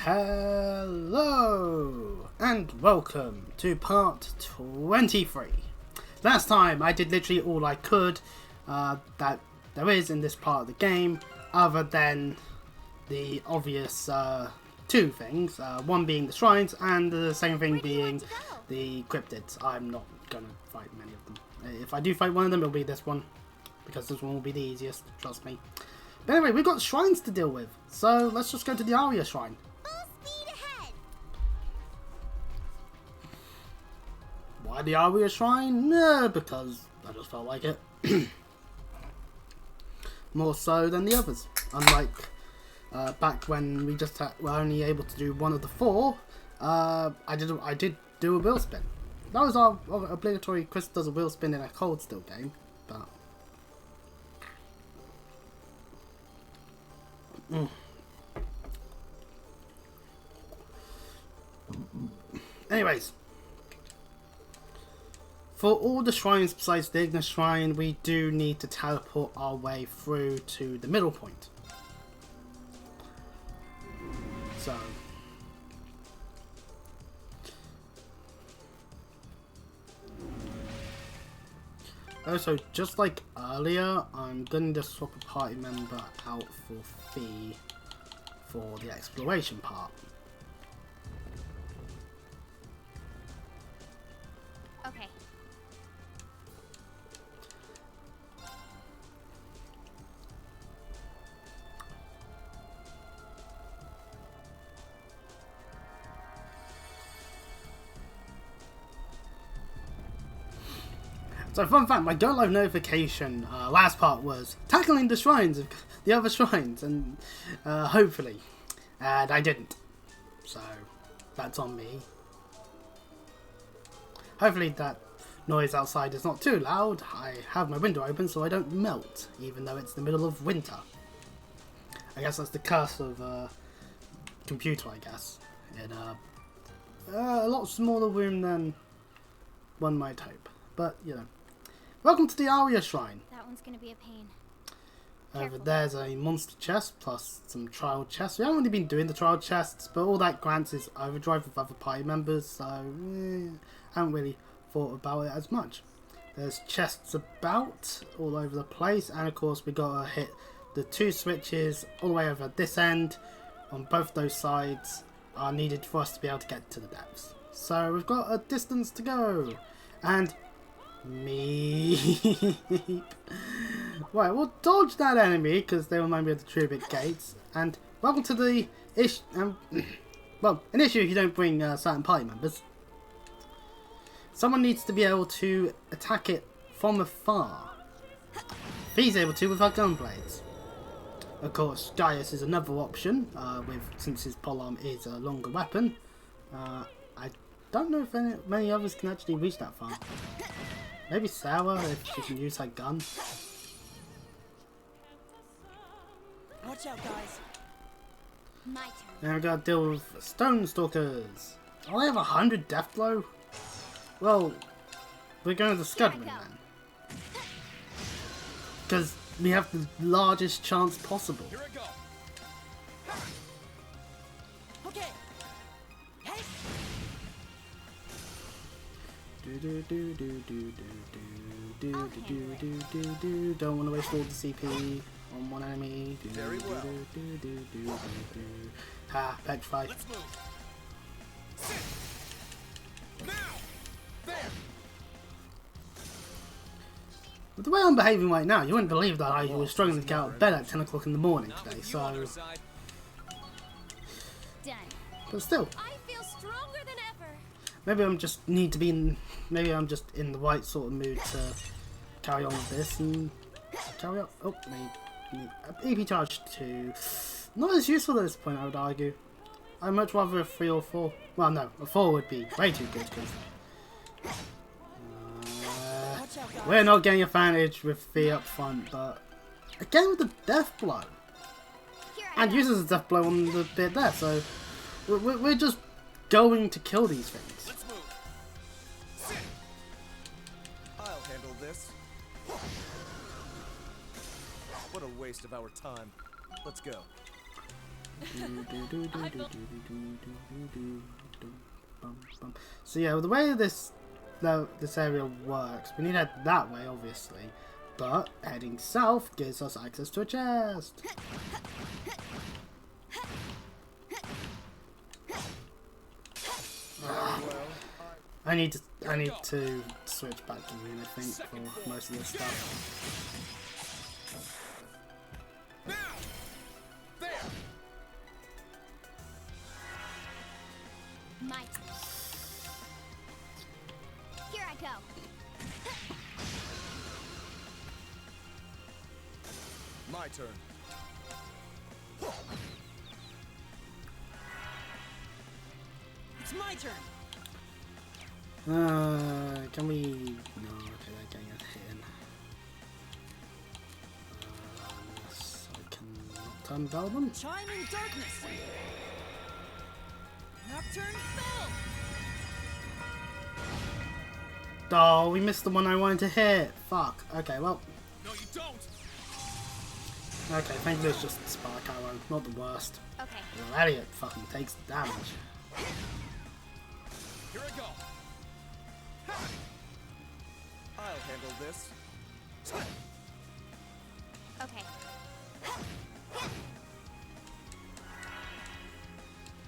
Hello and welcome to part 23. Last time I did literally all I could that there is in this part of the game, other than the obvious two things, one being the shrines and the second thing being the cryptids. I'm not going to fight many of them. If I do fight one of them, it'll be this one, because this one will be the easiest, trust me. But anyway, we've got shrines to deal with, so let's just go to the Azure shrine. Why the Azure shrine? Because I just felt like it. More so than the others. Unlike back when we just were only able to do one of the four, I did do a wheel spin. That was our obligatory. Chris does a wheel spin in a Cold Steel game, but anyways, for all the shrines besides the Ignis shrine, we do need to teleport our way through to the middle point. So also, just like earlier, I'm going to swap a party member out for Fee for the exploration part. Okay. So fun fact, my go live notification last part was tackling the shrines of the other shrines, and hopefully, and I didn't, so that's on me. Hopefully that noise outside is not too loud. I have my window open so I don't melt, even though it's the middle of winter. I guess that's the curse of computer, I guess, in a lot smaller room than one might hope, but you know. Welcome to the Azure shrine. That one's gonna be a pain. Over there's a monster chest plus some trial chests. We haven't really been doing the trial chests, but all that grants is overdrive with other party members, so I haven't really thought about it as much. There's chests about all over the place, and of course we gotta hit the two switches all the way over this end. On both those sides are needed for us to be able to get to the depths. So we've got a distance to go, and meep. Right, we'll dodge that enemy because they remind me of the Trubit gates. And welcome to the issue. Well, an issue if you don't bring certain party members. Someone needs to be able to attack it from afar. He's able to with our gun blades. Of course, Gaius is another option, since his polearm is a longer weapon. I don't know if many others can actually reach that far. Maybe Sarah, if she can use her gun. Watch out, guys. My turn. Now we gotta deal with Stone Stalkers. I only have 100 death blow. Well, we're going to the Scudman then. Because we have the largest chance possible. Here I go. Okay. Hey. Don't want to waste all the CP on one enemy. Very well. Ha, petrify. Let's move. Now. There. With the way I'm behaving right now, you wouldn't believe that I was struggling to get out of bed at 10 o'clock in the morning today, so... Done. But still. I feel stronger than ever. Maybe I'm just need to be in... Maybe I'm just in the right sort of mood to carry on with this and... Carry on... Oh, maybe... EP charge 2. Not as useful at this point, I would argue. I'd much rather a 3 or 4. Well, no, a 4 would be way too good, because... we're not getting advantage with Fee up front, but... Again with the death blow. And uses the death blow on the bit there, so... We're just going to kill these things. Let's move. I'll handle this. What a waste of our time. Let's go. So yeah, the way this area works, we need to head that way, obviously, but heading south gives us access to a chest. I need to switch back to Rean, I think, for most of this stuff. Now! There! My turn. Here I go. My turn. It's my turn. Can we? No, okay, they're getting us hit in. Yes, I can turn down them. Chiming darkness. Nocturne fell. Oh, we missed the one I wanted to hit. Fuck. Okay, well. No, you don't. Okay, thankfully it's just spark arrow, not the worst. Okay. Well, Elliot fucking takes damage. Here I go. I'll handle this. Okay.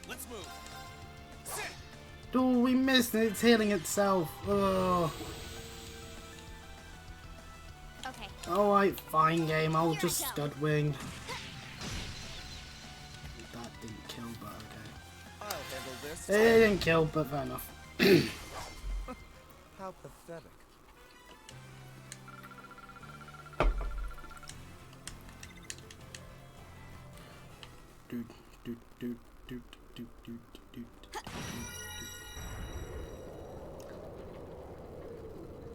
Let's move. Sit. Oh, we missed it. It's healing itself. Oh. Okay. Alright, fine game. I'll Here I just go. scud wing. That didn't kill, but okay. I'll handle this. It didn't kill, but fair enough. How pathetic. Doot, doot, doot, doot, doot, doot, doot, doot.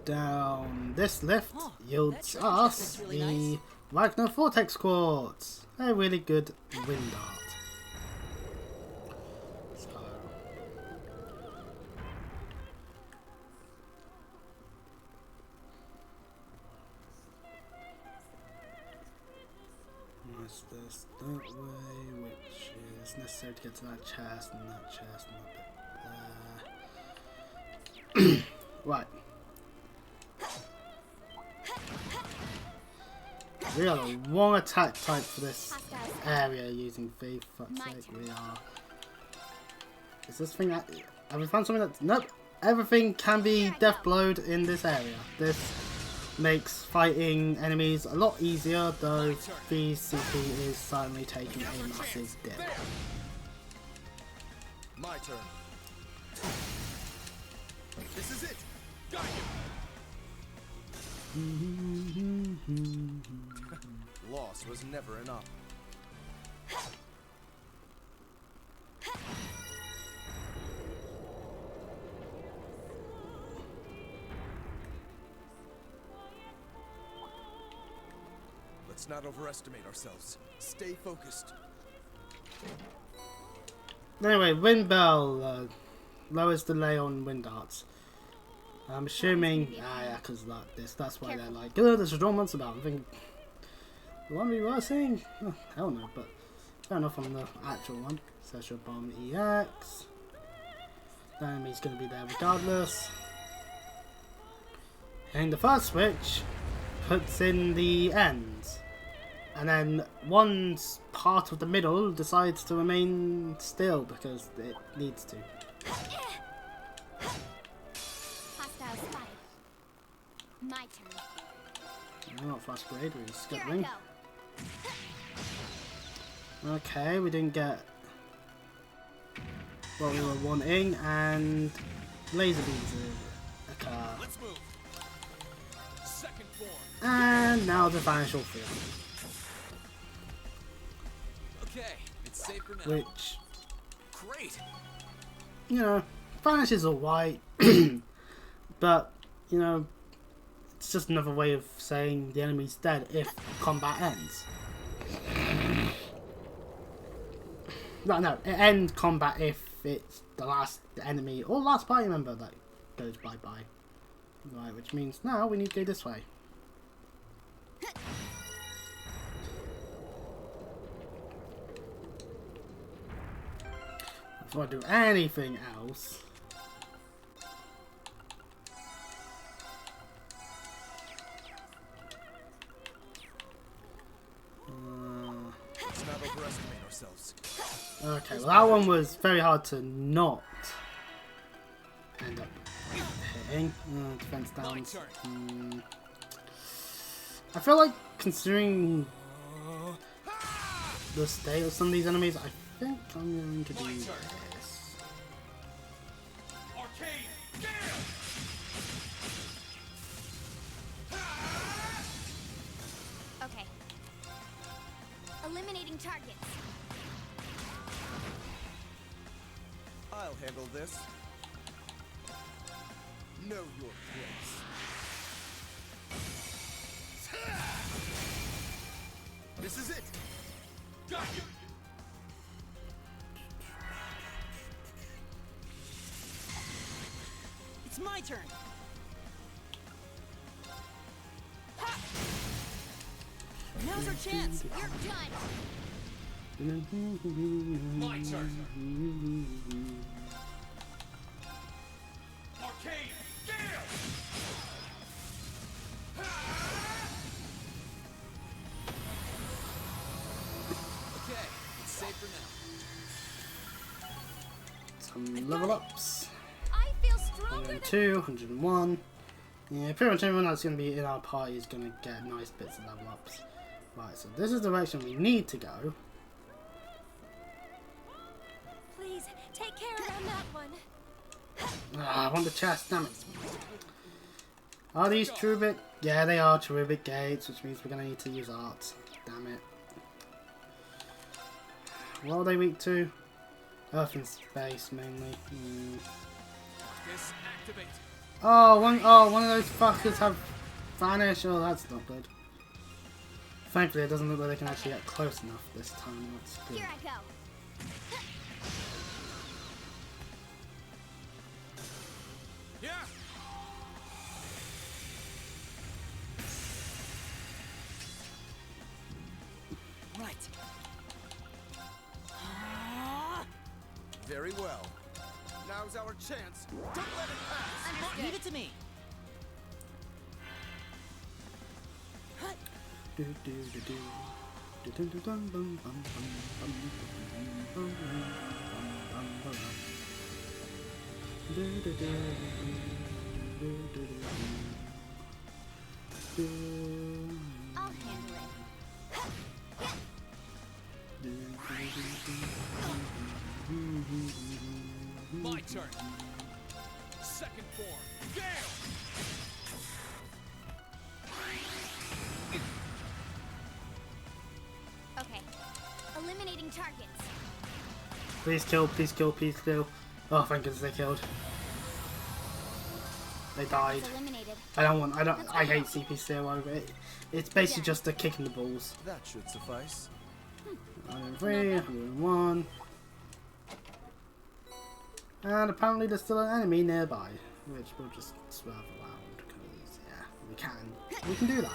Down this lift Oh, yields that us looks really the nice. Wagner Vortex Quartz. A really good wind art. So, what's this? That way, which is necessary to get to that chest and that chest and that bit there. Right. We are the wrong attack type for this area using V. Fuck's sake, we are. Is this thing that. Have we found something that. Nope! Everything can be death blowed in this area. This makes fighting enemies a lot easier, though VCP is certainly taking a massive dip. There. My turn. This is it. Got you. Loss was never enough. Let's not overestimate ourselves. Stay focused. Anyway, Wind Bell lowers delay on wind arts. I'm assuming, yeah, because that's why they're like, oh, there's a strong monster about. I'm thinking, the one we were seeing? Oh, hell no, but fair enough on the actual one. Session Bomb EX. The enemy's going to be there regardless. And the first switch puts in the ends. And then one part of the middle decides to remain still because it needs to. Hostile spotted. My turn. No, not flash blade, we're Here I scuttling. go. Okay, we didn't get what we were wanting, and laser beams occur. Let's move. Second form. And now the Vanishal Field, Okay, it's safer now. which, Great. you know, Vanish is alright, but, you know, it's just another way of saying the enemy's dead if combat ends. No, it ends combat if it's the last enemy or last party member that goes bye-bye. Right, which means now we need to go this way. before I do anything else. Let's not overestimate ourselves. Okay, well that one was very hard to not end up hitting. Defense downs. I feel like considering the state of some of these enemies, I think I'm going to do this. Okay. Eliminating targets. I'll handle this. Know your place. This is it. Got you. It's my turn. Ha! Now's our chance. You're done. My turn. Arcane Gale. Okay, it's safe for now. Some level ups. I feel stronger than 102, 101. Yeah, pretty much everyone that's going to be in our party is going to get nice bits of level ups. Right, so this is the direction we need to go. Please take care of that one. Ah, I want the chest, damn it. Are these cherubic? Yeah, they are cherubic gates, which means we're going to need to use arts. Damn it. What are they weak to? Earth and space, mainly. Disactivate. Oh, one of those fuckers have vanished. Oh, that's not good. Thankfully, it doesn't look like they can actually get close enough this time. That's good. Here I go. Yeah. Right. Very well. Now's our chance. Don't let it pass. Understood. Leave it to me. Do, do, do, do. Do, do, do, dum, bum, bum, bum, bum, bum, bum, bum, bum, bum. Do, do, do, do, do, do, do. I'll handle it. Do, do, do, My turn. Second form. Gale. Okay. Eliminating targets. Please kill, please kill, please kill. Oh, thank goodness they killed. They died. It's eliminated. I hate CP0 over it. It's basically just a kick in the balls. That should suffice. 103, 101. And apparently there's still an enemy nearby, which we'll just swerve around, because, yeah, we can do that.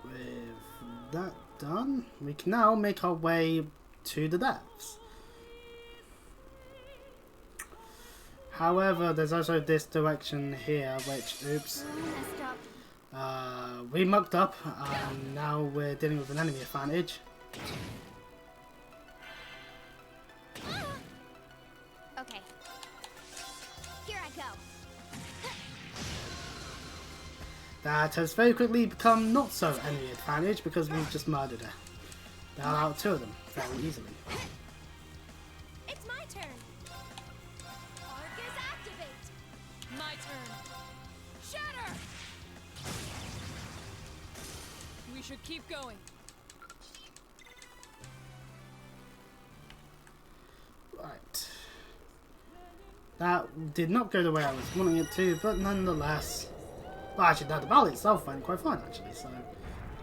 With that done, we can now make our way to the depths. However, there's also this direction here, which, oops, Messed up. we mucked up, and now we're dealing with an enemy advantage. Okay. Here I go. That has very quickly become not so enemy advantage because we've just murdered her. There are two of them very easily. It's my turn. Arcus activate. My turn. Shatter. We should keep going. Right. That did not go the way I was wanting it to, but nonetheless. Well, actually, the battle itself went quite fine, actually, so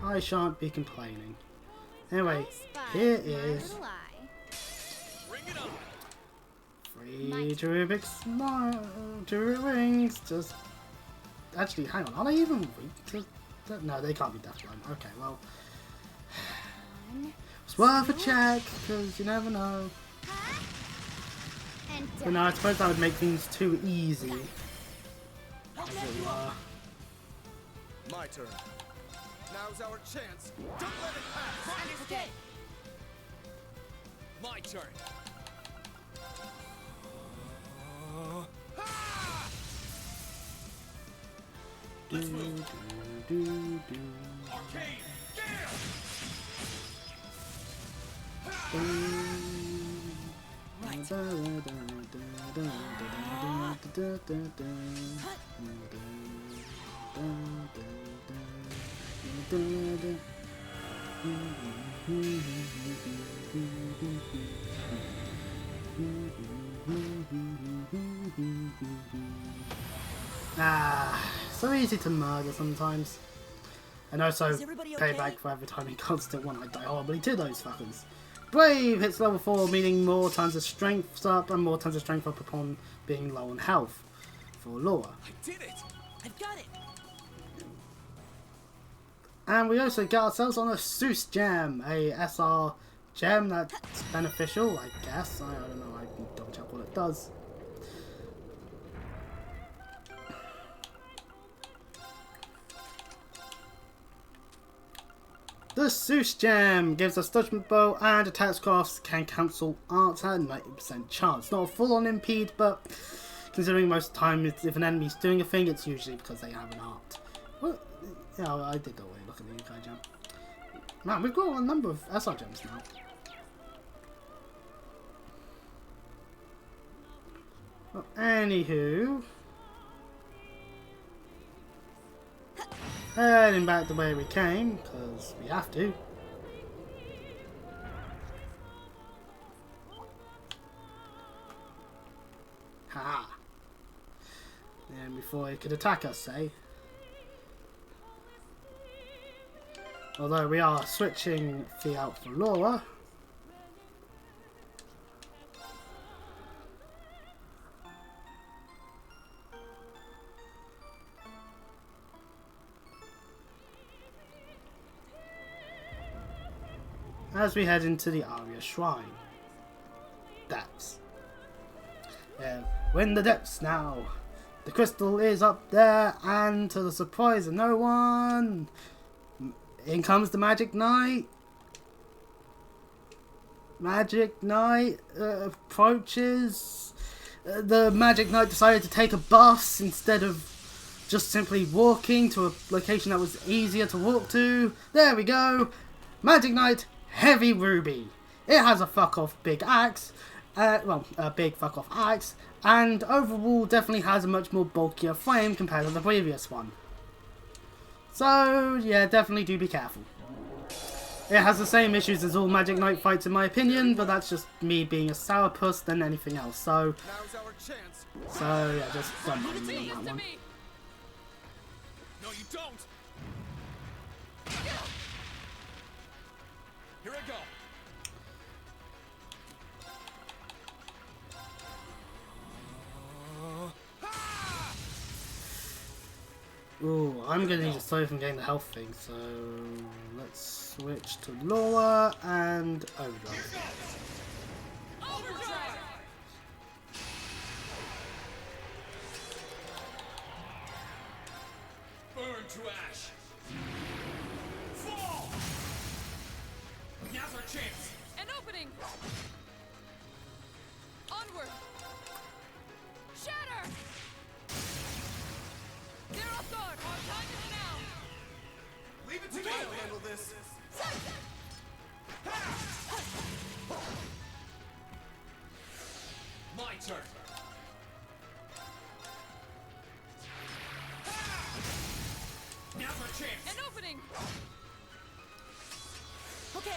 I shan't be complaining. Anyway, here is Bring it on. three cherubic rings. Just actually, hang on, are they even weak to? No, they can't be death blind. Okay, well, One. It's worth a check, because you never know. Huh? And But no, I suppose that would make things too easy. As it were. My turn. Now's our chance. Don't let it pass. Understood. My turn. Do, do, do, do. Arcane Ah, so easy to murder sometimes. And also Is everybody pay okay? back for every time in constant one I die horribly to those fuckers. Brave hits level 4, meaning more times of strength up and more times of strength up upon being low on health. For Laura. I did it. I've got it. And we also get ourselves on a Seuss gem, a SR gem that's beneficial, I guess. I don't know, I can double check what it does. The Seuss gem gives us judgment bow and attack crafts can cancel arts at 90% chance. Not a full-on impede, but considering most time if an enemy's doing a thing, it's usually because they have an art. Well, yeah, I did go away look at the UK gem. Man, we've got a number of SR gems now. Well, anywho, heading back the way we came, because we have to. Ha! And before he could attack us, say. Although we are switching the out for Laura. As we head into the Aria Shrine. Depths. Yeah, we're in the depths now. The crystal is up there, and to the surprise of no one, in comes the Magic Knight. Magic Knight approaches. The Magic Knight decided to take a bus instead of just simply walking to a location that was easier to walk to. There we go. Magic Knight Heavy Ruby. It has a fuck off big axe. Well, a big fuck off axe. And overall definitely has a much more bulkier frame compared to the previous one. So, yeah, definitely do be careful. It has the same issues as all Magic Knight fights in my opinion, but that's just me being a sourpuss than anything else. So, Now's our chance. yeah, just don't mind me Leave on to that one. me. No, you don't. Here I go. Ooh, I'm gonna need to slow from getting the health thing, so let's switch to Laura and Overdrive. Overdrive. Burn to ash. Fall. Now's our chance. An opening. Onward. Shatter. They're off guard. Our time is now. Leave it to me to handle this. My turn. Now's our chance. An opening. Okay.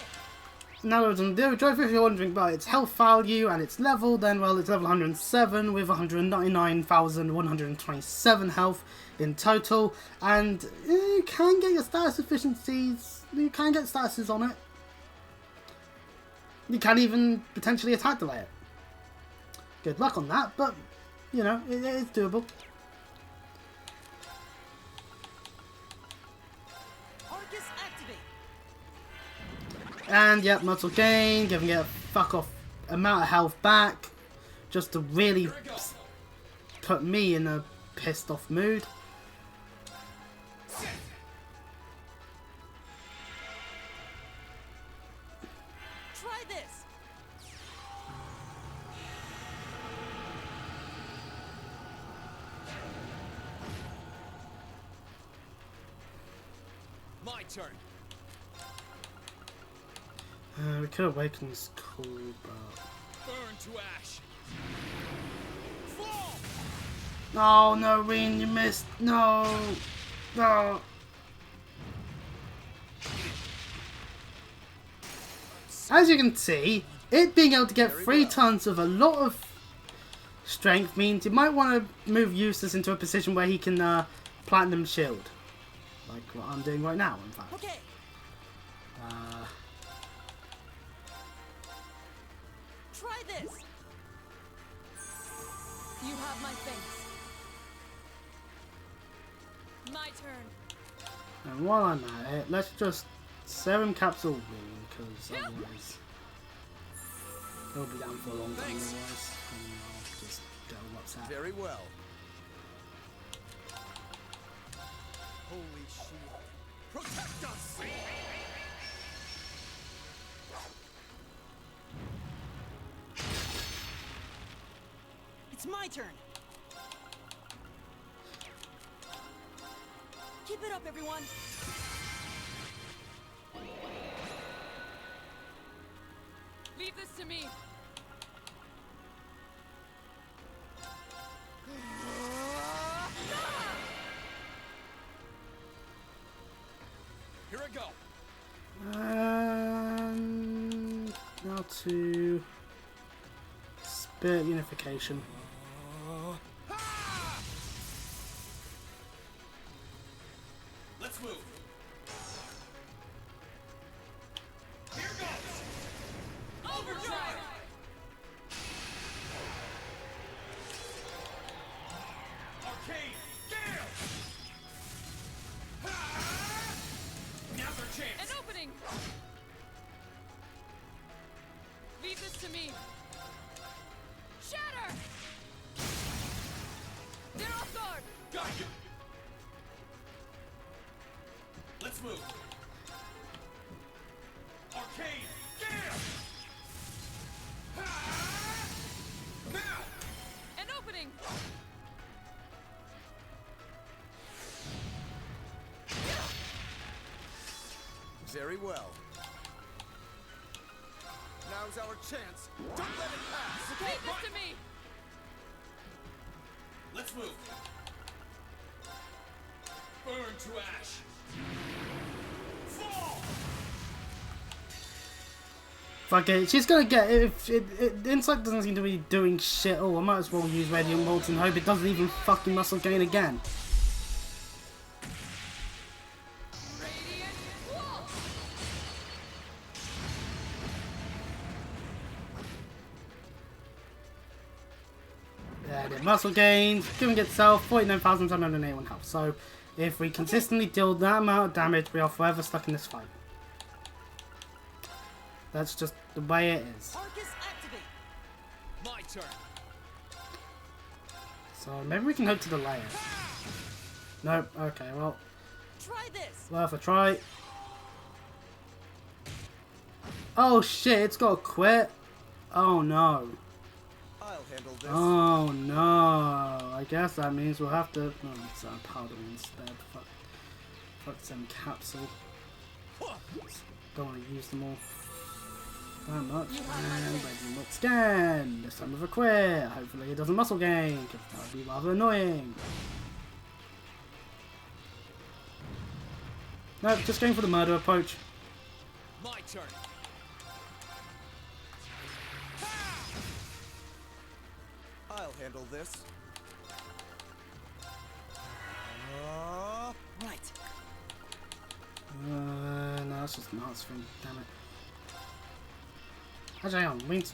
Now, the Overdrive, if you're wondering about its health value and its level, then, well, it's level 107 with 199,127 health in total, and you can get your status efficiencies, you can get statuses on it. You can even potentially attack delay it. Good luck on that, but, you know, it is doable. Arcus activate. And yep, muscle gain, giving it a fuck off amount of health back. Just to really put me in a pissed off mood. Try this. My turn. We could awaken this cool, but... Burn to ash. Fall. Oh no, Rean, you missed. No. No. As you can see, it being able to get 3 tons of a lot of strength means you might want to move Eustace into a position where he can platinum shield. Like what I'm doing right now, in fact. Okay. Try this. You have my thanks. My turn. And while I'm at it, let's just serum capsule Rean, because otherwise he'll be down for a long time otherwise. And I'll just go what's that. Very well. Holy shield. Protect us! It's my turn. Keep it up, everyone. Leave this to me. Here I go. And now to spirit unification. Let's move. Here goes. Overdrive. Arcade scale. Now's our chance. An opening. Leave this to me. Shatter. They're off guard. Got you. Let's move. Arcade scale. Now. An opening. Very well. Now's our chance. Don't let it pass. Leave this to me. Let's move. Burn to ash. Fall. Fuck it, she's gonna get if Insight doesn't seem to be doing shit. Oh, I might as well use Radiant Bolts and hope it doesn't even fucking muscle gain again. Radiant wall. Yeah, the muscle gains, giving itself 49,781 health. So, if we consistently deal that amount of damage, we are forever stuck in this fight. That's just the way it is. Arcus activate. My turn. So, maybe we can hope to delay it. Nope, okay, well, Try this. worth a try. Oh shit, it's got to quit. Oh no. I'll handle this. Oh no. I guess that means we'll have to. No, it's powder instead. Fuck some capsule. Don't want to use them all that much. And Ready Look Scan. This time with a quit. Hopefully it doesn't muscle gain, because that would be rather annoying. Nope, just going for the murder approach. My turn. I'll handle this. Right. No, that's just Mart's thing. Damn it. Actually, hang on. Is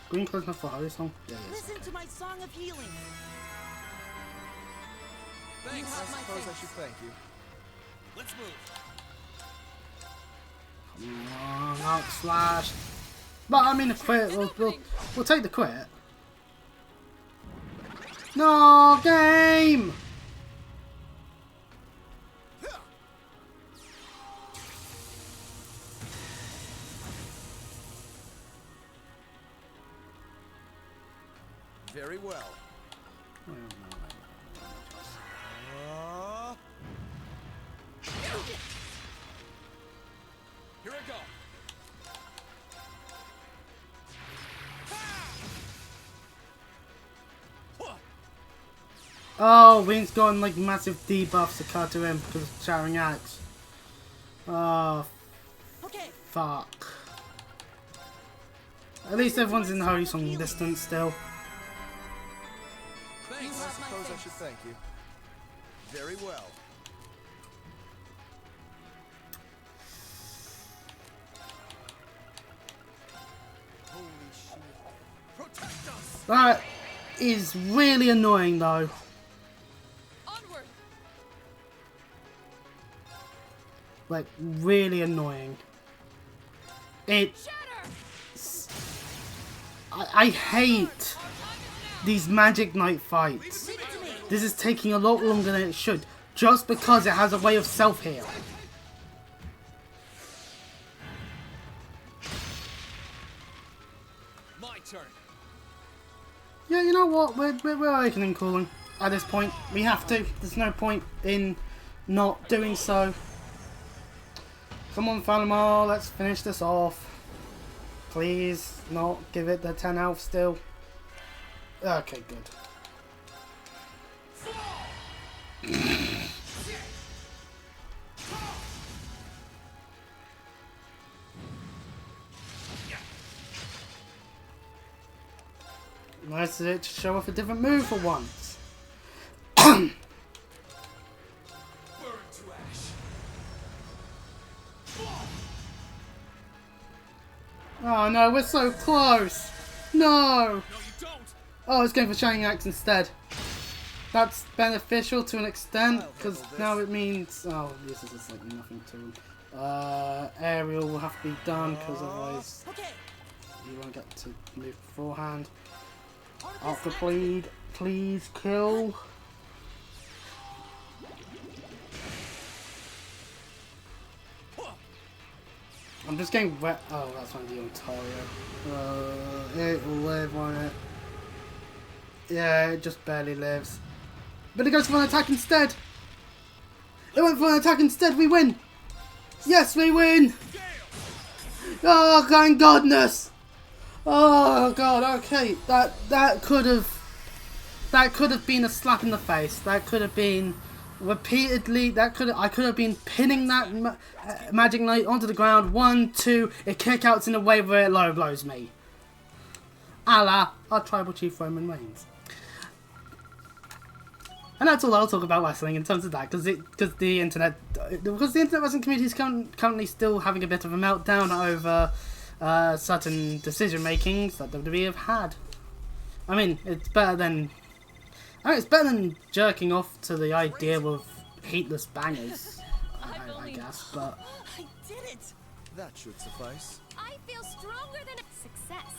green close enough for Holy Song? Yeah, it is. Listen to my song of healing. Thanks. have my I thanks. should thank you. Let's move. Come on. Arc slash. But I mean, the crit. We'll take the crit. No game. Very well. Here I go. Oh, Rean's gotten like massive debuffs to cut to him because of Shattering Axe. Oh, Okay. fuck. At least everyone's in Holy Song distance still. Thanks. I suppose I should thank you. Very well. Holy shit. Protect us! That is really annoying though. Onward. Like, really annoying. It... Shatter. I hate these Magic Knight fights. This is taking a lot longer than it should, just because it has a way of self-heal. My turn. Yeah, you know what? We're awakening calling at this point. We have to. There's no point in not doing so. Come on, Falamar, let's finish this off. Please, not give it the 10 health still. Okay, good. Nice of it to show off a different move for once. Burn to ash. Oh no, we're so close! No! No, you don't. Oh, it's going for Shining Axe instead. That's beneficial to an extent, because now it means... Oh, this is just like nothing to him. Aerial will have to be done, because otherwise Okay. you won't get to move beforehand. After bleed, please kill. I'm just getting wet. Oh, that's one of the Ontario. It will live on it. Yeah, it just barely lives. But it goes for an attack instead. It went for an attack instead. We win. Yes, we win. Oh, thank goodness. Oh god. Okay, that could have been a slap in the face. That could have been repeatedly. I could have been pinning that Magic Knight onto the ground. 1, 2. It kick outs in a way where it low blows me. A la our tribal chief Roman Reigns. And that's all I'll talk about wrestling in terms of that, because the internet wrestling community is currently still having a bit of a meltdown over certain decision makings that WWE have had. I mean, it's better than jerking off to the idea of heatless bangers, I guess. But I did it. That should suffice. I feel stronger than success.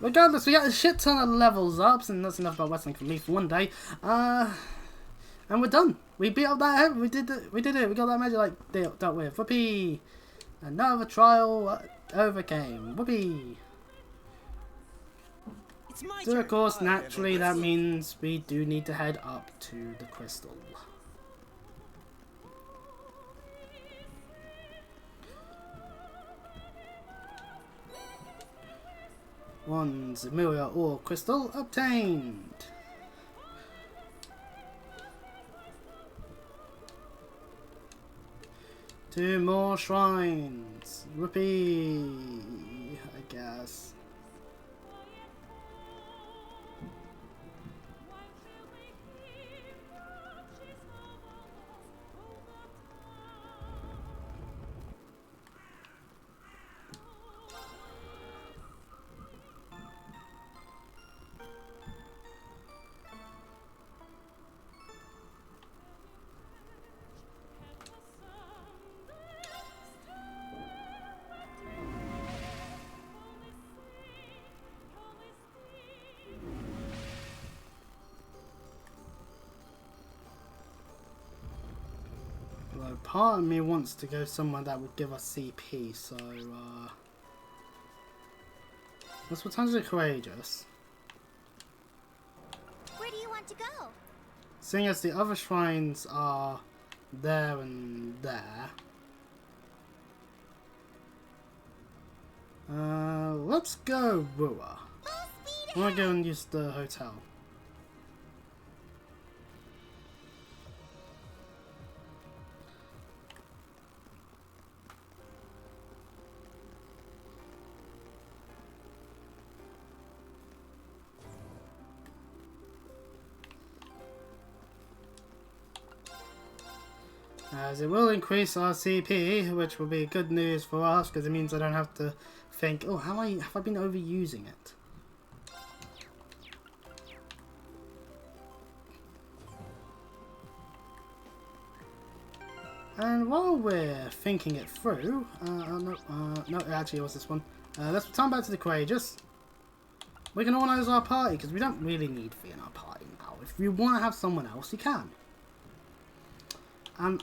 regardless, we got a shit ton of levels ups, and that's enough about wrestling for me for one day. And we're done. We beat up that. We did it. We got that Magic Knight dealt with. Whoopee! Another trial overcame. Whoopee! It's my So turn. of course, naturally, that means we do need to head up to the crystal. One Zemuria ore crystal obtained. Two more shrines. Whoopee, I guess. part of me wants to go somewhere that would give us CP, so let's potentially courageous. Where do you want to go? Seeing as the other shrines are there and there. Let's go Rua. I want to go and use the hotel. As it will increase our CP, which will be good news for us because it means I don't have to think, oh, have I been overusing it? And while we're thinking it through, no, actually it was this one. Let's return back to the Courageous. We can organise our party because we don't really need to be in our party now. If you want to have someone else, you can.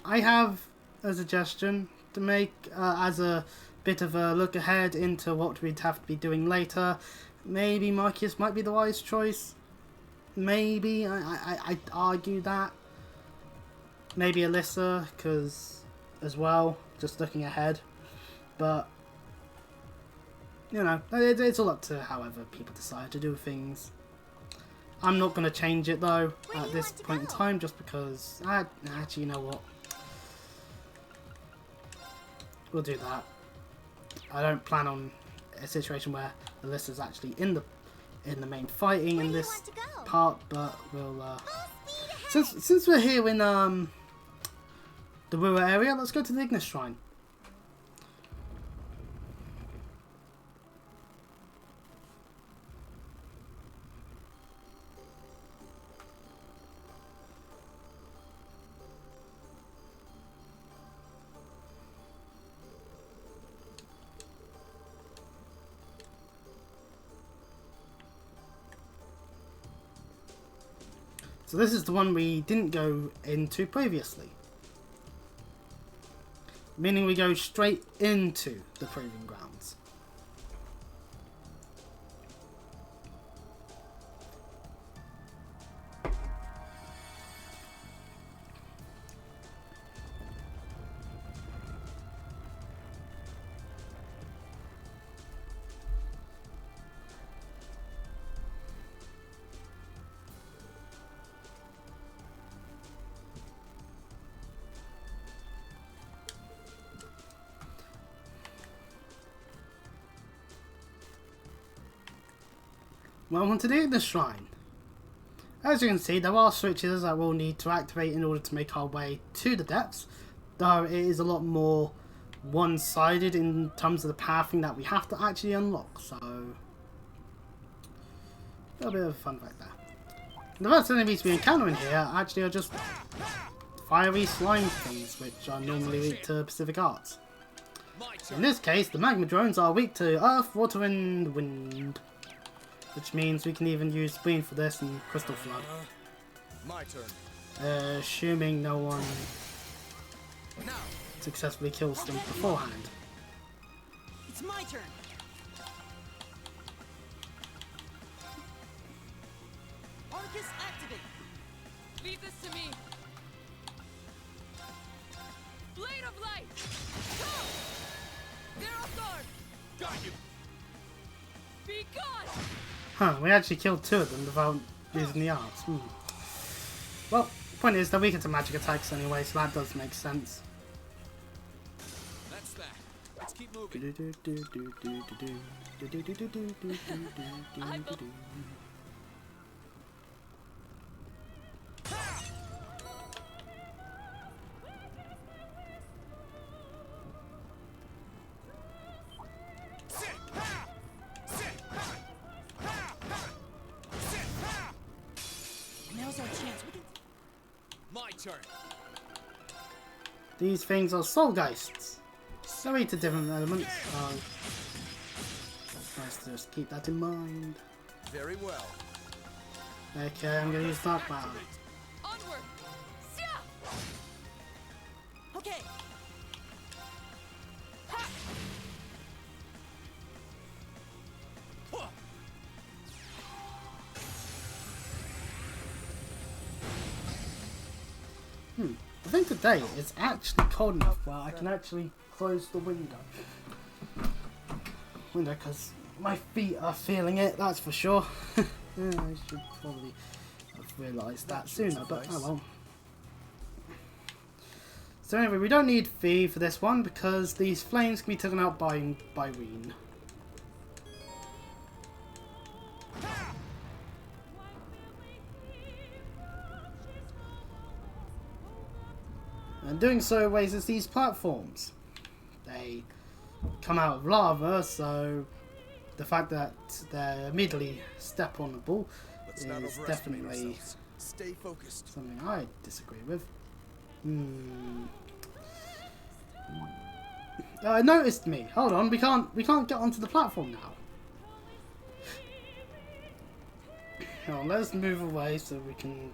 I have a suggestion to make as a bit of a look ahead into what we'd have to be doing later. Maybe Marcus might be the wise choice. Maybe, I'd argue that. Maybe Alyssa, because as well, just looking ahead. But, you know, it's all up to however people decide to do things. I'm not going to change it though at this point in time, just because actually, you know what, we'll do that. I don't plan on a situation where Alyssa's actually in the main fighting in this part, but we'll since we're here in the Rua area, let's go to the Ignis Shrine. So this is the one we didn't go into previously. Meaning we go straight into the Proving Grounds. Welcome to the Ignis Shrine. As you can see, there are switches that we'll need to activate in order to make our way to the depths, though it is a lot more one-sided in terms of the pathing that we have to actually unlock, so a little bit of fun right there. The first enemies we encounter in here actually are just fiery slime things, which are normally weak to Pacific Arts. In this case, the magma drones are weak to earth, water and wind. Which means we can even use Rean for this and Crystal Flood. My turn. Assuming no one successfully kills them beforehand. It's my turn. Arcus activate. Leave this to me. Blade of light. Go! They're off guard. Got you. Be gone. Huh, we actually killed two of them without using the arts. Well, the point is they're weaker to magic attacks anyway, so that does make sense. That's that. Let's keep moving. Now's our chance. We can... My turn. These things are soul geists. So weak to different elements. Nice to just keep that in mind. Very well. Okay, I'm gonna use Dark Cloud. Onward. Yeah. Okay. think today it's actually cold enough where I can actually close the window. Because my feet are feeling it, that's for sure. Yeah, I should probably have realised that sooner, but oh well. So anyway, we don't need Fee for this one because these flames can be taken out by Rean. And doing so raises these platforms. They come out of lava, so the fact that they're immediately step-onable is definitely Stay focused. something I disagree with. It noticed me. Hold on, we can't get onto the platform now. Hold on, let's move away so we can.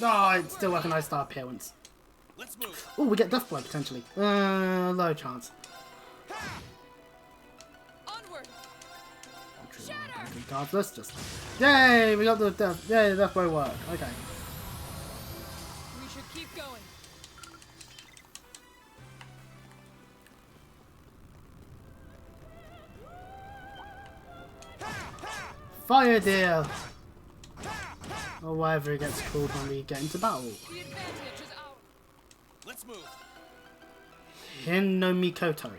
No, it still recognised our appearance. Let's move. Oh, we get Deathblow potentially. Low chance. Onward. Regardless, just yay! We got the death. Yay, the Deathblow work. Okay. We should keep going. Fire deal. Or whatever it gets called when we get into battle. The advantage is ours. Let's move. Hin no Mikoto.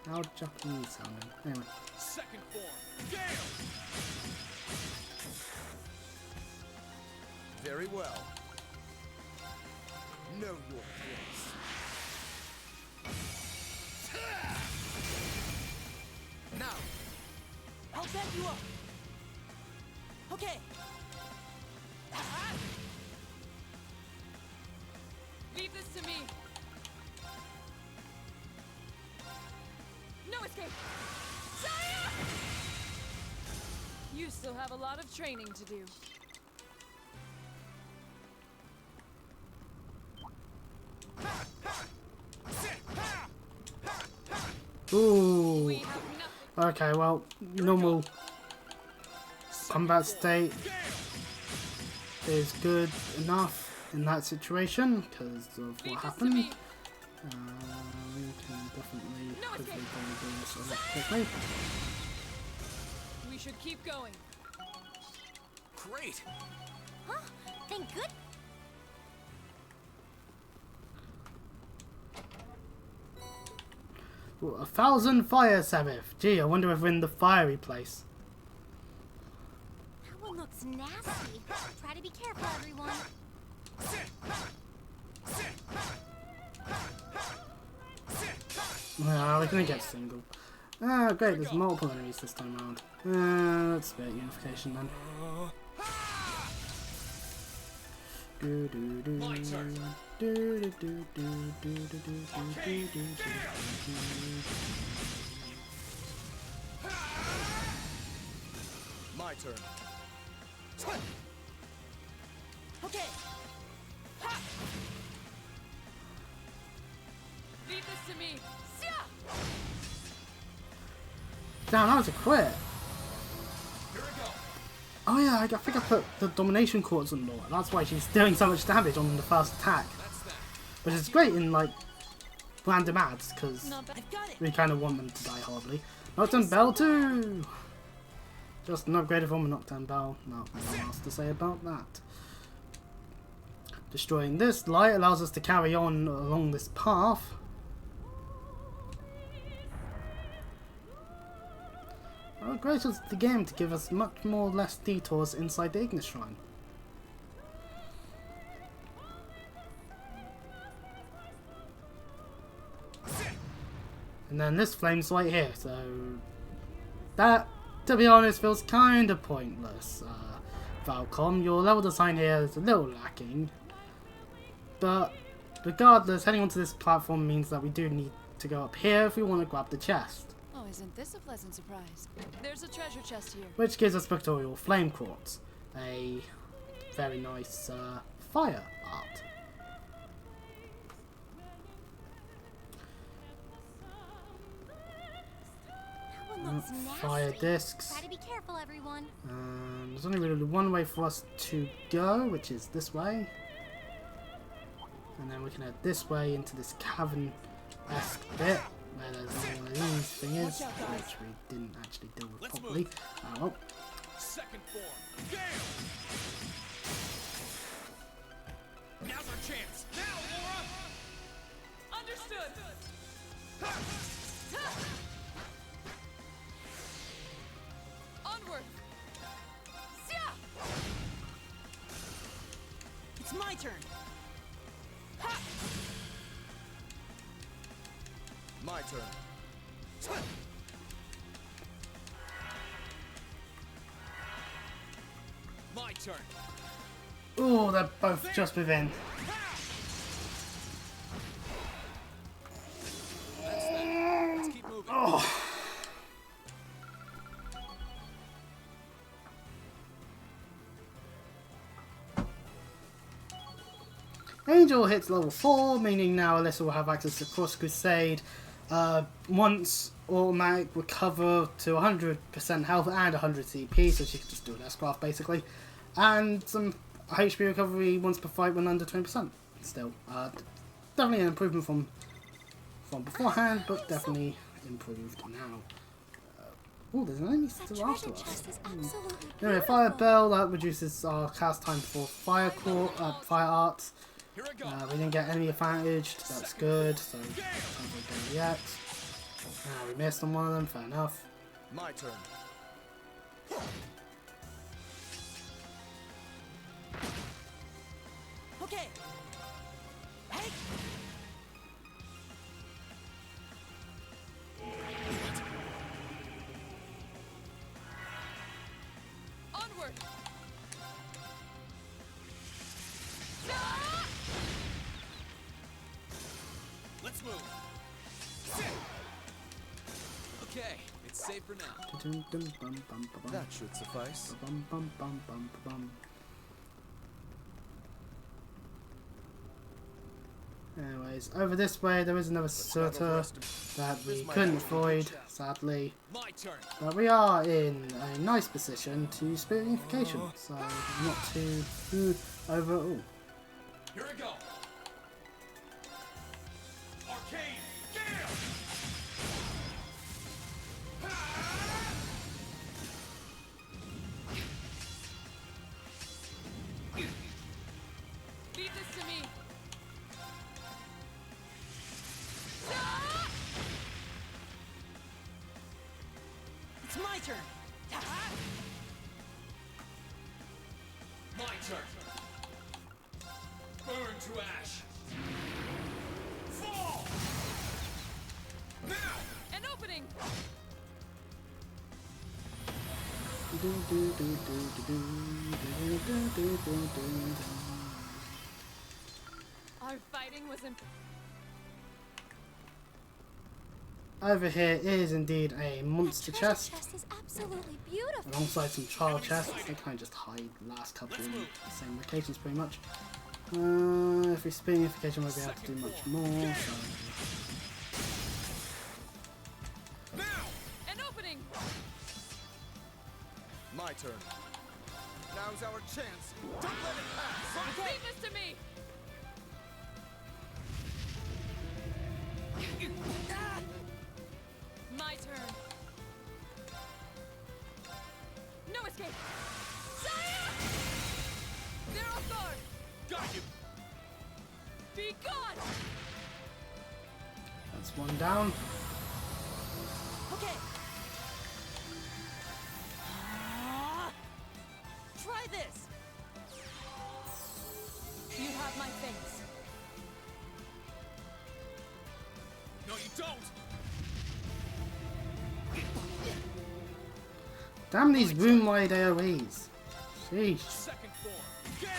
How Japanese sounding. Anyway. Second form. Gale. Very well. Know your place. Now. I'll set you up. Okay. Leave this to me. No escape. Saya! You still have a lot of training to do. Ooh. We have nothing. Okay, well, normal combat state is good enough in that situation because of what happened. We can definitely hopefully do this a lot quickly. We should keep going. Great. Huh? Thank good. Ooh, 1,000 fire Sabbath. Gee, I wonder if we're in the fiery place. That one looks nasty. Try to be careful, everyone. We're gonna get single. Ah, great, there's multiple enemies this time around. Let's get unification then. Do do do. My turn. Do do do do do do do do. My turn. Okay. Ha! Leave this to me. Sia! Damn, that was a crit. Here we go. Oh yeah, I think I put the domination quartz on Laura. That's why she's doing so much damage on the first attack. That's that. Which is great in like random ads because Not bad. I've got it. we kind of want them to die horribly. Knockdown Bell too. Just an upgraded form of Knockdown Bell. Not much else to say about that. Destroying this light allows us to carry on along this path. Oh, great is the game to give us much more less detours inside the Ignis Shrine. And then this flame's right here, so that, to be honest, feels kind of pointless. Falcom, your level design here is a little lacking, but regardless, heading onto this platform means that we do need to go up here if we want to grab the chest, Oh, isn't this a pleasant surprise? There's a treasure chest here. which gives us Pictorial Flame Quartz, a very nice fire art. That one That's fire nasty. discs. Try to be careful, everyone. There's only really one way for us to go, which is this way. And then we can head this way into this cavern-esque bit, where there's one of these things, which we didn't actually deal with properly. Well. Second form. Gale! Now's our chance. Now, Laura! Understood. Onward. Sia! It's my turn. Ha! My turn. My turn. Oh, they're both just within. That's that. Let's keep moving. Oh. Angel hits level 4, meaning now Alyssa will have access to Cross Crusade. Once automatic recover to 100% health and 100 CP, so she can just do an S-craft basically. And some HP recovery once per fight when under 20%. Still, definitely an improvement from beforehand, but definitely improved now. Oh, there's an enemy still after Treasure us. chest is absolutely Anyway, Fire beautiful. Bell, that reduces our cast time for fire arts. Here I go. We didn't get any advantage, that's good, so time for yet. We missed on one of them, fair enough. My turn. Okay. Hey. Onward. Let's move. Okay, it's safe for now. That should suffice. Anyways, over this way there is another Surtur that we couldn't avoid, sadly. My turn. But we are in a nice position to Spirit Unification, so not too overall. Here I go. Arcane Gale. Leave this to me. It's my turn. My turn. Burn to ash. Fall. Now. An opening. Our fighting was imp. Over here is indeed a That monster treasure chest, chest is absolutely beautiful. alongside some child chests. They kind of just hide the last couple in the same locations pretty much. If we Spirit Unification, won't be able to do much more. So. Now. An opening. My turn. Now's our chance. Don't let it pass. Leave this to me. My turn. No escape. Sire! They're off guard. Got you. Be gone. That's one down. Okay. Try this. You have my face. No, you don't. Damn these room-wide AoEs. Sheesh. Second form. Gale.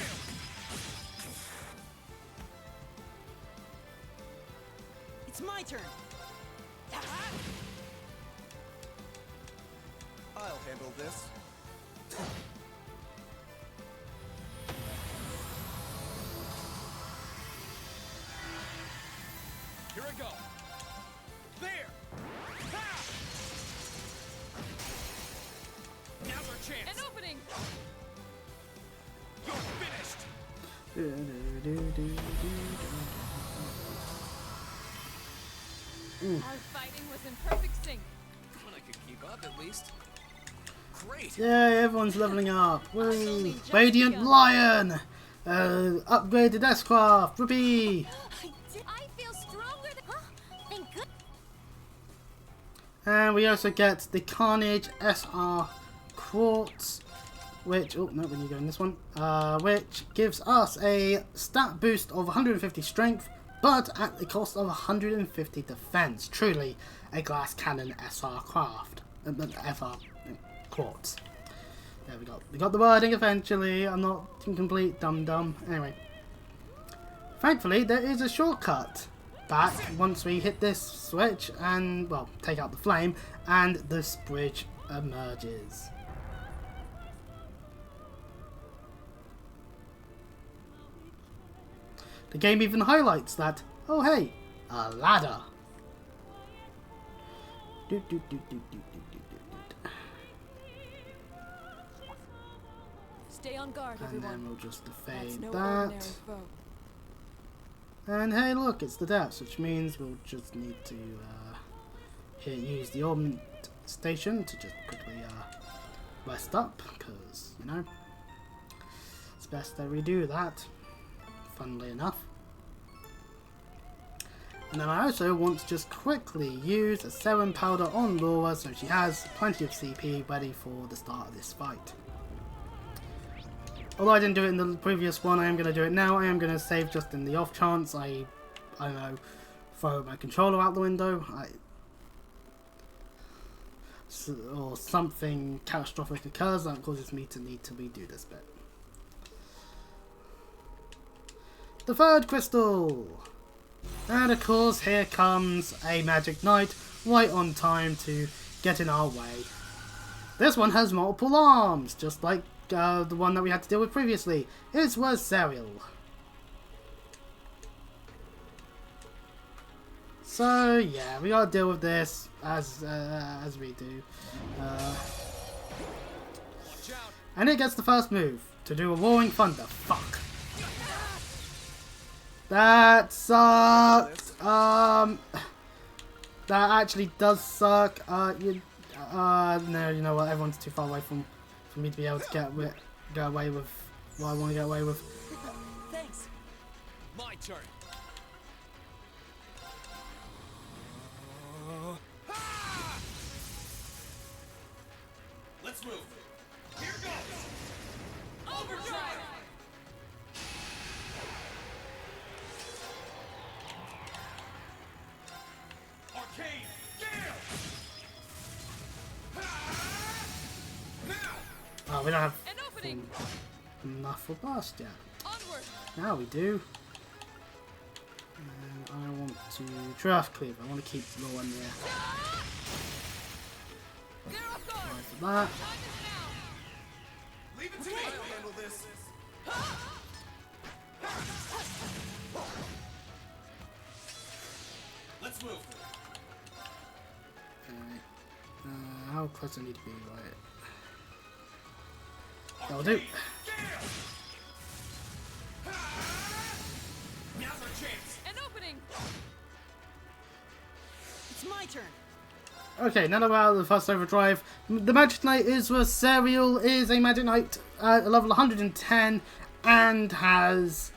It's my turn. I'll handle this. Here I go. There. Ha! chance. An opening. You're finished. Our fighting was in perfect sync. When I could keep up at least. Great. Yeah, everyone's leveling up. only Woo! just Radiant begun. Lion! Upgraded S-Craft! Whoopee! I feel stronger than. Huh? Thank good. And we also get the Carnage SR Quartz, which, oh no, when you go in this one, which gives us a stat boost of 150 strength, but at the cost of 150 defense. Truly a glass cannon SR craft, SR Quartz. There we go. We got the wording eventually. I'm not incomplete dum-dum. Anyway. Thankfully, there is a shortcut back once we hit this switch and, well, take out the flame and this bridge emerges. The game even highlights that, oh hey, a ladder. Stay on guard, And everyone. then we'll just That's fade no ordinary that. foe. And hey look, it's the depths, which means we'll just need to use the augment station to just quickly rest up, because, you know, it's best that we do that, funnily enough. And then I also want to just quickly use a serum powder on Laura so she has plenty of CP ready for the start of this fight. Although I didn't do it in the previous one, I am going to do it now. I am going to save just in the off chance I don't know, throw my controller out the window, or something catastrophic occurs that causes me to need to redo this bit. The third crystal! And of course, here comes a Magic Knight, right on time to get in our way. This one has multiple arms, just like the one that we had to deal with previously. It was Serial. So yeah, we gotta deal with this as we do. And it gets the first move to do a Roaring Thunder. Fuck. That sucked. That actually does suck. No, you know what? Everyone's too far away for me to be able to get away with what I want to get away with. Thanks. My turn. Let's move. Here goes. Overdrive! Arcane Gale. Now. Oh, we don't have An opening! enough for blast yet. Onward! Now we do. And I want to draft cleave. I want to keep low on there. They're off guard! Right for that. Time is now! Leave it to me. I'll handle this. Let's move. How close I need to be, right? That'll do. Now's our chance. An opening! It's my turn. Okay, now that we're out of the first overdrive, the Magic Knight is where Serial is a Magic Knight at level 110 and has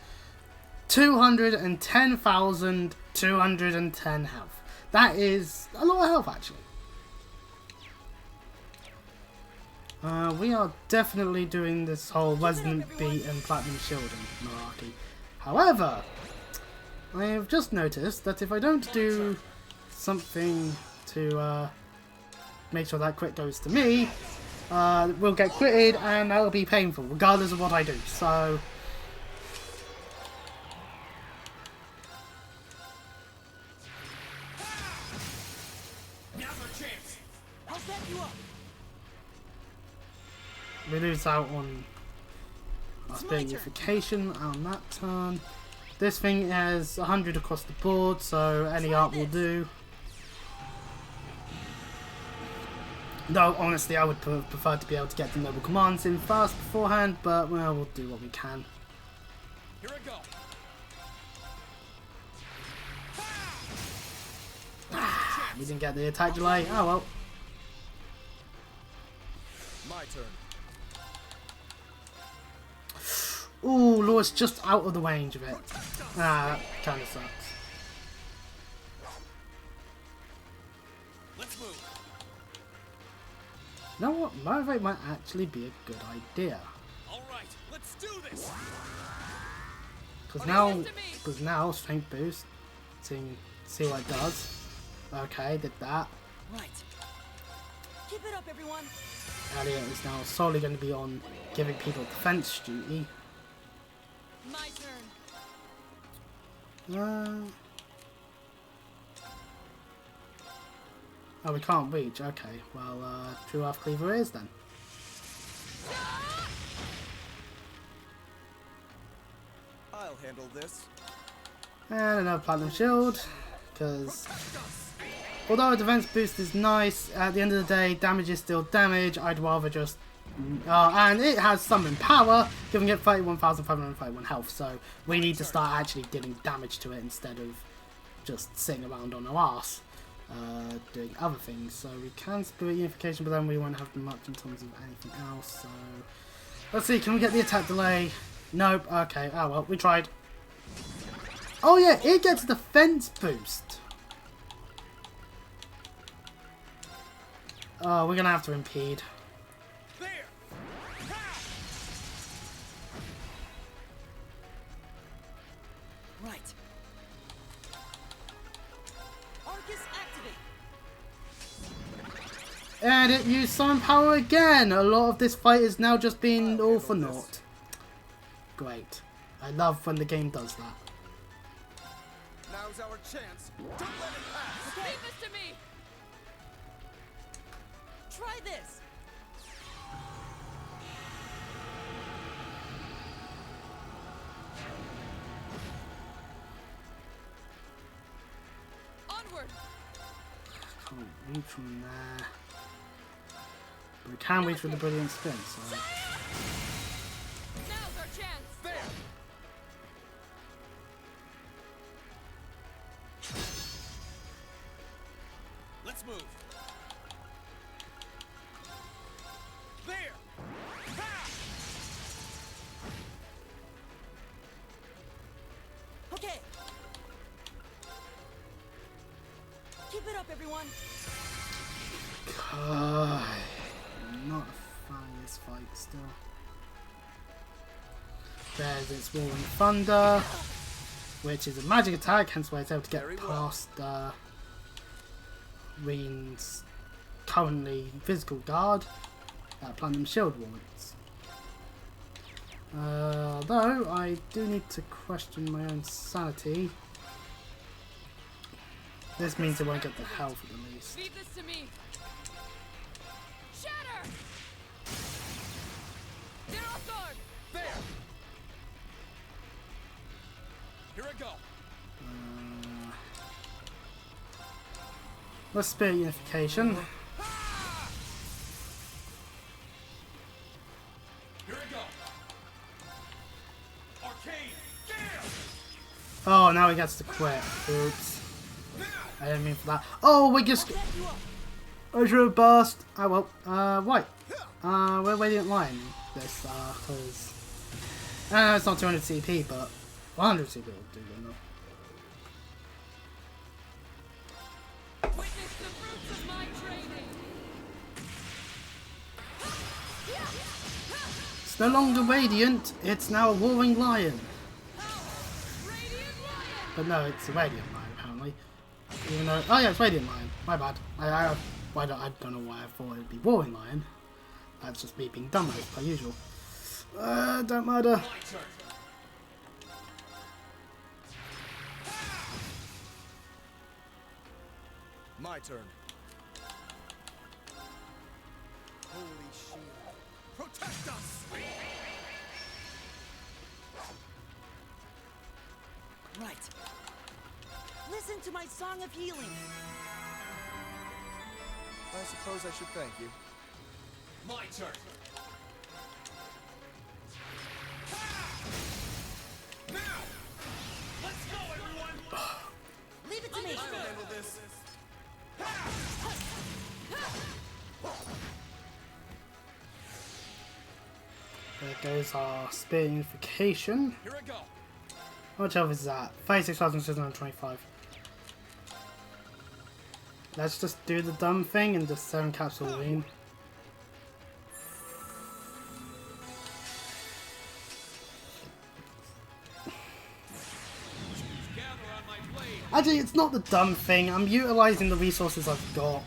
210,210 health. That is a lot of health, actually. We are definitely doing this whole Resonant Beat and Platinum Shielding malarkey. However, I have just noticed that if I don't do something to make sure that crit goes to me, we'll get critted and that'll be painful, regardless of what I do. So, Now's our chance. I'll back you up. we lose out on our It's my turn. Spirification on that turn. This thing has 100 across the board, so any Try art will this. do. Though, honestly, I would prefer to be able to get the noble commands in fast beforehand, but, well, we'll do what we can. Here I go. We didn't get the attack delay. Oh, well. My turn. Ooh, Lord's just out of the range of it. Ah, that kind of sucks. Let's move. You know what? Motivate might actually be a good idea. All right, let's do this. Because now strength boost. See what it does. Okay, did that. Right. Keep it up, everyone. Elliot is now solely going to be on giving people defense duty. My turn. Oh, we can't reach. Okay, well, True Earth Cleaver is then. I'll handle this. And another Platinum Shield, because although a defense boost is nice, at the end of the day, damage is still damage. I'd rather just... and it has summon power, giving it 31,531 health, so we need to start actually dealing damage to it instead of just sitting around on our ass doing other things. So we can Spirit Unification, but then we won't have much in terms of anything else. So let's see, can we get the attack delay? Nope. Okay, oh well, we tried. Oh yeah, it gets a defense boost. Oh, we're gonna have to impede. There. Right. Arcus activate. And it used summon power again. A lot of this fight is now just being all for naught. Great. I love when the game does that. Now's our chance. Don't let it pass. Leave this to me. Try this. Onward. Can't reach from there. But we can reach with the Brilliant Spin, so... Now's our chance. There. Let's move. There. Ha! Okay. Keep it up, everyone. I'm not a fan of this fight still. There's its Roaring Thunder, which is a magic attack, hence why it's able to get Very well. past Rean's currently physical guard that Platinum Shield warrants. Though I do need to question my own sanity. This means it won't get the health at the least. Leave this to me. Shatter. Get off guard. There. Here I go. Let's Spirit Unification. Here I go. Arcane. There. Oh, now he gets to quit. Oops. I didn't mean for that. Oh, we just... Back you up. Azure burst. Oh well. Right. We're Radiant Lion this, because... it's not 200 CP, but 100 CP will do enough. Witness the fruits of my training. It's no longer Radiant, it's now a Roaring Lion. Radiant Lion. But no, it's a Radiant Lion, apparently. Even though... Oh yeah, it's Radiant Lion. My bad. I don't know why I thought it would be Roaring Lion. That's just me being dumb as per usual. Don't murder. My turn. My turn. Holy shield. Protect us! Right. Listen to my song of healing. I suppose I should thank you. My turn. Now! Let's go, everyone! Leave it to me. I'll handle this. There goes our spear unification. Here I go. How much health is that? 36,625. Let's just do the dumb thing and just 7 capsule Rean. Gather on my blade. Actually, it's not the dumb thing. I'm utilizing the resources I've got.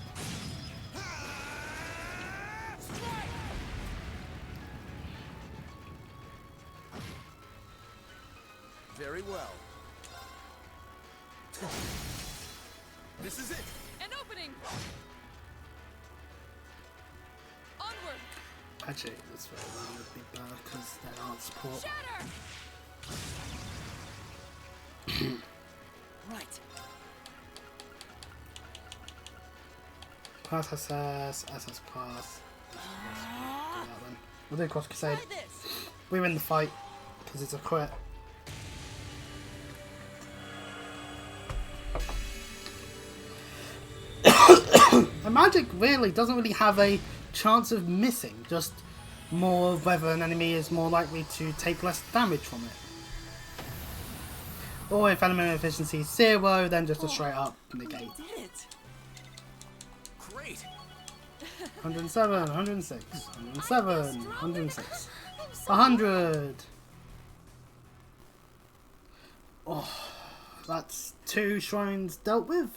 Very well. This is it. An opening. Onward. Actually, this way around would be better because there aren't support. Shatter. Right. Pass SS, SS pass. We'll do Cross Crusade. Try this. We win the fight because it's a crit. And magic really doesn't really have a chance of missing, just more of whether an enemy is more likely to take less damage from it. Or if element efficiency is 0, then just a straight up negate. You did it. Great. 107, 106, 107, 106, 100. Oh, that's 2 shrines dealt with.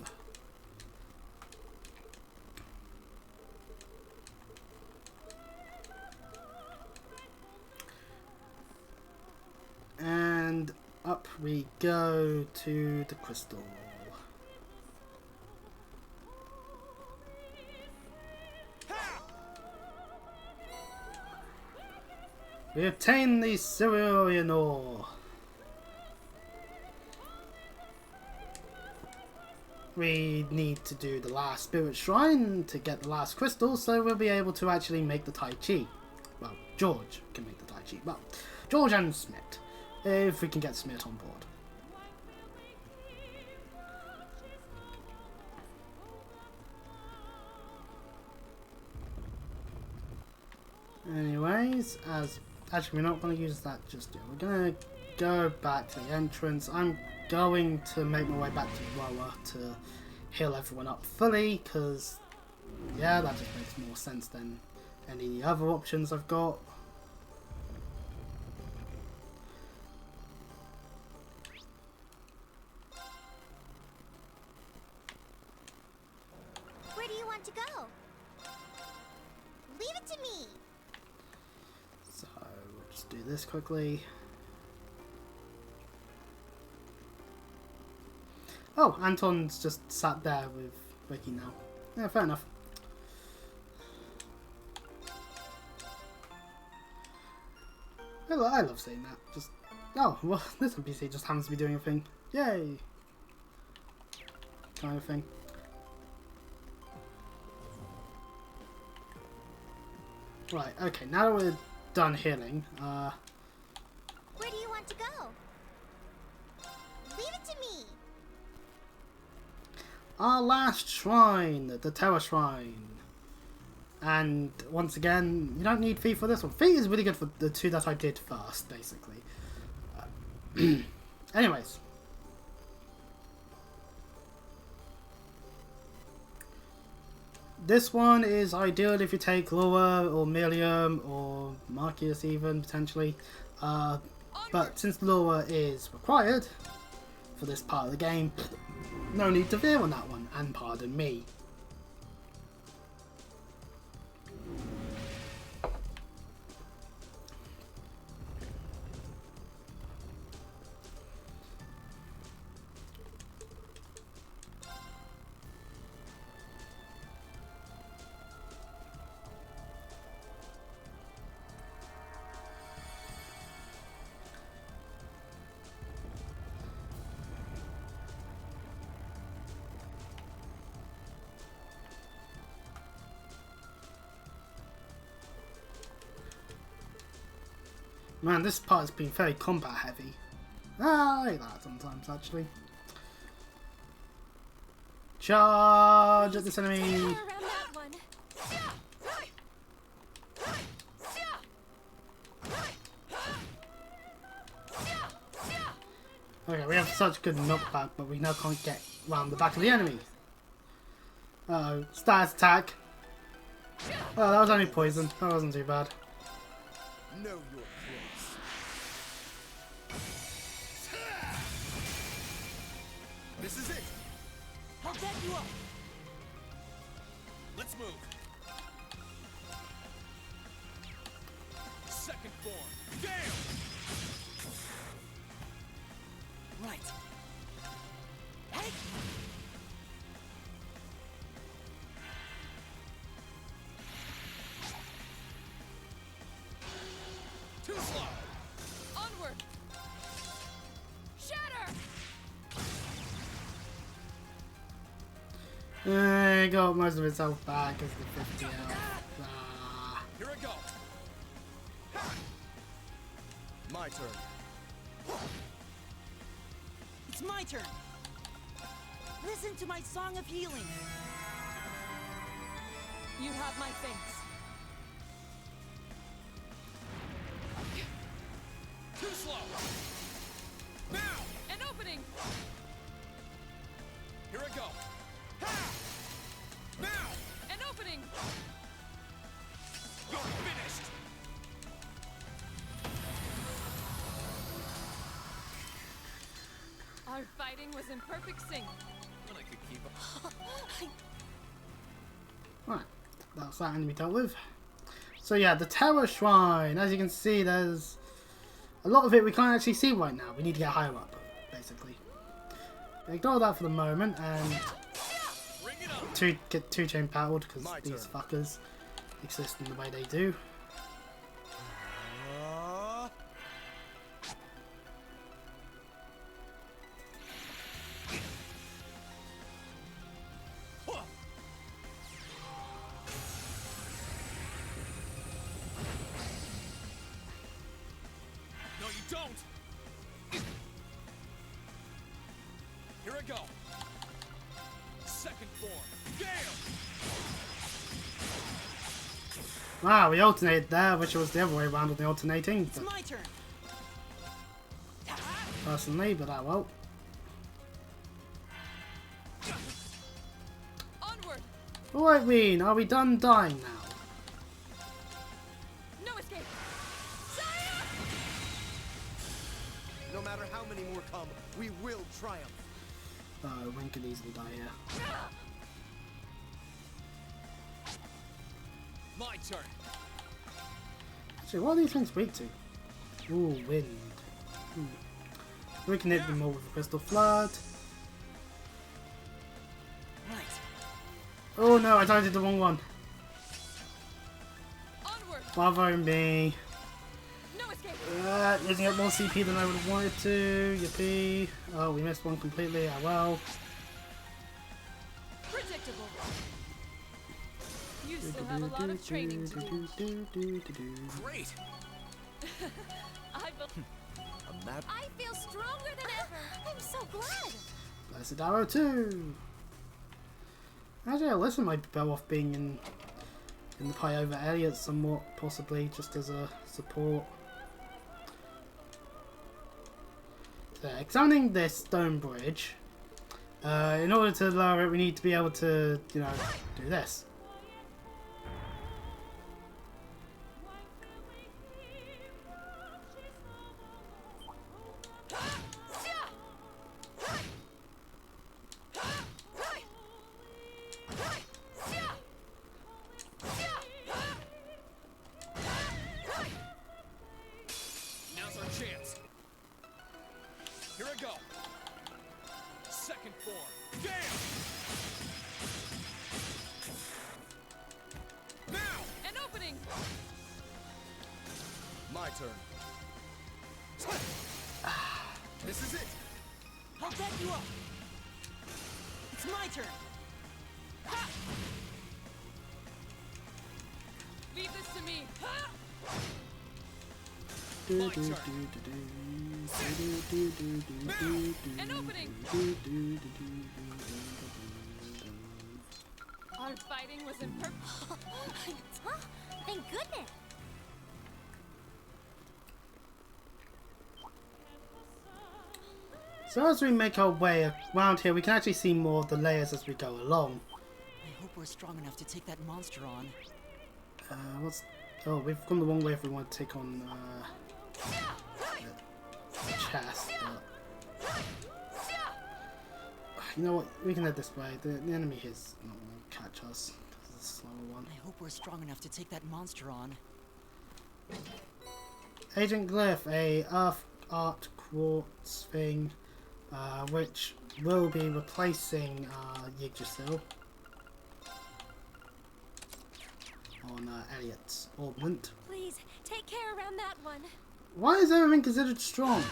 And up we go to the crystal. We obtain the Cerulean ore. We need to do the last spirit shrine to get the last crystal, so we'll be able to actually make the Tai Chi. Well, George can make the Tai Chi. Well, George and Smith, if we can get Smith on board. Anyways, actually we're not going to use that just yet. We're going to go back to the entrance. I'm going to make my way back to the lower to heal everyone up fully, because yeah, that just makes more sense than any other options I've got. Where do you want to go? Leave it to me. So we'll just do this quickly. Oh, Anton's just sat there with Ricky now. Yeah, fair enough. I love seeing that. Just, oh, well, this NPC just happens to be doing a thing. Yay! Kind of thing. Right, okay, now that we're done healing, Where do you want to go? Leave it to me. our last shrine, the Terror Shrine. And once again, you don't need Feet for this one. Feet is really good for the 2 that I did first, basically. Anyways. This one is ideal if you take Lure or Millium or Marcus even, potentially. But since Lure is required for this part of the game, no need to veer on that one, and pardon me. Man, this part has been very combat heavy. Ah, I like that sometimes actually. Charge at this enemy! Around that one. Okay, we have such good knockback, but we now can't get round the back of the enemy. Uh-oh, status attack. Oh, that was only poison. That wasn't too bad. Know your place. This is it. I'll get you up. Let's move. Second form. Gale! Right. Hey! Too slow. Onward! Shatter! Got most of its health back as the 50 health. Ah. Here I go. My turn. It's my turn. Listen to my song of healing. You have my thanks. Too slow. Now! An opening! Here I go. Now! An opening! You're finished! Our fighting was in perfect sync. When I could keep up. Right, that's that enemy dealt with. So yeah, the Terror Shrine. As you can see, there's a lot of it we can't actually see right now. We need to get higher up, basically. Ignore that for the moment and Bring it on! get two chain powered because My these turn. fuckers exist in the way they do. No, you don't! Here I go. Second form. Gale! Wow, we alternated there, which was the other way around with the alternating. It's my turn. Personally, but that well. Onward! Alright, Rean, are we done dying now? No escape! No matter how many more come, we will triumph. Oh, Rean could easily die here. My turn. Actually, what are these things weak to? Ooh, wind. We can hit them all with a crystal flood. Right. Oh no, I tried to do the wrong one. Onward! Bravo me. No escape! Using up more CP than I would have wanted to. Yippee. Oh, we missed one completely. Ah well. Predictable. You still have a lot of training to do. Great! I be- A map. I feel stronger than ever. I'm so glad. Blessed Arrow 2. Actually, Alyssa might be better off being in the pie over Elliot somewhat, possibly, just as a support. There, examining this stone bridge. In order to lower it, we need to be able to, you know, do this. Now's our chance. Here I go. Second form. Gale! Now! An opening! My turn. This is it. I'll get you up. It's my turn. Leave this to me. An opening. Our fighting was in Huh? Thank goodness. So as we make our way around here, we can actually see more of the layers as we go along. I hope we're strong enough to take that monster on. What's... Oh, we've gone the wrong way if we want to take on the chest. But... You know what? We can head this way. The enemy is not going to catch us because it's a slower one. I hope we're strong enough to take that monster on. Agent Glyph, a earth art quartz thing, which will be replacing Yggdrasil on Elliot's augment. Please, take care around that one. Why is everything considered strong?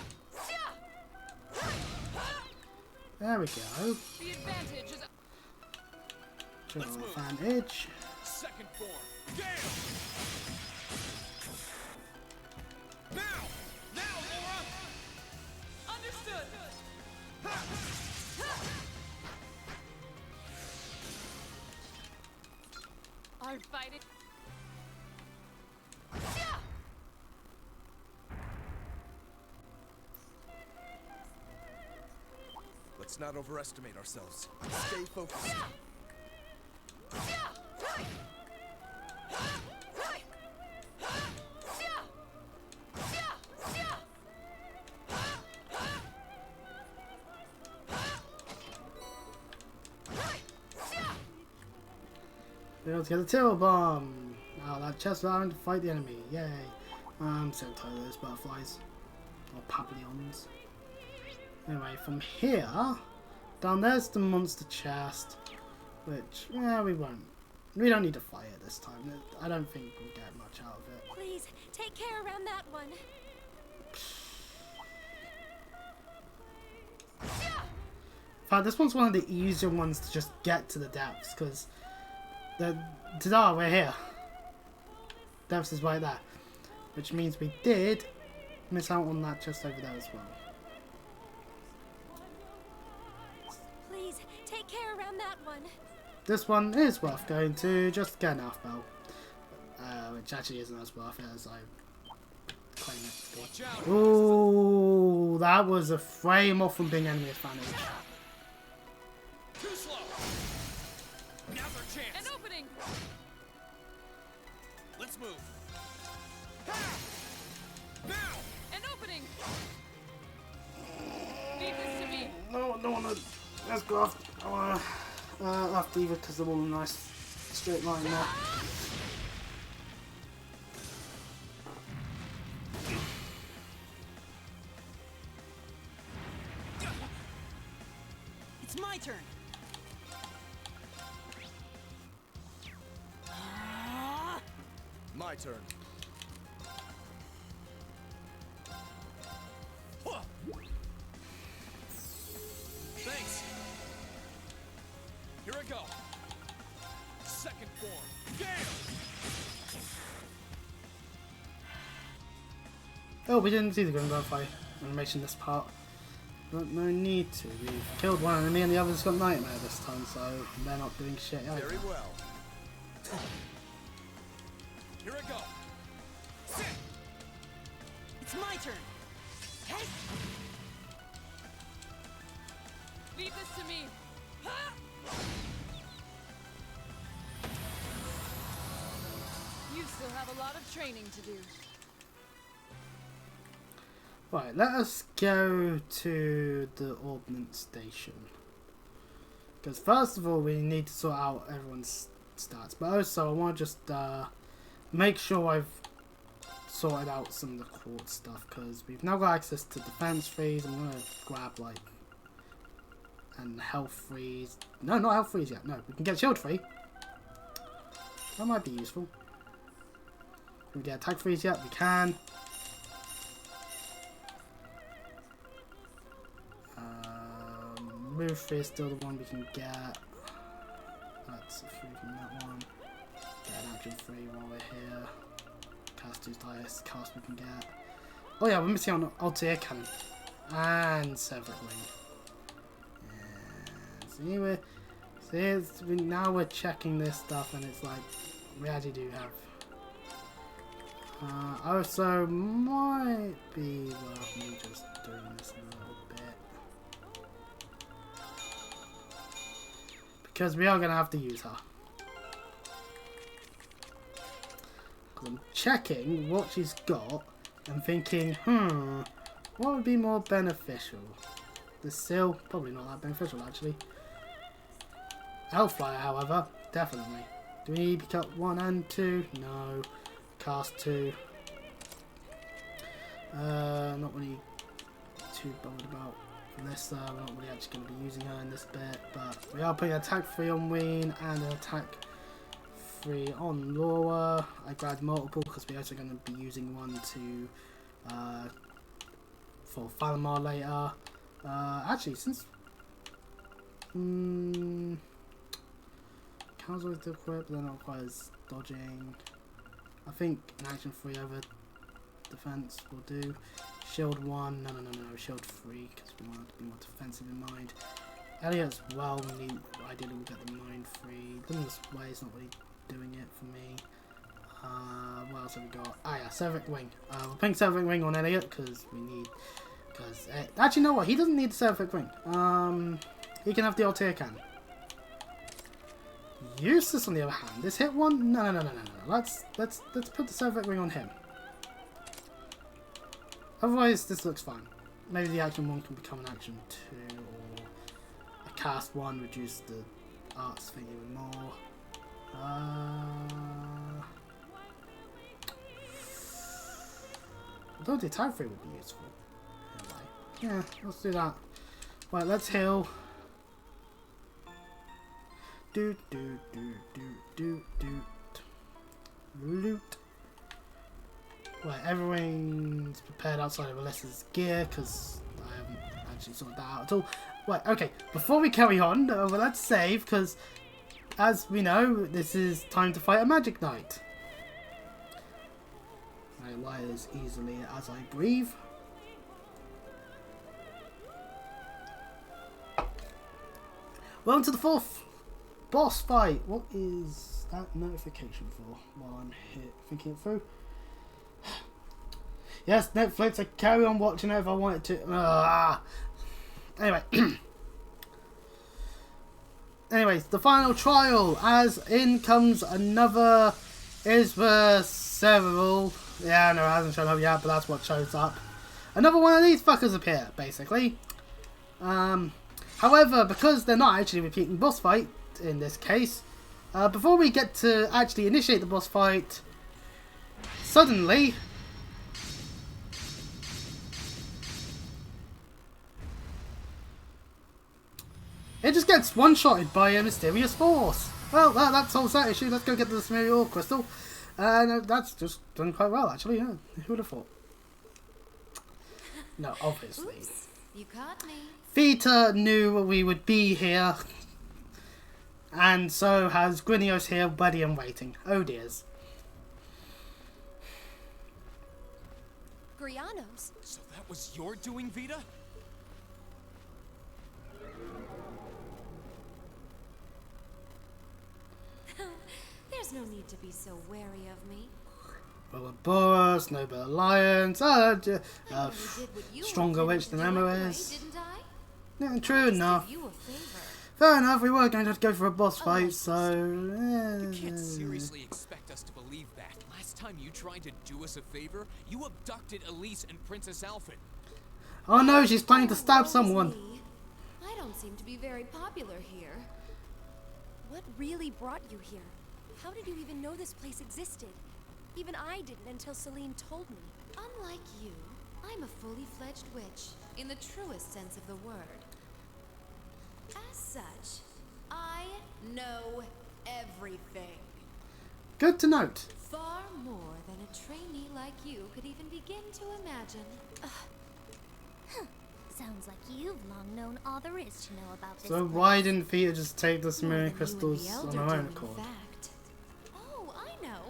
There we go. the advantage is General advantage. Second form. Gale! Now! Now, Laura! understood. Our fighting. Let's not overestimate ourselves. Stay focused. Be able to get a Terror Bomb! Oh, that chest round to fight the enemy. Yay. I'm so tired of those butterflies. Or papillons. Anyway, from here, down there's the monster chest. Which, yeah, we won't. We don't need to fight it this time. I don't think we'll get much out of it. Please, take care around that one. In fact, this one's one of the easier ones to just get to the depths, because ta-da, we're here. Depths is right there. Which means we did miss out on that chest over there as well. Please, take care around that one. This one is worth going to just to get an half bell. Which actually isn't as worth it as I claim it to be. Watch out! Ooh, that was a frame off from being enemy advantage. Too slow! Now's our An chance! opening. Let's move! Now! An opening. Leave this to me. No, no one. Let's go after. I wanna after Eva because they're all in a nice straight line there. It's my turn. My turn. Huh. Thanks. Here I go. Second form. Gale! Oh, we didn't see the gun by animation this part. But no need to. We've killed one enemy and the other's got Nightmare this time, so they're not doing shit either. Very well. Here I go. Sit! It's my turn. Hey! Leave this to me. You still have a lot of training to do. Right, let us go to the ordnance station. Because first of all, we need to sort out everyone's stats. But also, I want to just make sure I've sorted out some of the quartz stuff. Because we've now got access to defense freeze. I'm going to grab, like, and health freeze. No, not health freeze yet. No, we can get shield free. That might be useful. Can we get attack freeze yet? We can. Move free is still the one we can get. That's a free from that one. Get an action free while we're here. Cast is the highest cast we can get. Oh yeah, we're missing on Altair Cannon. And Severed Wing. Now we're checking this stuff and it's like, we actually do have. Also, might be worth me just doing this a little bit. Because we are going to have to use her. I'm checking what she's got and thinking, what would be more beneficial? The Seal, probably not that beneficial actually. Hellfire, however, definitely. Do we need to pick up 1 and 2? No. Cast 2. Not really too bothered about this. We're not really actually going to be using her in this bit, but we are putting attack 3 on Rean and an attack 3 on Laura. I grabbed multiple because we're also going to be using one to for Falamar later. Actually, since counts with the equip, then it requires dodging. I think an action 3 over defense will do. Shield 1, no, shield 3 because we want to be more defensive in mind. Elliot as well, we need, ideally we'll get the mind 3. This way it's not really doing it for me. What else have we got? Ah yeah, Seraphic Wing. We're putting Seraphic Wing on Elliot because we need, actually, you know what, he doesn't need the Seraphic Wing. He can have the Altair Cannon. Eustace on the other hand, this hit 1? No. Let's put the Seraphic Ring on him. Otherwise, this looks fine. Maybe the action 1 can become an action 2, or a cast 1 reduce the arts thing even more. Although the attack 3 would be useful. Anyway, yeah, let's do that. Right, let's heal. Loot. Right, everything's prepared outside of Alyssa's gear because I haven't actually sorted that out at all. Right, okay, before we carry on, let's save because as we know, this is time to fight a Magic Knight. I lie as easily as I breathe. Welcome to the 4th boss fight. What is that notification for while I'm here thinking it through? Yes, Netflix, I carry on watching it if I wanted to. Anyway. Anyways, the final trial, as in comes another Isra Several. Yeah, no, it hasn't shown up yet, but that's what shows up. Another one of these fuckers appear, basically. However, because they're not actually repeating boss fight, in this case, before we get to actually initiate the boss fight, suddenly it just gets one-shotted by a mysterious force. Well, that solves that issue. Let's go get the Sumerial Crystal. And that's just done quite well, actually. Yeah, who would have thought? No, obviously. Oops, you caught me. Vita knew we would be here. And so has Grinios here, ready and waiting. Oh dears. Grianos. So that was your doing, Vita? There's no need to be so wary of me. Ouroboros, Noble Alliance, stronger witch than Emma is. Didn't I? Yeah, true enough. Give you a favor. Fair enough, we were going to have to go for a boss fight, so... You can't seriously expect us to believe that. Last time you tried to do us a favor, you abducted Elise and Princess Alfred. Oh no, she's planning to stab someone. I don't seem to be very popular here. What really brought you here? How did you even know this place existed? Even I didn't until Celine told me. Unlike you, I'm a fully fledged witch, in the truest sense of the word. As such, I know everything. Good to note. Far more than a trainee like you could even begin to imagine. Sounds like you've long known all there is to know about this So place. why didn't Vita just take the More Sumerian than you and crystals the on Elder her do, own in accord? fact. Oh, I know.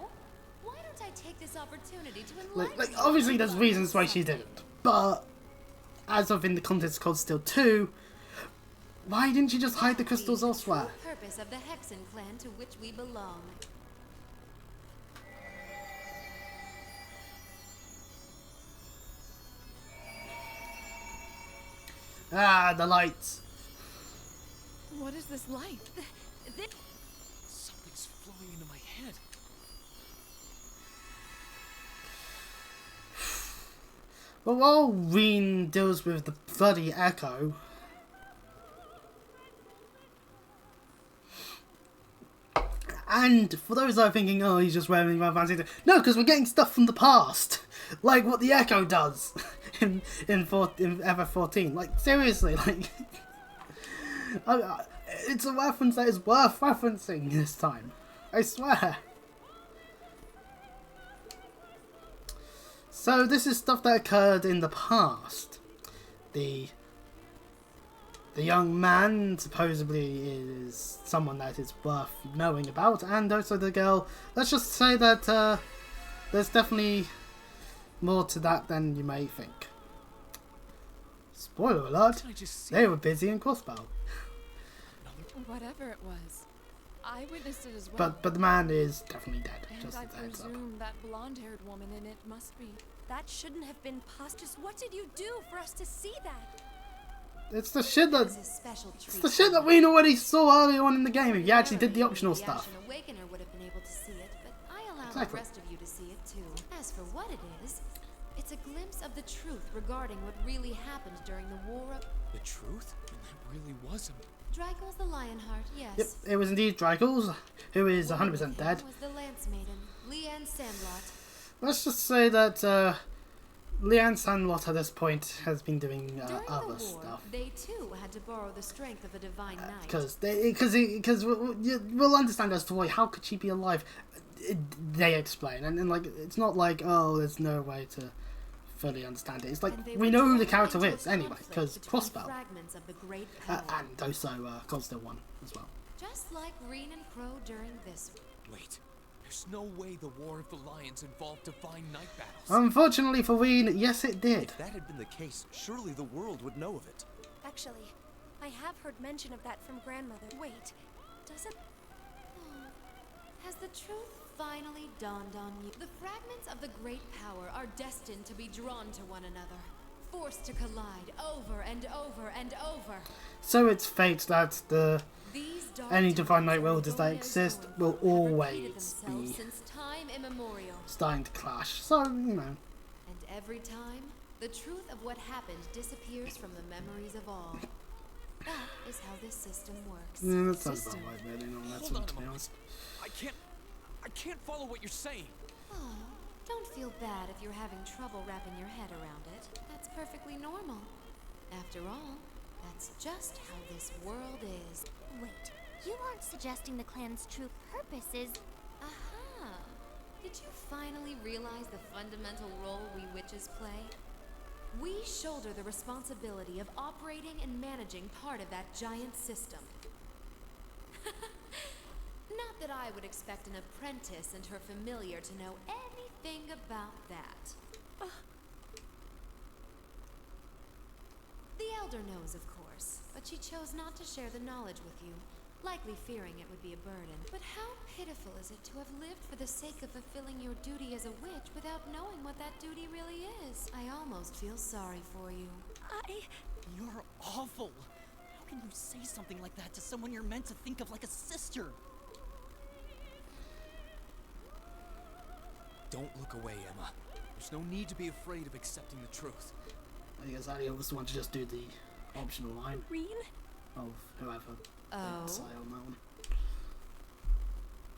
Why don't I take this opportunity opportunity to enlighten Like you obviously on there's what reasons why is she something. didn't. But as of in the context of Cold Steel 2, why didn't she just hide the crystals The elsewhere? true purpose of the Hexen clan to which we belong. Ah, the lights. What is this light? Something's flowing into my head. But while Rean deals with the bloody echo, and for those that are thinking, oh, he's just wearing around fancy, no, because we're getting stuff from the past, like what the echo does in FF14. Like seriously, like it's a reference that is worth referencing this time. I swear. So this is stuff that occurred in the past. The young man supposedly is someone that is worth knowing about, and also the girl. Let's just say that there's definitely more to that than you may think. Spoiler alert, Did I just see they were busy in crossbow. Whatever it was, I witnessed it as well. But the man is definitely dead, and just I as a heads up. presume that blonde-haired woman in it must be. That shouldn't have been possible. What did you do for us to see that? It's the shit that It's a special treat. it's the shit that we already saw earlier on in the game. If you actually did the optional The stuff. Ashen Awakener would have been able to see it, but I allowed Exactly. the rest of you to see it too. As for what it is, it's a glimpse of the truth regarding what really happened during the War of the truth? And that really was him. Drykel's the Lionheart. Yes. Yep, it was indeed Drykel's, who is 100% dead. Was the Lance Maiden, Leanne Sandlot. Let's just say that Leanne Sandlot at this point has been doing During other the war, stuff. they too had to borrow the strength of a divine knight. Because we'll understand as to why. How could she be alive? They explain, and like it's not like, oh, there's no way to fully understand it. It's like And they we were know who the drawn character into a is anyway, conflict because between Crossbow, fragments of the great power. and also Cold Steel 1 as well. Just like Rean and Crow during this. Wait, there's no way the War of the Lions involved divine night battles. Unfortunately for Rean, yes it did. If that had been the case, surely the world would know of it. Actually, I have heard mention of that from grandmother. Wait, doesn't... Has the truth finally dawned on you? The fragments of the great power are destined to be drawn to one another, forced to collide over and over and over. So it's fate that These dark any divine night times worlds and that Goyer's exist world will have repeated always themselves be since time immemorial. starting to clash. So, you know. And every time, the truth of what happened disappears from the memories of all. That is how this system works. Yeah, that sounds about right, really. No, that's Hold on to a be moment. honest. I can't follow what you're saying. Oh, don't feel bad if you're having trouble wrapping your head around it. That's perfectly normal. After all, that's just how this world is. Wait, you aren't suggesting the clan's true purpose is... Aha! Did you finally realize the fundamental role we witches play? We shoulder the responsibility of operating and managing part of that giant system. Not that I would expect an apprentice and her familiar to know anything about that. The Elder knows, of course, but she chose not to share the knowledge with you, likely fearing it would be a burden. But how pitiful is it to have lived for the sake of fulfilling your duty as a witch without knowing what that duty really is? I almost feel sorry for you. You're awful. How can you say something like that to someone you're meant to think of like a sister? Don't look away, Emma. There's no need to be afraid of accepting the truth. I guess Alia was the one to just do the optional line Rean? of whoever Oh? decided on that one.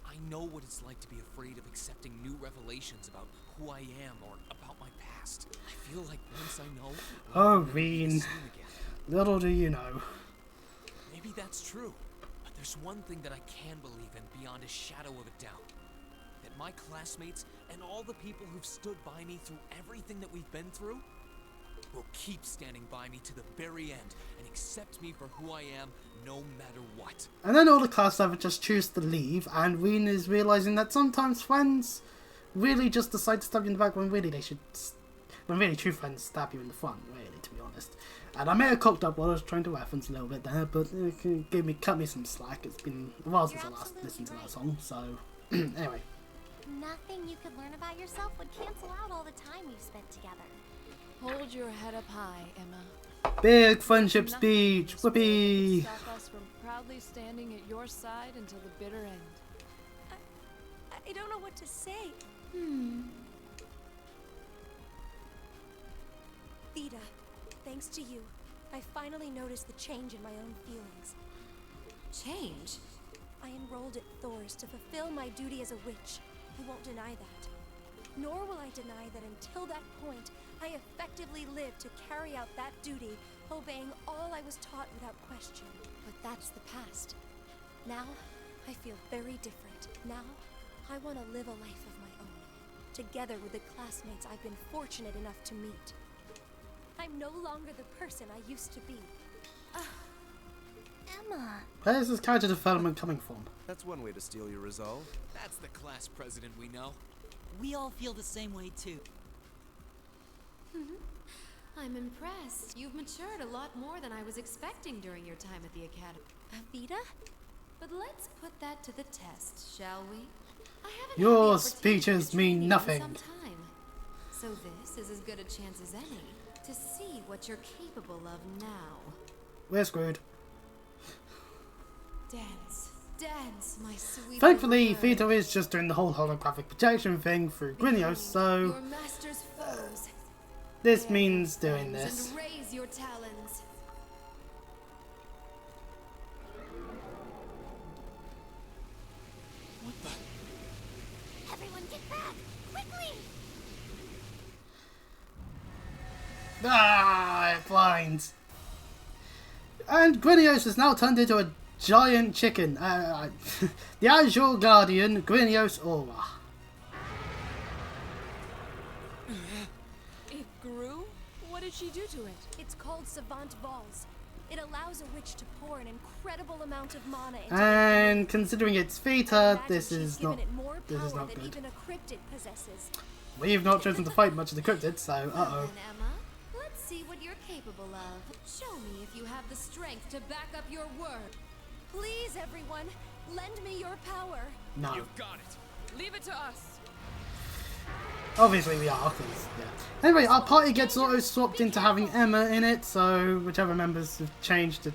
I know what it's like to be afraid of accepting new revelations about who I am or about my past. I feel like once I know, Oh, I'll never be the Rean. same again. Little do you know. Maybe that's true, but there's one thing that I can believe in beyond a shadow of a doubt. That my classmates and all the people who've stood by me through everything that we've been through will keep standing by me to the very end and accept me for who I am no matter what. And then all the class members just choose to leave, and Rean is realizing that sometimes friends really just decide to stab you in the back when really they should, when really true friends stab you in the front, really, to be honest. And I may have cocked up while I was trying to reference a little bit there, but cut me some slack. It's been a while since I last listened to that song, so anyway. Nothing you could learn about yourself would cancel out all the time we've spent together. Hold your head up high, Emma. Big friendship speech, Nothing whoopee! stop us from proudly standing at your side until the bitter end. I don't know what to say. Vita, thanks to you, I finally noticed the change in my own feelings. Change? I enrolled at Thor's to fulfill my duty as a witch. I won't deny that. Nor will I deny that until that point, I effectively lived to carry out that duty, obeying all I was taught without question. But that's the past. Now, I feel very different. Now, I want to live a life of my own, together with the classmates I've been fortunate enough to meet. I'm no longer the person I used to be. Emma. Where's this character development coming from? That's one way to steal your resolve. That's the class president we know. We all feel the same way too. I'm impressed. You've matured a lot more than I was expecting during your time at the academy. Vita? But let's put that to the test, shall we? I haven't Your had the opportunity speeches to mean train you in nothing. some time. So this is as good a chance as any to see what you're capable of now. We're screwed. Dance, dance, my sweet. Thankfully, little bird. Vito is just doing the whole holographic projection thing through Grinios, so Your master's foes. this Dare means your doing fangs this. And raise your talons. Everyone get back! Quickly! Ah, it blinds. And Grinios is now turned into a giant chicken. The Azure Guardian, Grinios Aura. It grew? What did she do to it? It's called Savant Vols. It allows a witch to pour an incredible amount of mana into And considering it's Vita, Imagine this she's is given not it more power not than good. even a cryptid possesses. We've not chosen to fight much of the cryptid, so Then, uh-oh. Emma, let's see what you're capable of. Show me if you have the strength to back up your word. Please, everyone, lend me your power. No. You've got it. Leave it to us. Obviously we are, 'cause, yeah. Anyway, our party gets auto-swapped into having Emma in it, so whichever members have changed it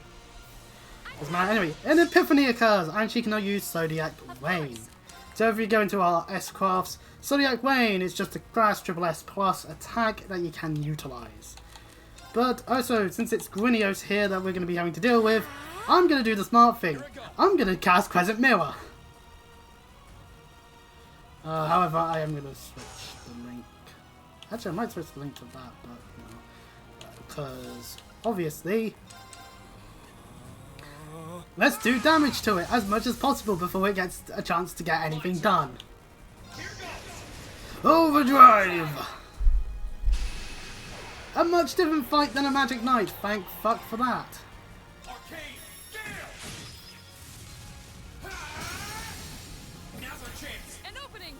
doesn't matter. Anyway, an epiphany occurs, and she can now use Zodiac Wayne. So if you go into our S-Crafts, Zodiac Wayne is just a class SS plus attack that you can utilise. But also, since it's Grinios here that we're going to be having to deal with, I'm going to do the smart thing. I'm going to cast Crescent Mirror. However, I am going to switch the link. Actually, I might switch the link to that, but no. Because, obviously, let's do damage to it as much as possible before it gets a chance to get anything done. Overdrive! A much different fight than a Magic Knight, thank fuck for that. An opening!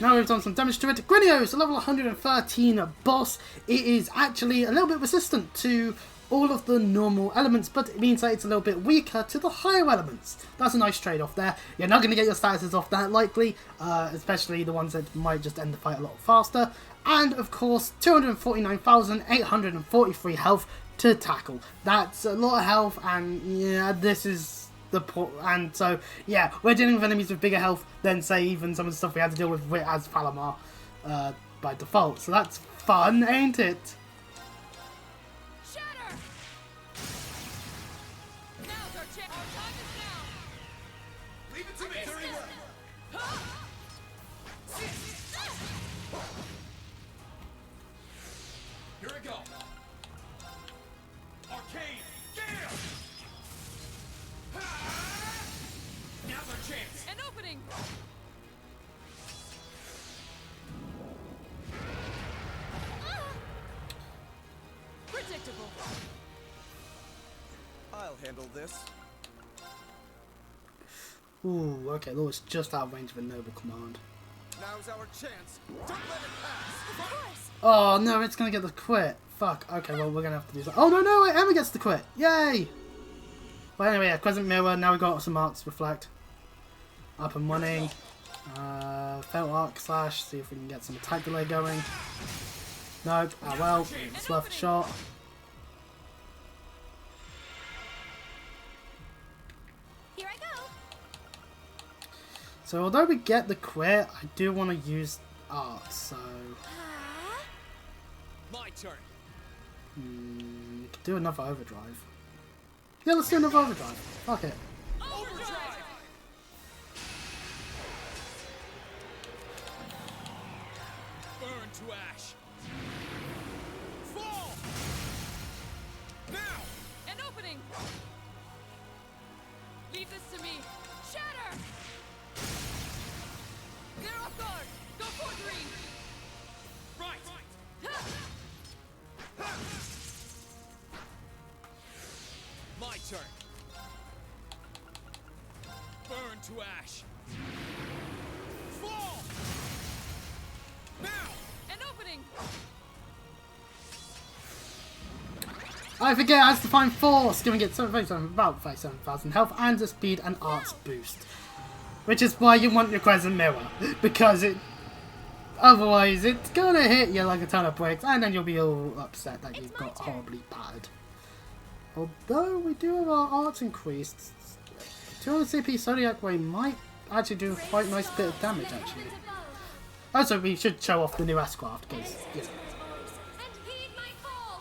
Now we've done some damage to it. Grinios, a level 113 boss. It is actually a little bit resistant to all of the normal elements, but it means that it's a little bit weaker to the higher elements. That's a nice trade-off there. You're not going to get your statuses off that likely, especially the ones that might just end the fight a lot faster. And of course, 249,843 health to tackle. That's a lot of health, and yeah, this is the and so yeah, we're dealing with enemies with bigger health than say even some of the stuff we had to deal with as Falamar by default. So that's fun, ain't it? Shatter! Now's our chance. Our time is now. Leave it to me. Very well. Here I go. Arcane Gale! Now's our chance. An opening! Predictable. I'll handle this. Ooh, okay, Lord's just out of range of a noble command. Now's our chance. Don't let it pass. Of course. Oh no, it's gonna get the quit. Fuck. Okay, well we're gonna have to do that. Oh no, no, Emma gets the quit. Yay! Well anyway, yeah, Crescent Mirror. Now we got some arcs reflect. Up and running. Felt arc slash. See if we can get some attack delay going. Nope. Ah well, it's worth a shot. Here I go. So although we get the quit, I do want to use art. So My turn. could do another overdrive. Yeah, let's do another overdrive. Fuck it. Overdrive. Burn to ash. Fall. Now. An opening! Leave this to me. Shatter! They're off guard! Go for green! Right. My turn. Burn to ash. Fall. Now. An opening! I forget it has Divine Force, giving it about 37,000 health and a speed and arts boost. Which is why you want your Crescent Mirror. Because it... Otherwise, it's gonna hit you like a ton of bricks and then you'll be all upset that you've got horribly bad. Although we do have our arts increased, 200 CP Zodiac Ray might actually do quite a nice bit of damage actually. Also, we should show off the new S-Craft because, you know. And heed my call.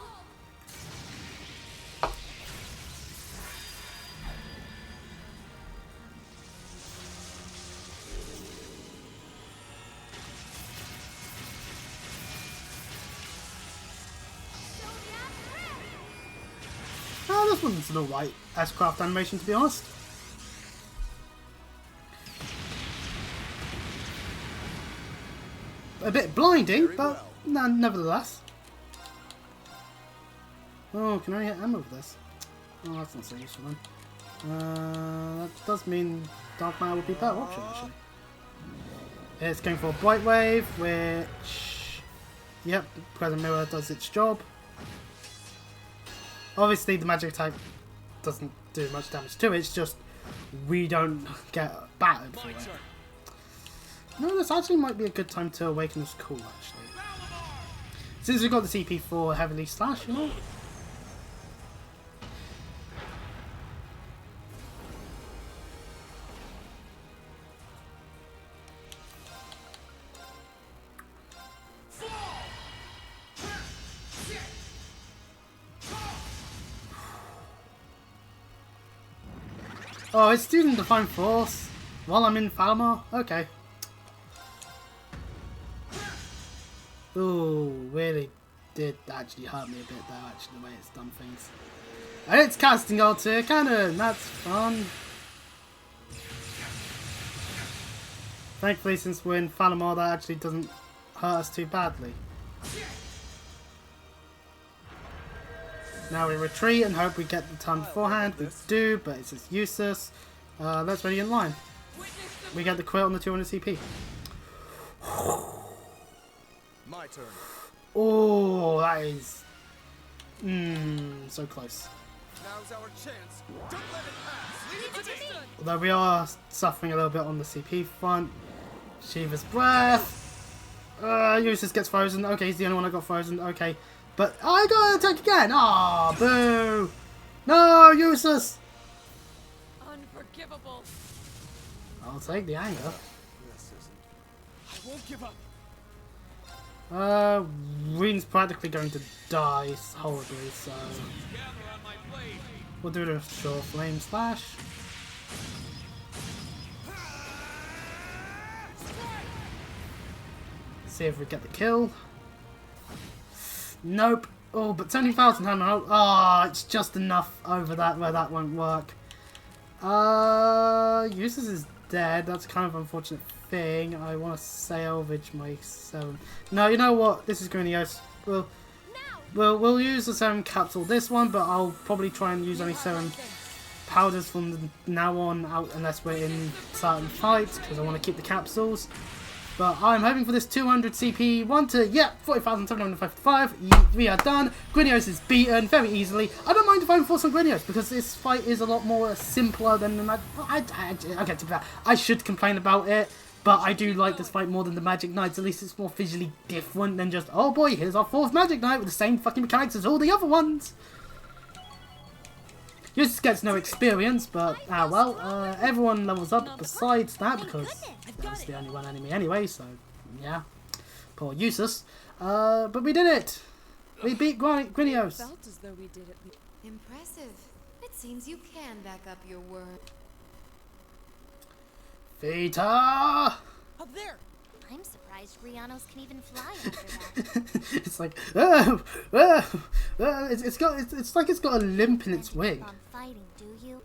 Oh, this one's an alright S-Craft animation to be honest. A bit blinding, but nevertheless. Oh, can I hit Emma with this? Oh, that's not so useful then. That does mean Dark Matter would be a better option actually. It's going for a Bright Wave, which... Yep, Crescent Mirror does its job. Obviously the magic attack doesn't do much damage to it, it's just we don't get battered for it. No, this actually might be a good time to awaken this call actually. Since we've got the CP for Heavenly Slash, you know? Oh, it's using Divine Force while I'm in Falmar? Okay. Ooh, really did actually hurt me a bit though, actually, the way it's done things. And it's casting Altair Cannon, that's fun. Thankfully, since we're in Falmar, that actually doesn't hurt us too badly. Now we retreat and hope we get the time beforehand. We do, but it's just useless. Let's ready in line. We get the quit on the 200 CP. My turn. Oh, that is... so close. Now's our chance. Don't let it pass. Leave it to me. Although we are suffering a little bit on the CP front. Shiva's Breath. Eustace gets frozen. Okay, he's the only one that got frozen. Okay. But I got attack again! Aw, boo! No, Eustace! Unforgivable. I'll take the anger. This isn't. I won't give up. Rean's practically going to die horribly, so Gather on my blade. we'll do the short flame slash. See if we get the kill. Nope. Oh, but 70,000 hand on. Oh, it's just enough over that where that won't work. Eustace is dead. That's kind of an unfortunate thing. I want to salvage my 7. No, you know what? This is grandiose. We'll use the 7 capsule this one, but I'll probably try and use only 7 powders from now on out unless we're in certain fights, because I want to keep the capsules. But I'm hoping for this 200 CP one to, yeah, 40,755. We are done. Grinios is beaten very easily. I don't mind if I'm forced on Grinios, because this fight is a lot more simpler than okay, to be fair, I should complain about it, but I do like this fight more than the Magic Knights. At least it's more visually different than just, oh boy, here's our 4th Magic Knight with the same fucking mechanics as all the other ones. Eustace gets no experience, but well, everyone levels up besides that, because that's the only one enemy anyway, so yeah. Poor Eustace. But we did it! We beat Grinios! Felt as though we did it. Impressive. It seems you can back up your word. Vita! Up there! I'm surprised Rianos can even fly after that. It's like, it's like it's got a limp in its wing. On fighting, do you?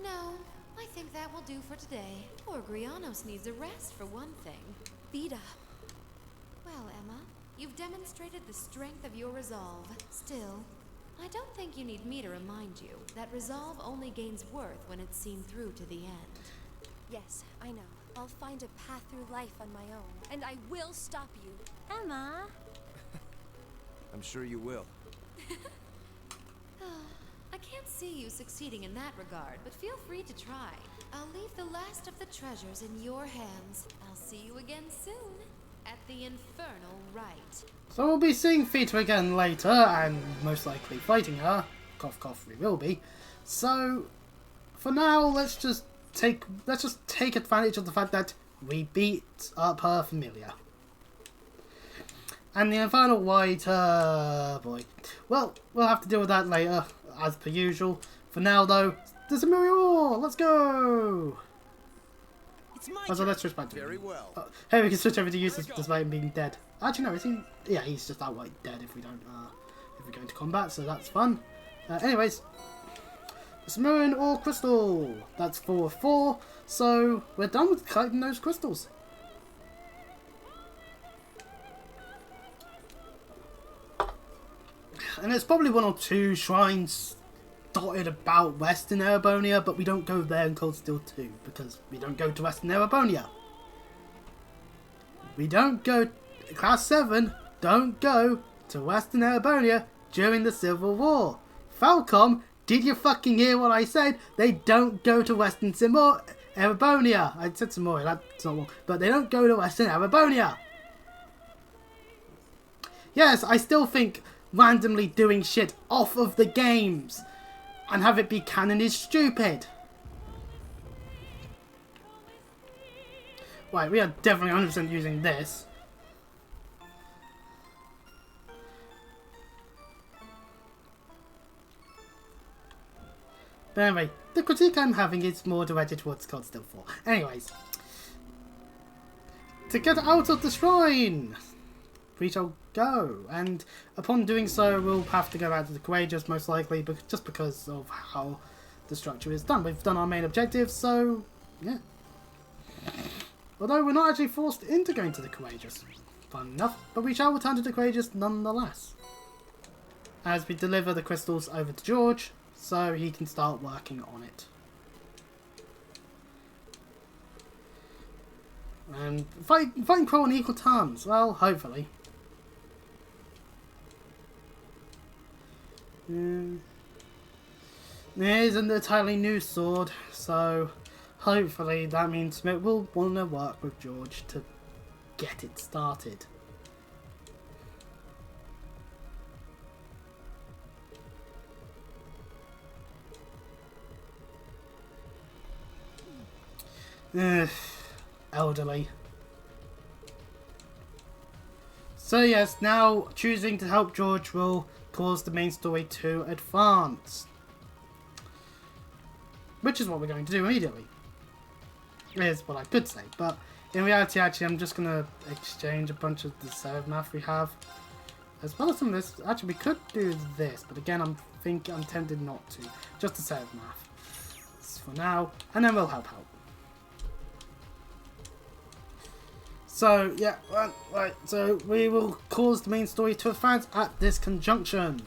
No, I think that will do for today. Poor Grianos needs a rest for one thing. Vita. Well, Emma, you've demonstrated the strength of your resolve. Still, I don't think you need me to remind you that resolve only gains worth when it's seen through to the end. Yes, I know. I'll find a path through life on my own, and I will stop you. Emma. I'm sure you will. I can't see you succeeding in that regard, but feel free to try. I'll leave the last of the treasures in your hands. I'll see you again soon at the Infernal Rite. So we'll be seeing Vita again later, and most likely fighting her. Cough cough, we will be. So for now, let's just take advantage of the fact that we beat up her familiar. And the Infernal Rite, boy. Well, we'll have to deal with that later, as per usual. For now though, there's a Muriel! Let's go! It's my So let's switch back to Very well. hey, we can switch over to Eustace despite him being dead. Actually, no, is he? Yeah, he's just outright dead if we don't, if we go into combat, so that's fun. Anyways, Sumerian Ore Crystal. That's 4 of 4, so we're done with collecting those crystals. And there's probably 1 or 2 shrines dotted about Western Erebonia, but we don't go there in Cold Steel 2, because we don't go to Western Erebonia. We don't go, Class 7, don't go to Western Erebonia during the Civil War. Falcom, did you fucking hear what I said? They don't go to Western Erebonia. I said some more, that's not wrong. But they don't go to Western Erebonia. Yes, I still think randomly doing shit off of the games and have it be canon is stupid. Right, we are definitely 100% using this. But anyway, the critique I'm having is more directed towards God Still 4. Anyways, to get out of the shrine, we shall go, and upon doing so we'll have to go out to the Courageous most likely, but just because of how the structure is done. We've done our main objective, so yeah. Although we're not actually forced into going to the Courageous, fun enough, but we shall return to the Courageous nonetheless, as we deliver the crystals over to George so he can start working on it. And fighting Crow on equal terms, well, hopefully. It is an entirely new sword, so hopefully that means Smith will want to work with George to get it started. Elderly. So yes, now choosing to help George will cause the main story to advance. Which is what we're going to do immediately. Is what I could say, but in reality actually I'm just going to exchange a bunch of the save math we have. As well as some of this. Actually we could do this, but again I'm tempted not to. Just the save math. For now, and then we'll help out. So, yeah, right, so we will cause the main story to advance at this conjunction.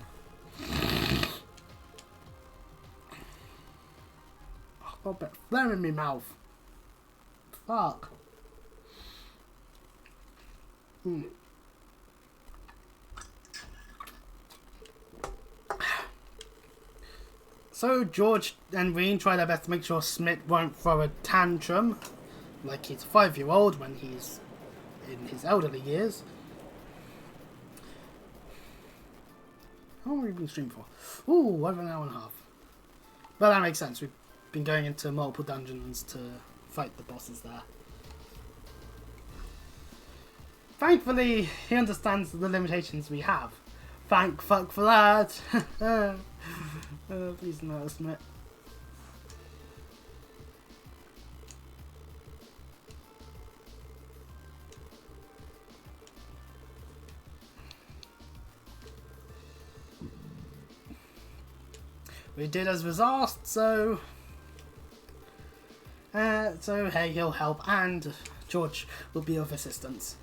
Got a bit of phlegm in my mouth. Fuck. So George and Rean try their best to make sure Smith won't throw a tantrum like he's a 5-year-old when he's in his elderly years. How long have we been streaming for? Ooh, over an hour and a half. But that makes sense. We've been going into multiple dungeons to fight the bosses there. Thankfully, he understands the limitations we have. Thank fuck for that. Please don't let us admit. We did as was asked, so hey, he'll help, and George will be of assistance.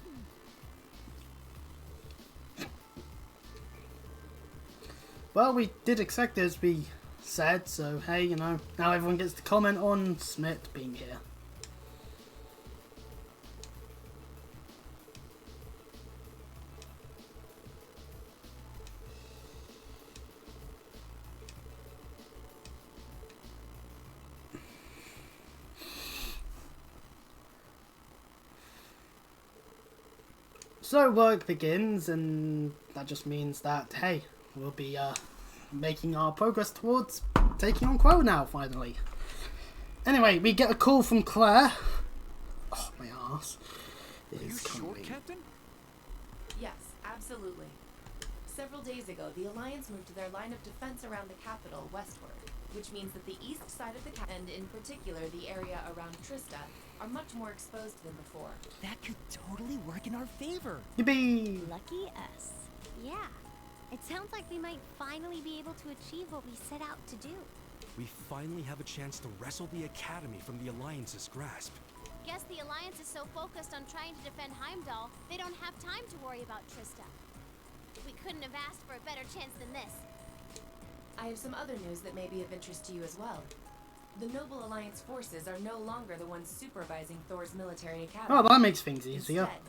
Well, we did exactly as we said, so hey, you know, now everyone gets to comment on Smith being here. So work begins, and that just means that, hey, we'll be making our progress towards taking on Crow now, finally. Anyway, we get a call from Claire. Oh, my arse. Are you sure, Captain? Yes, absolutely. Several days ago, the Alliance moved their line of defense around the capital westward, which means that the east side of the capital, and in particular the area around Trista, are much more exposed than before. That could totally work in our favor. Yippee! Lucky us. Yeah. It sounds like we might finally be able to achieve what we set out to do. We finally have a chance to wrestle the Academy from the Alliance's grasp. Guess the Alliance is so focused on trying to defend Heimdall, they don't have time to worry about Trista. We couldn't have asked for a better chance than this. I have some other news that may be of interest to you as well. The Noble Alliance forces are no longer the ones supervising Thor's military academy. Oh, that makes things easier. Instead,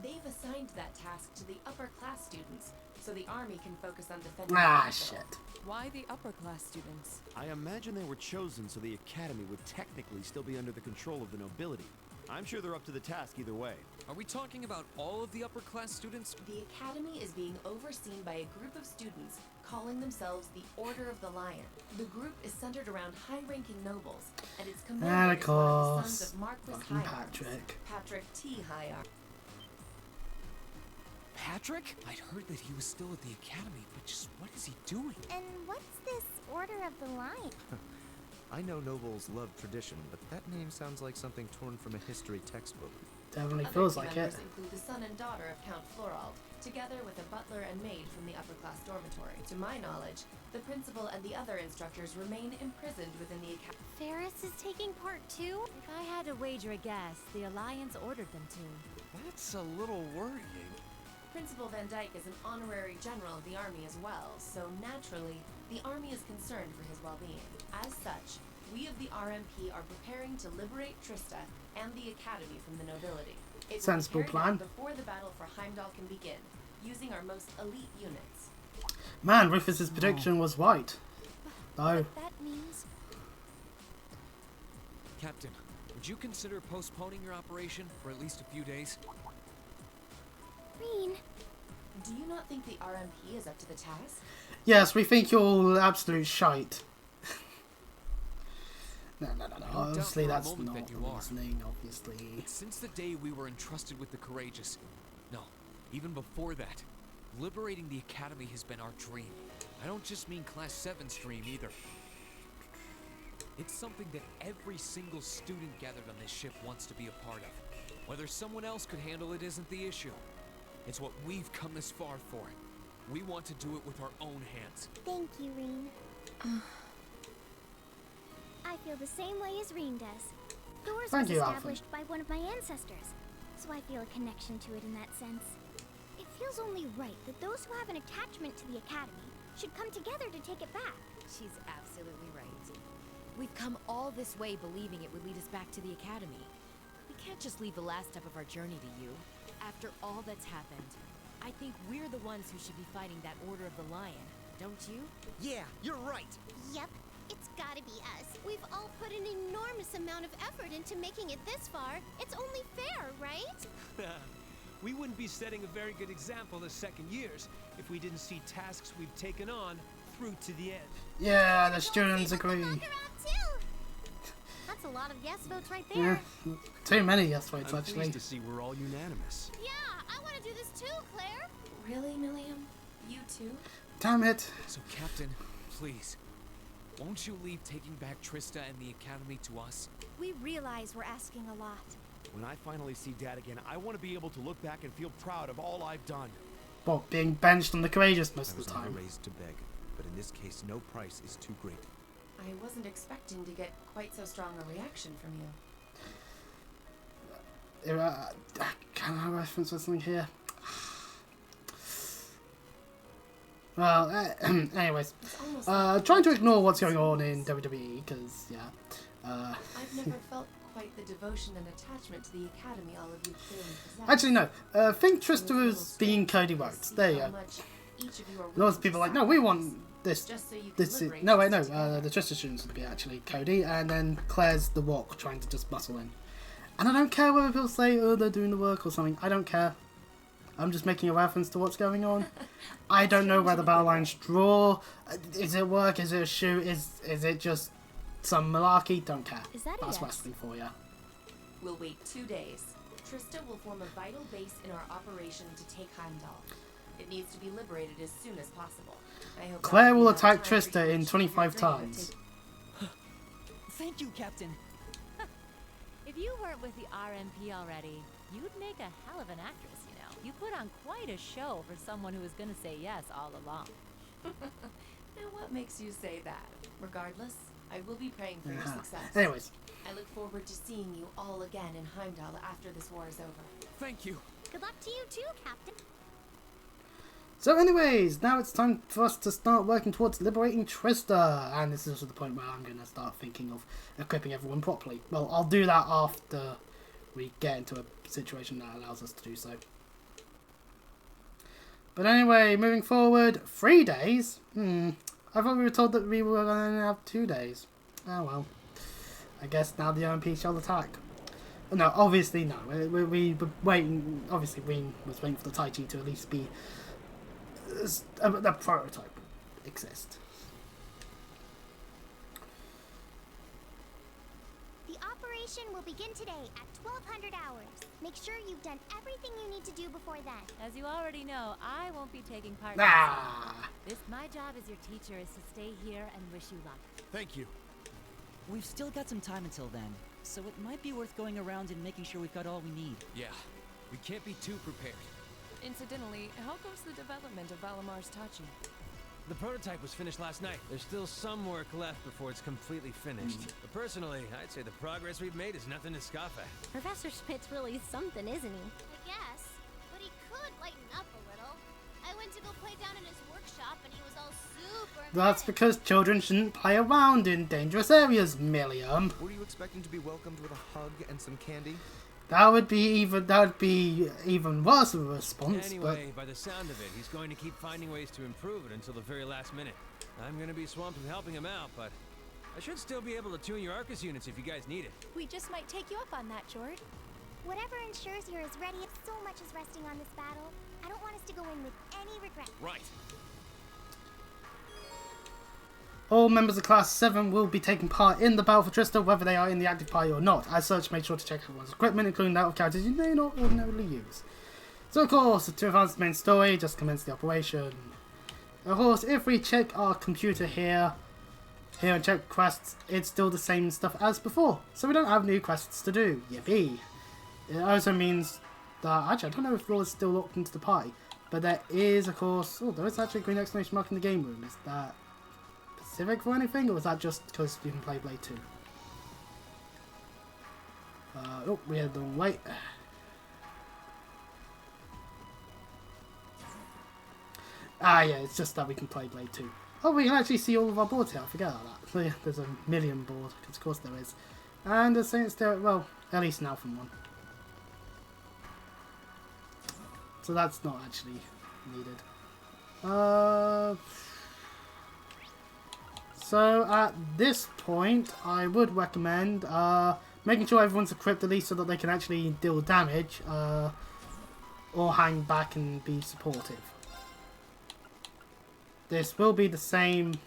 they've assigned that task to the upper-class students, so the army can focus on defending the capital. Shit. Why the upper class students? I imagine they were chosen so the Academy would technically still be under the control of the nobility. I'm sure they're up to the task either way. Are we talking about all of the upper class students? The Academy is being overseen by a group of students calling themselves the Order of the Lion. The group is centered around high-ranking nobles, and its commander is one of the sons of Marquis Hyarch, Patrick T. Hyarch. Patrick? I'd heard that he was still at the academy, but just what is he doing? And what's this Order of the Lion? I know nobles love tradition, but that name sounds like something torn from a history textbook. Definitely Other feels like it. members include the son and daughter of Count Florald, together with a butler and maid from the upper-class dormitory. To my knowledge, the principal and the other instructors remain imprisoned within the academy. Ferris is taking part too? If I had to wager a guess, the Alliance ordered them to. That's a little worrying. Principal Van Dyke is an honorary general of the army as well, so naturally, the army is concerned for his well-being. As such, we of the RMP are preparing to liberate Trista and the Academy from the nobility. It Sensible plan. Before the battle for Heimdall can begin, using our most elite units. Man, Rufus's prediction was right. Though. That means... Captain, would you consider postponing your operation for at least a few days? Rean. Do you not think the RMP is up to the task? Yes, we think you're all absolute shite. No. Obviously, that's not the reasoning, obviously. Since the day we were entrusted with the Courageous, no, even before that, liberating the Academy has been our dream. I don't just mean Class 7's dream either. It's something that every single student gathered on this ship wants to be a part of. Whether someone else could handle it isn't the issue. It's what we've come this far for. We want to do it with our own hands. Thank you, Rean. I feel the same way as Rean does. Thor's was established by one of my ancestors, so I feel a connection to it in that sense. It feels only right that those who have an attachment to the Academy should come together to take it back. She's absolutely right. We've come all this way believing it would lead us back to the Academy. We can't just leave the last step of our journey to you. After all that's happened, I think we're the ones who should be fighting that Order of the Lion, don't you? Yeah, you're right. Yep, it's gotta be us. We've all put an enormous amount of effort into making it this far. It's only fair, right? We wouldn't be setting a very good example the second years if we didn't see tasks we've taken on through to the end. Yeah, the students agree. That's a lot of yes votes right there. Yeah, too many yes votes I'm actually. pleased to see we're all unanimous. Yeah, I want to do this too, Claire. Really, Milliam? You too? Damn it. So, Captain, please, won't you leave taking back Trista and the Academy to us? We realize we're asking a lot. When I finally see Dad again, I want to be able to look back and feel proud of all I've done. Well, being benched on the courageous most I of was the never time. raised to beg, but in this case, no price is too great. I wasn't expecting to get quite so strong a reaction from you. Can I reference something here? Well, anyways, trying to ignore what's going on in WWE because, yeah. I've never felt quite the devotion and attachment to the Academy all of you clearly possess. Actually, no. Think Trista was being Cody Rhodes. There you go. Lots of people are like, no, we want this. No, wait, no. The Trista students would be actually Cody, and then Claire's the Walk trying to just muscle in. And I don't care whether people say, oh, they're doing the work or something. I don't care. I'm just making a reference to what's going on. I don't know where the battle lines draw. Is it work? Is it a shoot? Is it just some malarkey? Don't care. Is that That's yes? wrestling for you. We'll wait 2 days. Trista will form a vital base in our operation to take Heimdall. It needs to be liberated as soon as possible. I hope Claire will attack Trista in 25 times. Thank you, Captain. If you weren't with the RMP already, you'd make a hell of an actress, you know. You put on quite a show for someone who was gonna say yes all along. Now what makes you say that? Regardless, I will be praying for your success. Anyways. I look forward to seeing you all again in Heimdall after this war is over. Thank you. Good luck to you too, Captain. So anyways, now it's time for us to start working towards liberating Trista. And this is also the point where I'm going to start thinking of equipping everyone properly. Well, I'll do that after we get into a situation that allows us to do so. But anyway, moving forward, 3 days? I thought we were told that we were going to have 2 days. Oh well. I guess now the OMP shall attack. No, obviously no. We were waiting, obviously Rean was waiting for the Tai Chi to at least be the prototype exist. The operation will begin today at 1200 hours. Make sure you've done everything you need to do before then. As you already know, I won't be taking part. My job as your teacher is to stay here and wish you luck. Thank you. We've still got some time until then, so it might be worth going around and making sure we've got all we need. Yeah, we can't be too prepared. Incidentally, how goes the development of Valamar's Tachi? The prototype was finished last night. There's still some work left before it's completely finished. But personally, I'd say the progress we've made is nothing to scoff at. Professor Schmidt's really something, isn't he? I guess, but he could lighten up a little. I went to go play down in his workshop and he was all super... That's because children shouldn't play around in dangerous areas, Milliam. Were you expecting to be welcomed with a hug and some candy? That would be even worse of a response. Anyway, by the sound of it, he's going to keep finding ways to improve it until the very last minute. I'm going to be swamped with helping him out, but I should still be able to tune your Arcus units if you guys need it. We just might take you up on that, Jord. Whatever ensures you're as ready, so much is resting on this battle. I don't want us to go in with any regret. Right. All members of Class 7 will be taking part in the battle for Trista, whether they are in the active party or not. As such, make sure to check everyone's equipment, including that of characters you may not ordinarily use. So of course, to advance the main story, just commence the operation. Of course, if we check our computer here and check quests, it's still the same stuff as before. So we don't have new quests to do. Yippee! It also means that, actually I don't know if Law is still locked into the party, but there is, of course, there is actually a green exclamation mark in the game room. Is that specific for anything, or was that just because you can play Blade 2? We had the wrong way. Ah, yeah, it's just that we can play Blade 2. Oh, we can actually see all of our boards here. I forget about that. So yeah, there's a million board, because of course there is. And the Saints there, well, at least an Alphen one. So that's not actually needed. So at this point, I would recommend making sure everyone's equipped at least so that they can actually deal damage, or hang back and be supportive. This will be the same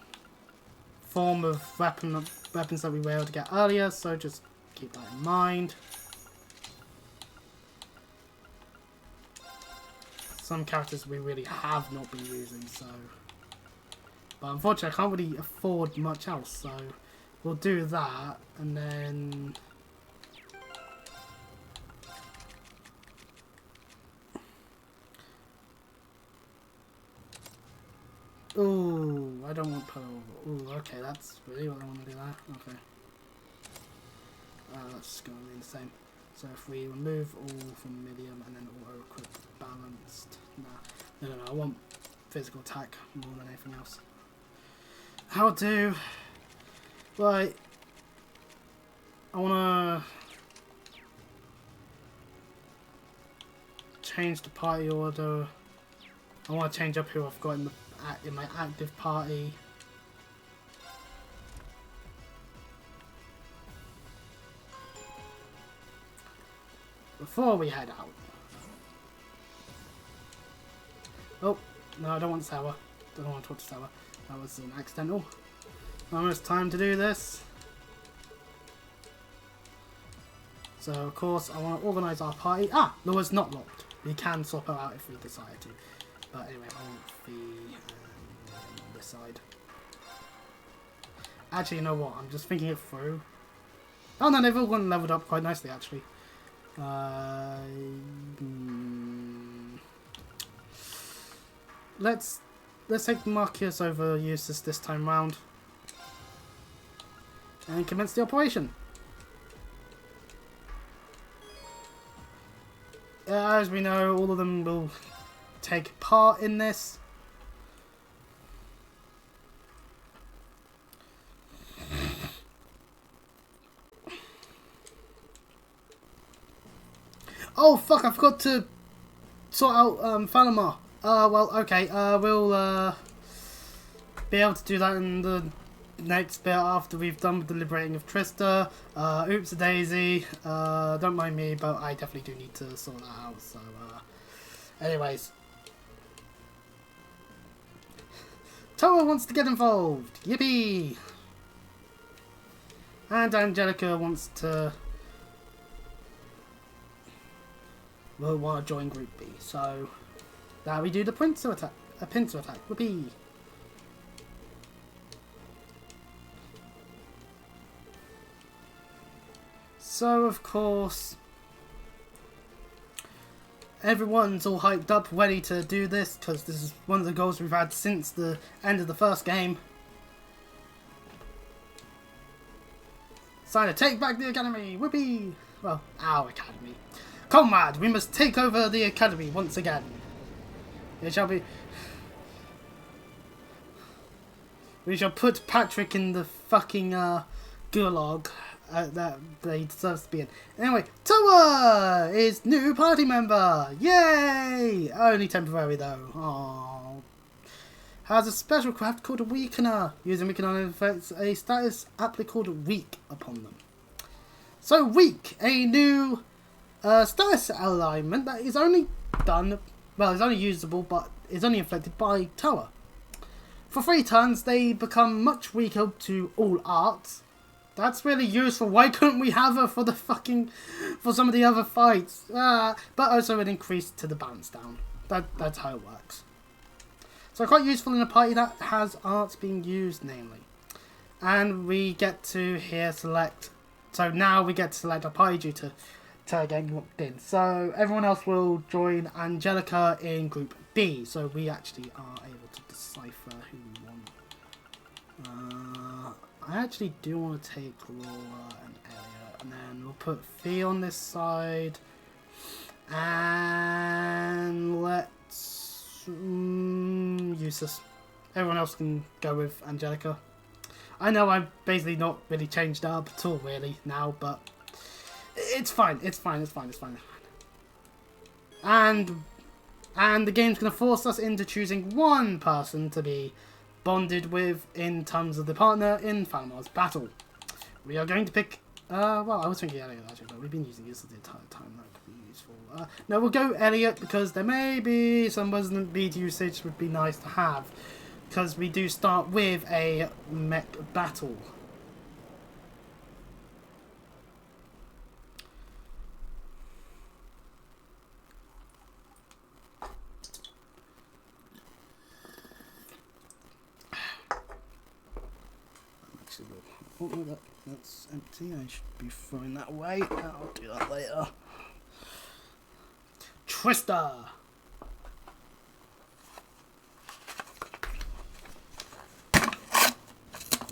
form of weapons that we were able to get earlier, so just keep that in mind. Some characters we really have not been using, so... But unfortunately, I can't really afford much else, so we'll do that, and then... Ooh, I don't want pearl. Ooh, okay, that's really what I want to do that. Okay. That's going to be the same. So if we remove all from medium and then auto equip balanced. Nah. No, I want physical attack more than anything else. How to... Right. I want to change the party order. I want to change up who I've got in my active party. Before we head out. Oh, no, I don't want Sour. I don't want to talk to Sour. That was an accidental. Almost time to do this. So, of course, I want to organise our party. Ah, the door's not locked. We can swap her out if we decide to. But anyway, I want the on this side. Actually, you know what? I'm just thinking it through. Oh no, they've all gone leveled up quite nicely, actually. Let's take Marcus over Eustace this time round and commence the operation. As we know, all of them will take part in this. Oh fuck, I forgot to sort out Falamar. Well, okay, we'll be able to do that in the next bit after we've done with the liberating of Trista. Oops-a-daisy. Don't mind me, but I definitely do need to sort that out, so anyways. Toa wants to get involved! Yippee! And Angelica wants to... will want to join Group B, so... now we do the pincer attack. Whoopee! So, of course... everyone's all hyped up, ready to do this, because this is one of the goals we've had since the end of the first game. Sign to take back the academy! Whoopee! Well, our academy. Comrade, we must take over the academy once again. It shall be... we shall put Patrick in the fucking gulag that he deserves to be in. Anyway, Toa is new party member! Yay! Only temporary though. Aww. Has a special craft called a Weakener. Using Weakener inflicts a status aptly called Weak upon them. So Weak, a new status alignment that is only done, well, it's only usable, but is only inflicted by Toa. For 3 turns, they become much weaker to all arts. That's really useful. Why couldn't we have her for the fucking, for some of the other fights? But also an increase to the balance down. That's how it works. So quite useful in a party that has arts being used, namely. And we get to here select, so now we get to select a party due to getting locked in. So everyone else will join Angelica in Group B. So we actually are able to decipher who we want. I actually do want to take Laura and Elliot, and then we'll put Fee on this side, and let's useless. Everyone else can go with Angelica. I know I've basically not really changed up at all really now, but it's fine. It's fine. It's fine. It's fine. And the game's going to force us into choosing one person to be bonded with in terms of the partner in Falmar's battle. We are going to pick... well, I was thinking Elliot actually, but we've been using this the entire time. That could be useful. No, we'll go Elliot because there may be some resonant bead usage would be nice to have. Because we do start with a mech battle. Actually, oh, that's empty. I should be throwing that away. I'll do that later. Trista!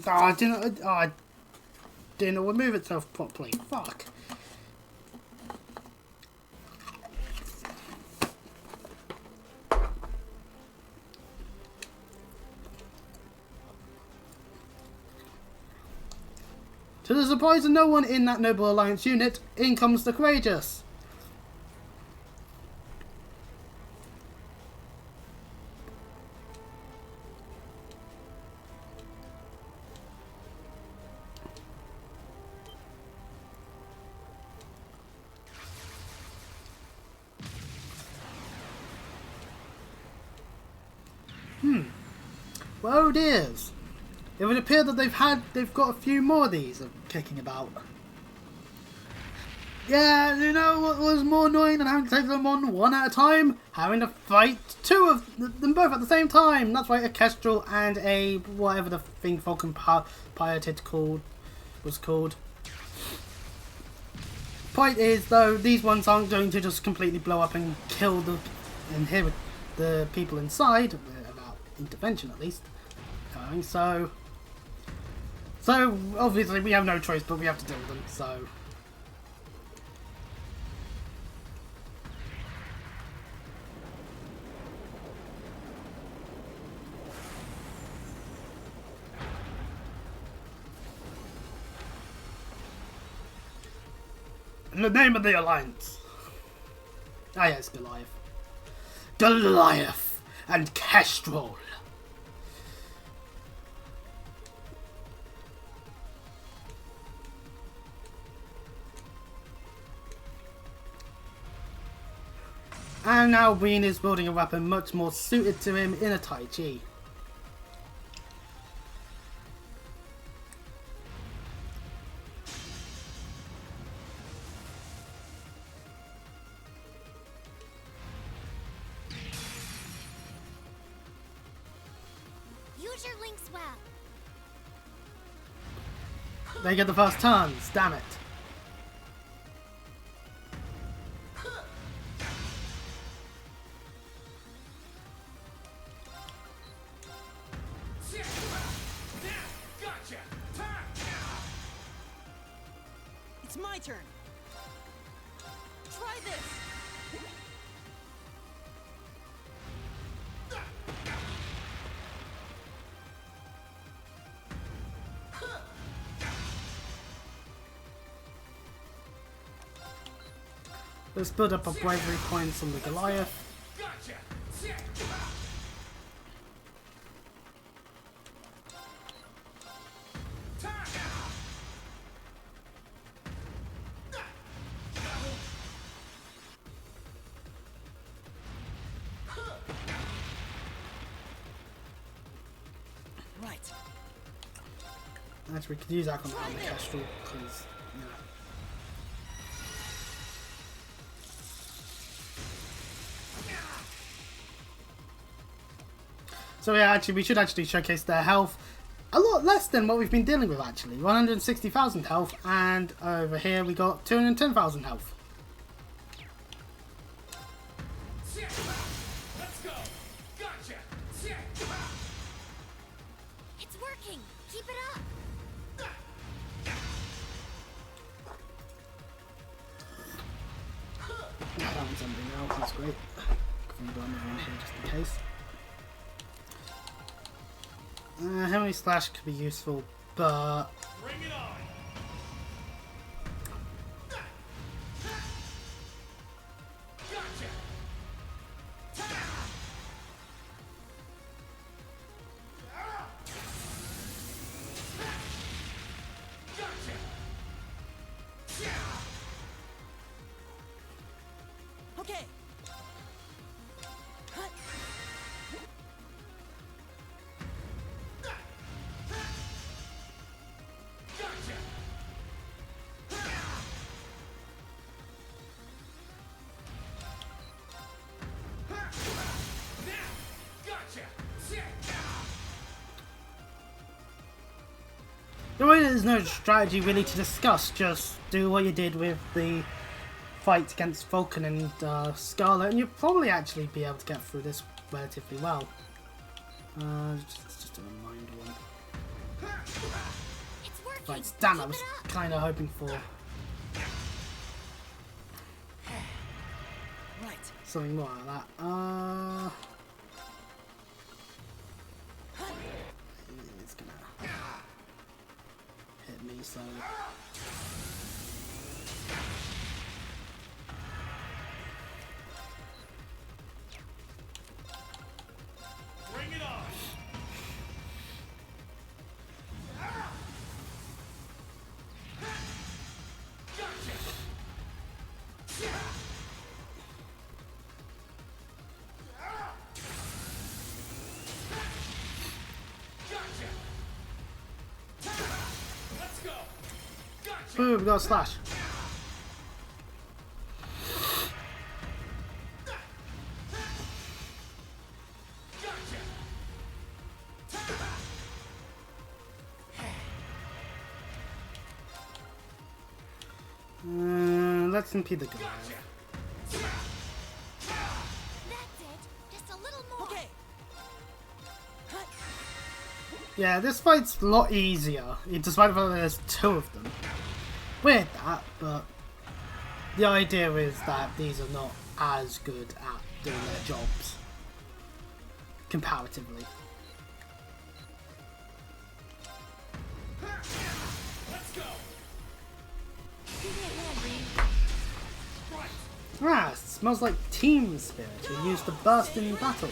Oh, I didn't remove itself properly. Fuck. To the surprise of no one in that Noble Alliance unit, in comes the Courageous. Well, dears. It would appear that they've got a few more of these kicking about. Yeah, you know what was more annoying than having to take them on one at a time? Having to fight two of them both at the same time. That's right, a Kestrel and a whatever the thing Falcon piloted was called. Point is, though, these ones aren't going to just completely blow up and kill the people inside, without intervention at least. So obviously we have no choice, but we have to deal with them. So in the name of the Alliance. Ah yes, Goliath. Goliath and Kestrel. And now Rean is building a weapon much more suited to him in a Tai Chi. Use your links well. They get the first turns, damn it. It's my turn. Try this. Let's build up our bravery points on the Goliath. Right. Actually, we could use that on the Kestrel, because, yeah. So yeah, actually, we should actually showcase their health. A lot less than what we've been dealing with, actually. 160,000 health, and over here we got 210,000 health. Let's go. Gotcha. It's working. Keep it up. That one's something else, that's great. Can we go on here just in case? Heavenly Slash could be useful, but... Bring it on! Gotcha! Okay. There's no strategy really to discuss, just do what you did with the fight against Vulcan and Scarlet, and you'll probably actually be able to get through this relatively well. Just a reminder one. Right, damn, I was kind of hoping for something more like that. It's gonna hit me, so... Bring it on! Boom, we got a slash. Let's impede the guy. Yeah, this fight's a lot easier, despite the fact that there's two of them. Weird that, but the idea is that these are not as good at doing their jobs, comparatively. Ah, it smells like team spirit. We used to burst in battle.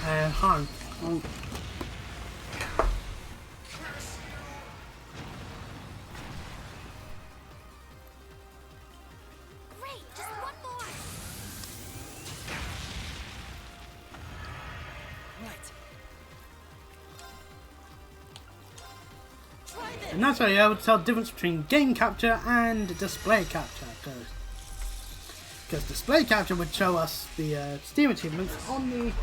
And harm. And that's how you're able to tell the difference between game capture and display capture. Because display capture would show us the Steam achievements on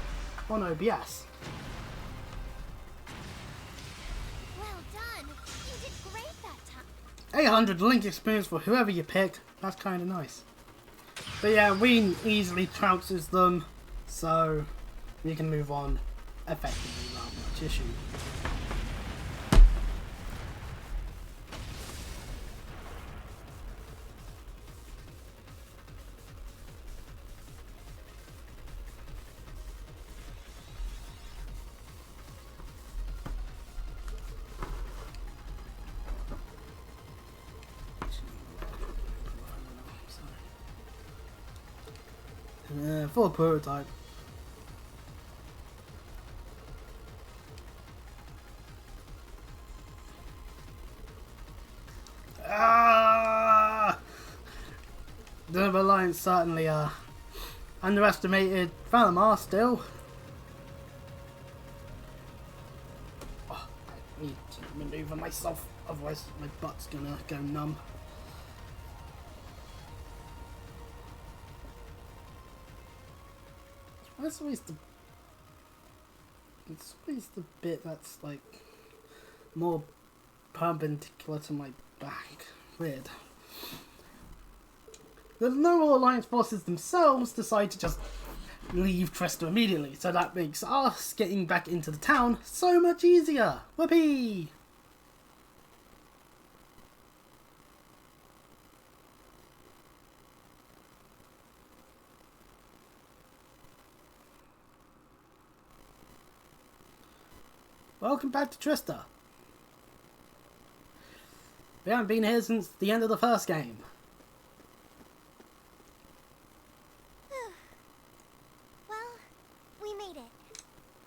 OBS. Well done. You did great that time. 800 link experience for whoever you pick. That's kind of nice. But yeah, Rean easily trounces them, so we can move on effectively without much issue. Full prototype. The Alliance certainly underestimated Valamar still. Oh, I need to maneuver myself, otherwise my butt's gonna go numb. It's always the bit that's like more perpendicular to my back. Weird. The Noble Alliance forces themselves decide to just leave Trista immediately, so that makes us getting back into the town so much easier. Whoopee! Welcome back to Trista. We haven't been here since the end of the first game. Well, we made it.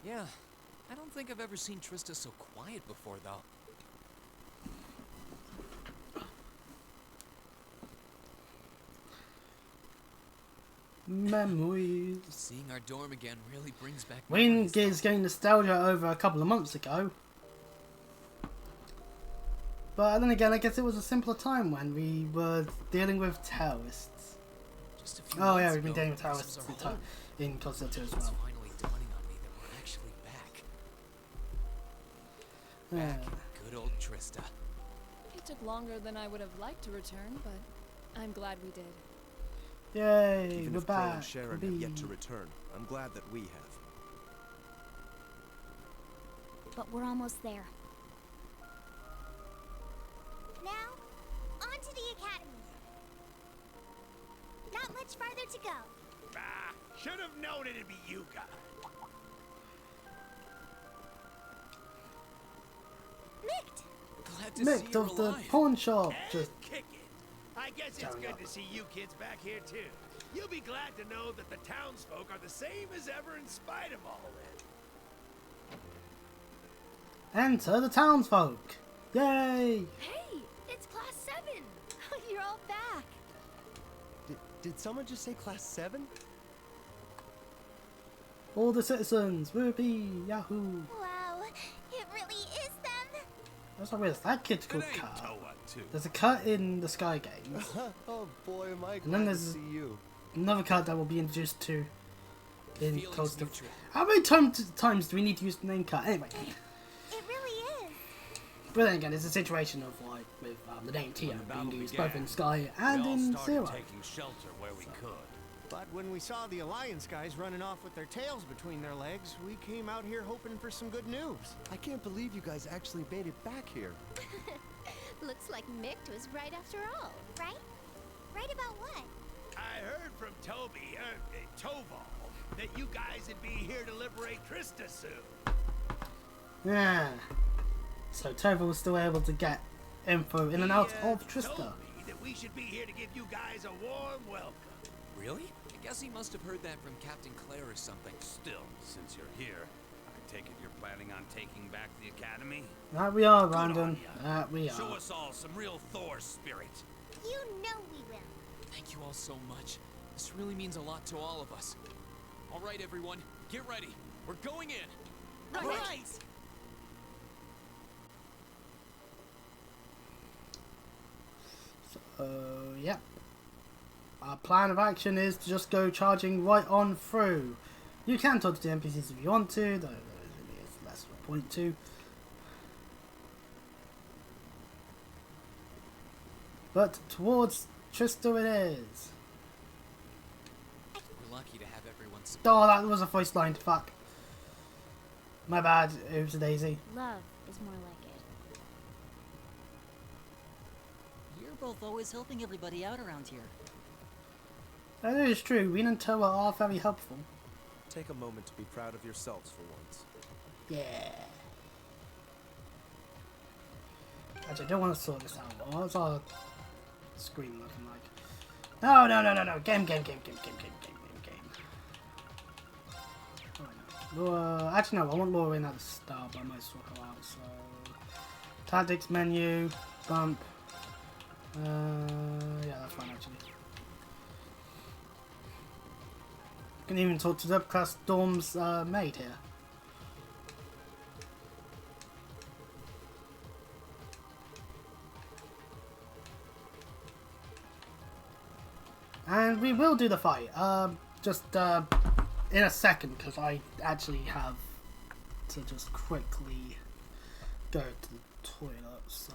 Yeah, I don't think I've ever seen Trista so quiet before, though. Memories. Seeing our dorm again really brings back Rean memories. is getting nostalgia over a couple of months ago. But then again, I guess it was a simpler time when we were dealing with terrorists. Just a few Oh yeah, months we've been ago, dealing with this was terrorists our home. in Closer 2 as It's well. finally dawning on me that we're actually back. Yeah. Back in good old Trista. It took longer than I would have liked to return, but I'm glad we did. Yay, Even we're if Crow and back. Sharon have yet to return, I'm glad that we have. But we're almost there. Now, on to the academy. Not much farther to go. Ah, should have known it'd be you guys. Mick! Glad to see Mick you're of the alive. pawn shop. Just Kick it. I guess it's Sorry, good up. to see you kids back here too. You'll be glad to know that the townsfolk are the same as ever in spite of all this. enter the townsfolk. Yay! Hey, it's class 7. You're all back. Did someone just say class 7? All the citizens. Whoopee! Yahoo! Wow, it really is them. That's not weird. That kid's called It ain't Cut. Toa, too. There's a Cut in the Sky games. Oh boy, am I And then glad to there's see you. another Cut that will be introduced to in Feelings Close to. mutual. How many times do we need to use the name Cut? Anyway. It really is. But then again, it's a situation of like with the name Tia When the battle being used began, both in Sky and we all in started Zero. taking shelter where we could. But when we saw the Alliance guys running off with their tails between their legs, we came out here hoping for some good news. I can't believe you guys actually made it back here. Looks like Mick was right after all. Right? Right about what? I heard from Toby, Toval, that you guys would be here to liberate Trista soon. Yeah. So Tova was still able to get info in and out of Trista. Told me that we should be here to give you guys a warm welcome. Really? I guess he must have heard that from Captain Claire or something. Still, since you're here, I take it you're planning on taking back the academy? That we are, Good Brandon. on ya. That we Show are. us all some real Thor spirit. You know we will. Thank you all so much. This really means a lot to all of us. All right, everyone, get ready. We're going in. Right. Yep. Our plan of action is to just go charging right on through. You can talk to the NPCs if you want to, though there's less of a point to. But towards Trista it is. We're lucky to have everyone support. Oh, that was a voice line. Fuck. My bad. Oops a daisy. Love is more like it. You're both always helping everybody out around here. That is true. Rean and Toa are very helpful. Take a moment to be proud of yourselves for once. Yeah. Actually, I don't want to sort this out. What's our screen looking like? No. Game. Oh, no. Actually, no. I want Laura in at the start, but I might swap her out. So, tactics menu, bump. Yeah, that's fine actually. You can even talk to the class dorm's maid here. And we will do the fight. Just in a second, because I actually have to just quickly go to the toilet. So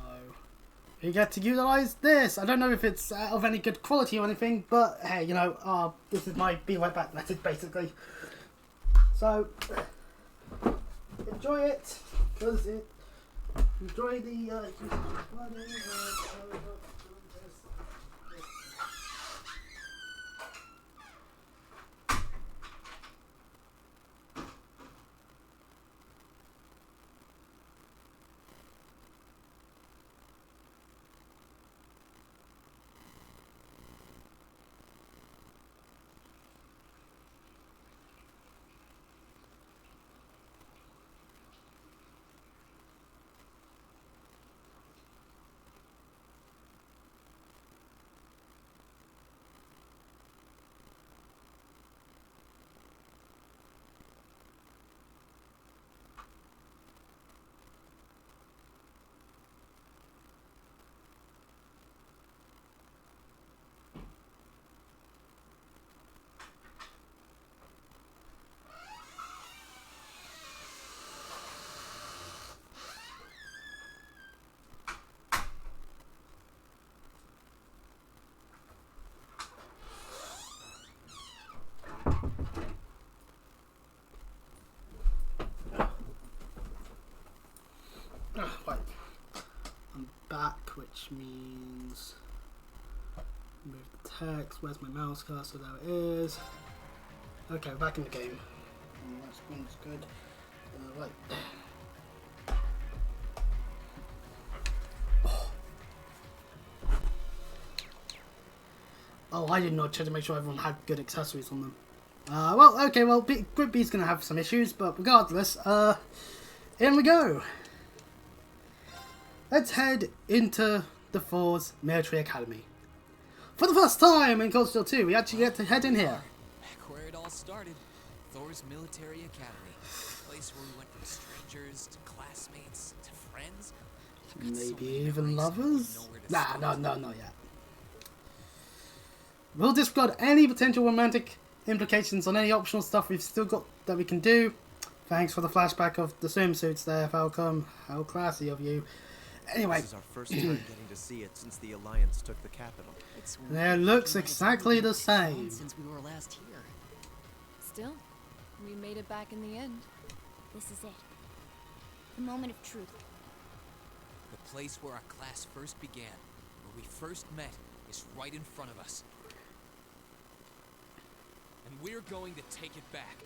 we get to utilize this. I don't know if it's of any good quality or anything, but hey, you know, this is my be right back method basically. So enjoy it, because it enjoy the. Right. I'm back, which means move the text. Where's my mouse cursor? There it is. Okay, back in the game. That screen's good. Right. Oh, I did not check to make sure everyone had good accessories on them. Well, okay, well, Group B's gonna have some issues, but regardless, in we go. Let's head into the Thor's Military Academy. For the first time in Cold Steel 2, we actually get to head in here. Back where it all started, Thor's Military Academy. A place where we went from strangers to classmates to friends. Maybe even lovers? Nah, no, not yet. We'll disregard any potential romantic implications on any optional stuff we've still got that we can do. Thanks for the flashback of the swimsuits there, Falcom. How classy of you. Anyway. This is our first time getting to see it since the Alliance took the capital. It looks exactly the same. Since we were last here. Still, we made it back in the end. This is it. The moment of truth. The place where our class first began, where we first met, is right in front of us. And we're going to take it back.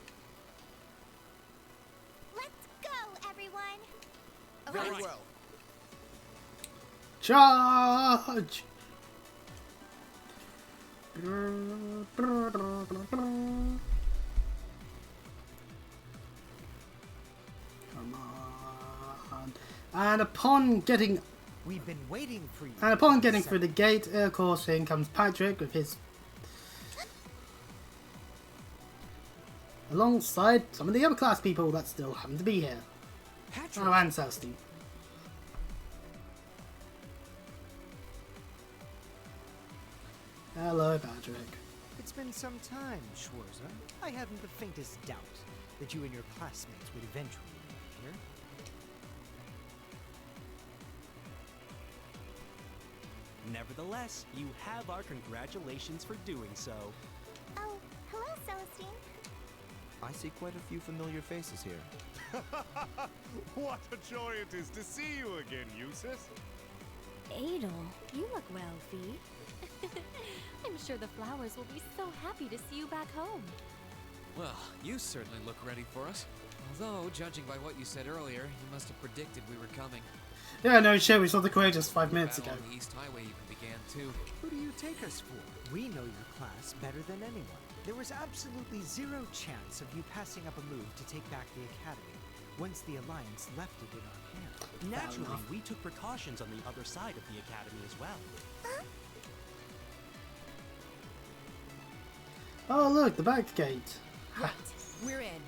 Let's go, everyone! Very well. Charge! Come on. And upon getting... We've been waiting for you. And upon getting through the gate, of course, in comes Patrick with his... alongside some of the other class people that still happen to be here. Patrick. Oh, and Celestine. Hello, Patrick. It's been some time, Schwarzer. I haven't the faintest doubt that you and your classmates would eventually meet here. Nevertheless, you have our congratulations for doing so. Oh, hello, Celestine. I see quite a few familiar faces here. What a joy it is to see you again, Eustace. Adel, you look well, Fee. I'm sure the flowers will be so happy to see you back home. Well, you certainly look ready for us. Although, judging by what you said earlier, you must have predicted we were coming. Yeah, no shit, we saw the Courageous 5 minutes ago. The East Highway even began, too. Who do you take us for? We know your class better than anyone. There was absolutely zero chance of you passing up a move to take back the Academy once the Alliance left it in our hands. Naturally, we took precautions on the other side of the Academy as well. Oh, look, the back gate. Right, we're in.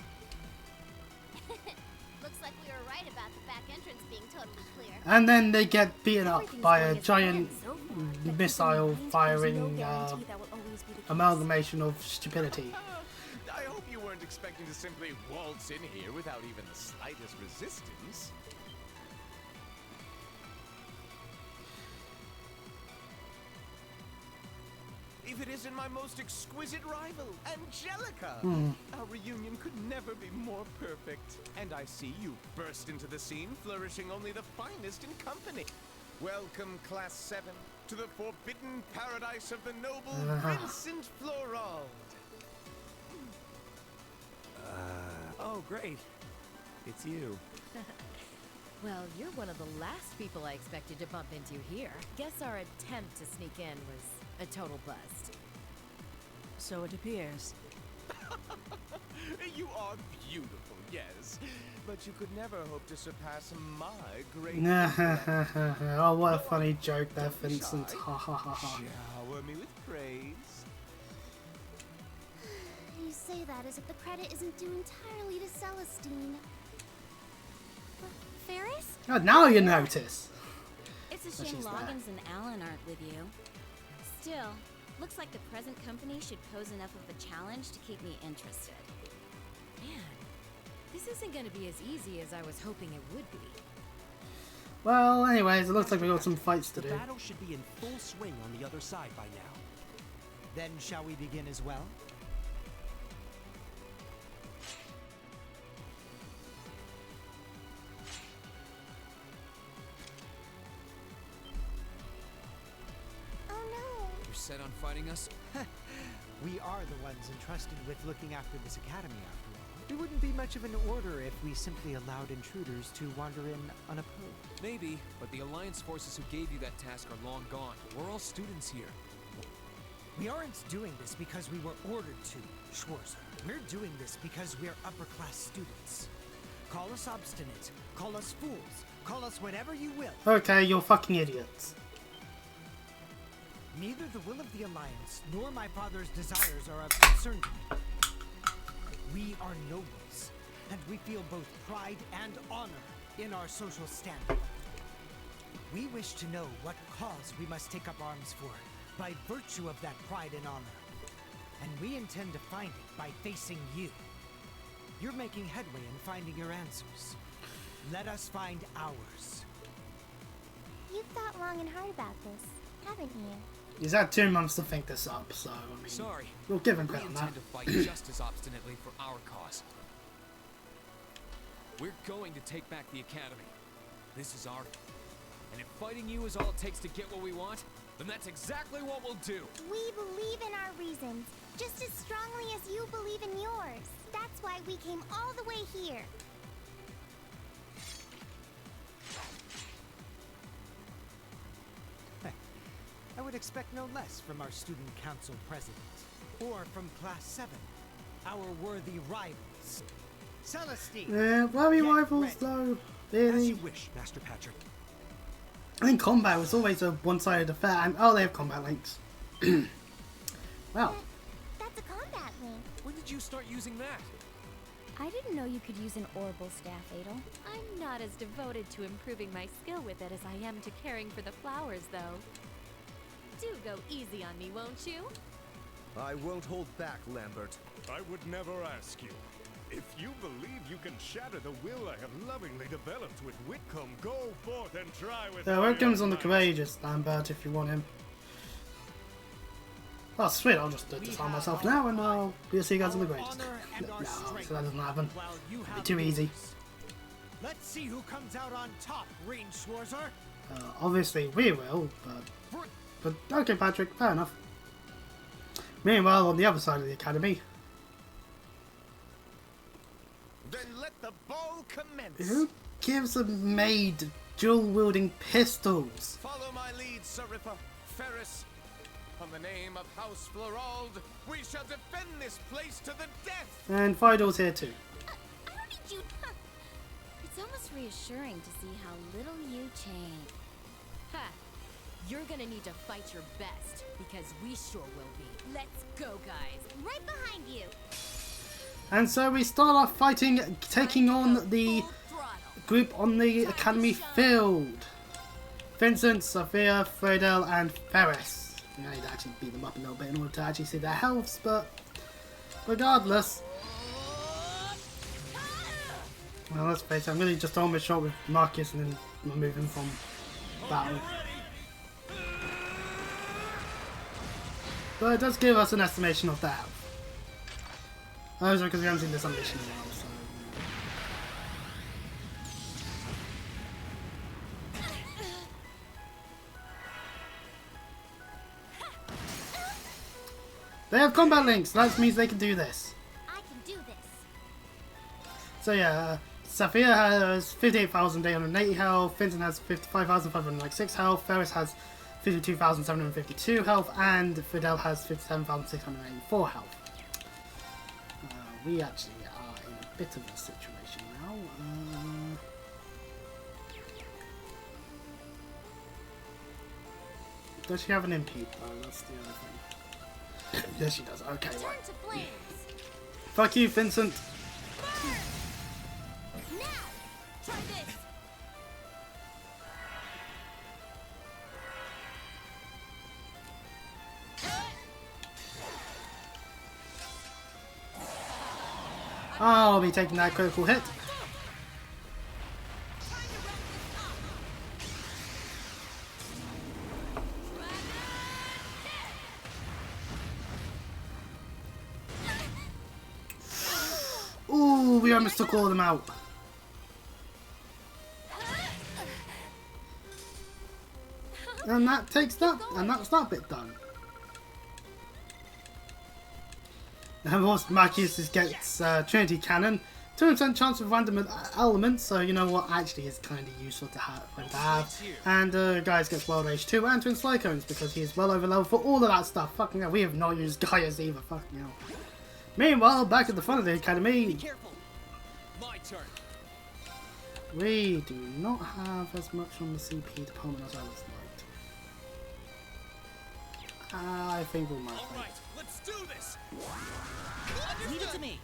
Looks like we were right about the back entrance being totally clear. And then they get beaten up by a giant missile firing amalgamation of stupidity. I hope you weren't expecting to simply waltz in here without even the slightest resistance. If it isn't my most exquisite rival, Angelica! Our reunion could never be more perfect. And I see you burst into the scene, flourishing only the finest in company. Welcome, Class 7, to the forbidden paradise of the noble Vincent Florald. Oh, great. It's you. Well, you're one of the last people I expected to bump into here. Guess our attempt to sneak in was a total bust. So it appears. You are beautiful, yes. But you could never hope to surpass my great... Oh, what a funny joke there, Vincent. Ha ha ha ha. Shower me with praise. You say that as if the credit isn't due entirely to Celestine. Ferris? Oh, now you notice. It's a Oh, shame she's Loggins and Alan aren't with you. Still, looks like the present company should pose enough of a challenge to keep me interested. Man, this isn't going to be as easy as I was hoping it would be. Well, anyways, it looks like we got some fights to do. The battle should be in full swing on the other side by now. Then shall we begin as well? set on fighting us? We are the ones entrusted with looking after this academy, after all. It wouldn't be much of an order if we simply allowed intruders to wander in unopposed. Maybe, but the Alliance forces who gave you that task are long gone. We're all students here. We aren't doing this because we were ordered to, Schwarzer. We're doing this because we're upper-class students. Call us obstinate, call us fools, call us whatever you will. Okay, you're fucking idiots. Neither the will of the Alliance nor my father's desires are of concern to me. We are nobles, and we feel both pride and honor in our social standing. We wish to know what cause we must take up arms for, by virtue of that pride and honor. And we intend to find it by facing you. You're making headway in finding your answers. Let us find ours. You've thought long and hard about this, haven't you? He's had 2 months to think this up, so I mean, sorry. We'll give him We credit on that. intend to fight just as obstinately for our cause. We're going to take back the academy. This is our... And if fighting you is all it takes to get what we want, then that's exactly what we'll do. We believe in our reasons, just as strongly as you believe in yours. That's why we came all the way here. I would expect no less from our student council president, or from Class 7, our worthy rivals. Celestine! Were we rivals though? Really? As you wish, Master Patrick. I think combat was always a one-sided affair, and oh, they have combat links. Well. That's a combat link. When did you start using that? I didn't know you could use an orbital staff, Adel. I'm not as devoted to improving my skill with it as I am to caring for the flowers, though. Do go easy on me, won't you? I won't hold back, Lambert. I would never ask you. If you believe you can shatter the will I have lovingly developed with Whitcomb, go forth and try with Whitcomb's on the courageous, Lambert, if you want him. Oh, sweet, I'll just disarm myself now and I'll see you guys on the greatest. No, so that doesn't happen. It'll be too easy. Let's see who comes out on top, Rean Schwarzer. Obviously we will, but okay, Patrick, fair enough. Meanwhile, on the other side of the academy, Then let the ball commence. who gives a maid dual-wielding pistols? Follow my lead, Seripha. Ferris. On the name of House Florald, we shall defend this place to the death. And Fidal's here too. I don't need you. It's almost reassuring to see how little you change. Ha! You're gonna need to fight your best, because we sure will be. Let's go, guys. Right behind you. And so we start off fighting, taking on the group on the academy field. Vincent, Sophia, Fredel, and Ferris. I need to actually beat them up a little bit in order to actually see their healths, but regardless. Well, let's face it, I'm going to just hold my shot with Marcus and then remove him from battle. But it does give us an estimation of their health. Also, because we haven't seen this animation in a while, so... They have combat links, that means they can do this. I can do this. So yeah, Sophia has 58,880 health, Vincent has 55,506 health, Ferris has 52,752 health, and Fidel has 57,684 health. We actually are in a bit of a situation now. Does she have an impede? Oh, that's the other thing. Yes, she does. Okay, right. Fuck you, Vincent. Now, try this. I'll be taking that critical hit. Ooh, we almost took all of them out. And that takes that, and that's that bit done. And of course, Marcus gets Trinity Cannon. 2% chance of random elements, so you know what, actually is kind of useful to have. And Gaius gets Wild Rage 2 and Twin Slycones because he is well over level for all of that stuff. Fucking hell, we have not used Gaius either, fucking hell. Meanwhile, back at the front of the academy, Be careful. My turn. we do not have as much on the CP department as I would like. I think we might. Alright, let's do this! Leave it to me.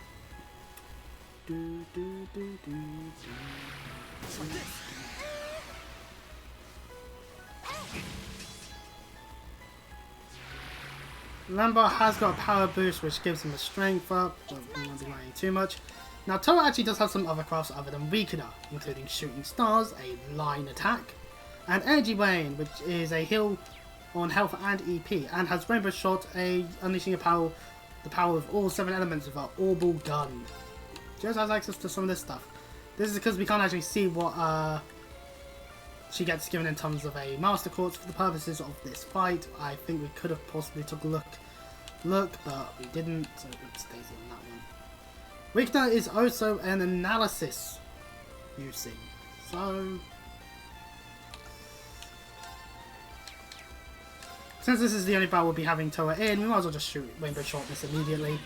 Lambert has got a power boost which gives him a strength up, but we won't be worrying too much. Now Toa actually does have some other crafts other than Weakener, including Shooting Stars, a line attack, and Energy Wane, which is a heal on health and EP, and has Rainbow Shot, unleashing the power of all 7 elements with our Orbital Gun. Just has access to some of this stuff. This is because we can't actually see what she gets given in terms of a Master Quartz for the purposes of this fight. I think we could have possibly took a look, but we didn't, so it stays on that one. Weakener is also an analysis using, so since this is the only battle we'll be having Toa in, we might as well just shoot Rainbow Shot this immediately.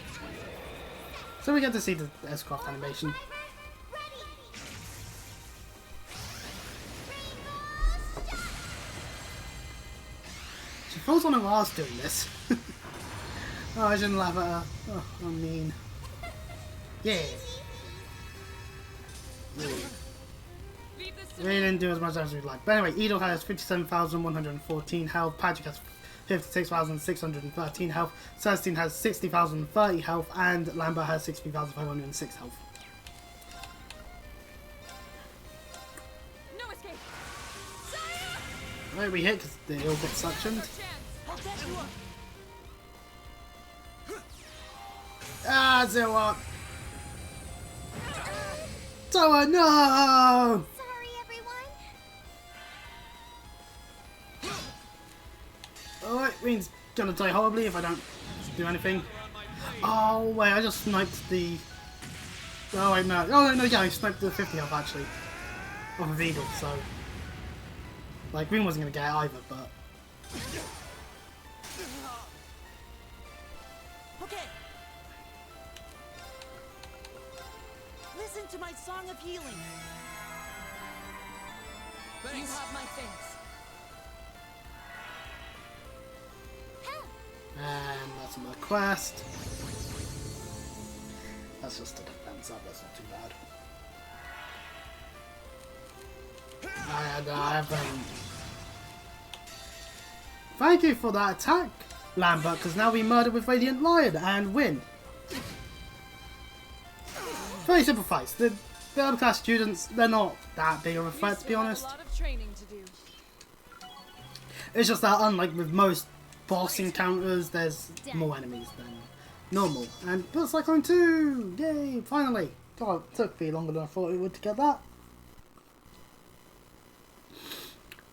So we get to see the S-Craft animation. She falls on her ass doing this. Oh, I shouldn't laugh at her. Oh, I'm mean. Yeah. We didn't do as much as we'd like. But anyway, Edel has 57,114 health, Patrick has 56,613 health, Celestine has 60,030 health, and Lambert has 60,506 health. No escape. Right, we hit because they all get suctioned. Ah, Zero! Toa, no! Sorry, everyone. Alright, Rean's gonna die horribly if I don't do anything. Oh, wait, I just sniped the... Oh, wait, no. Oh, no, yeah, I sniped the 50 health, actually. Off of Edel, so... Like, Rean wasn't gonna get it either, but... Okay. Listen to my song of healing. Thanks. You have my thanks. And that's another quest. That's just a defense up, that's not too bad. And I have thank you for that attack, Lambert, because now we murder with Radiant Lion and win. Very simple fights. The upper class students, they're not that big of a threat, to be honest. A lot of training to do. It's just that unlike with most boss encounters, there's more enemies than normal. And Build Cyclone 2! Yay! Finally! God, it took me longer than I thought it would to get that.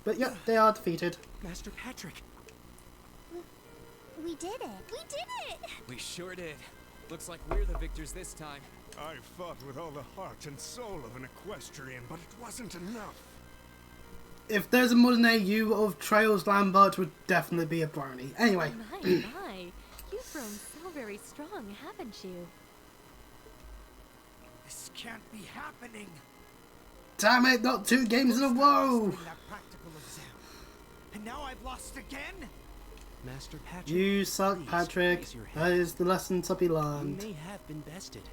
But yeah, they are defeated. Master Patrick. We did it. We did it. We sure did. Looks like we're the victors this time. I fought with all the heart and soul of an equestrian, but it wasn't enough. If there's a modern AU of Trails, Lambert would definitely be a brony. Anyway. My, my. You've grown so very strong, haven't you? This can't be happening. Damn it, not 2 games in a row! That practical exam. And now I've lost again? Master Patrick. You suck, please Patrick. raise your That head. is the lesson to be You learned. may have been bested,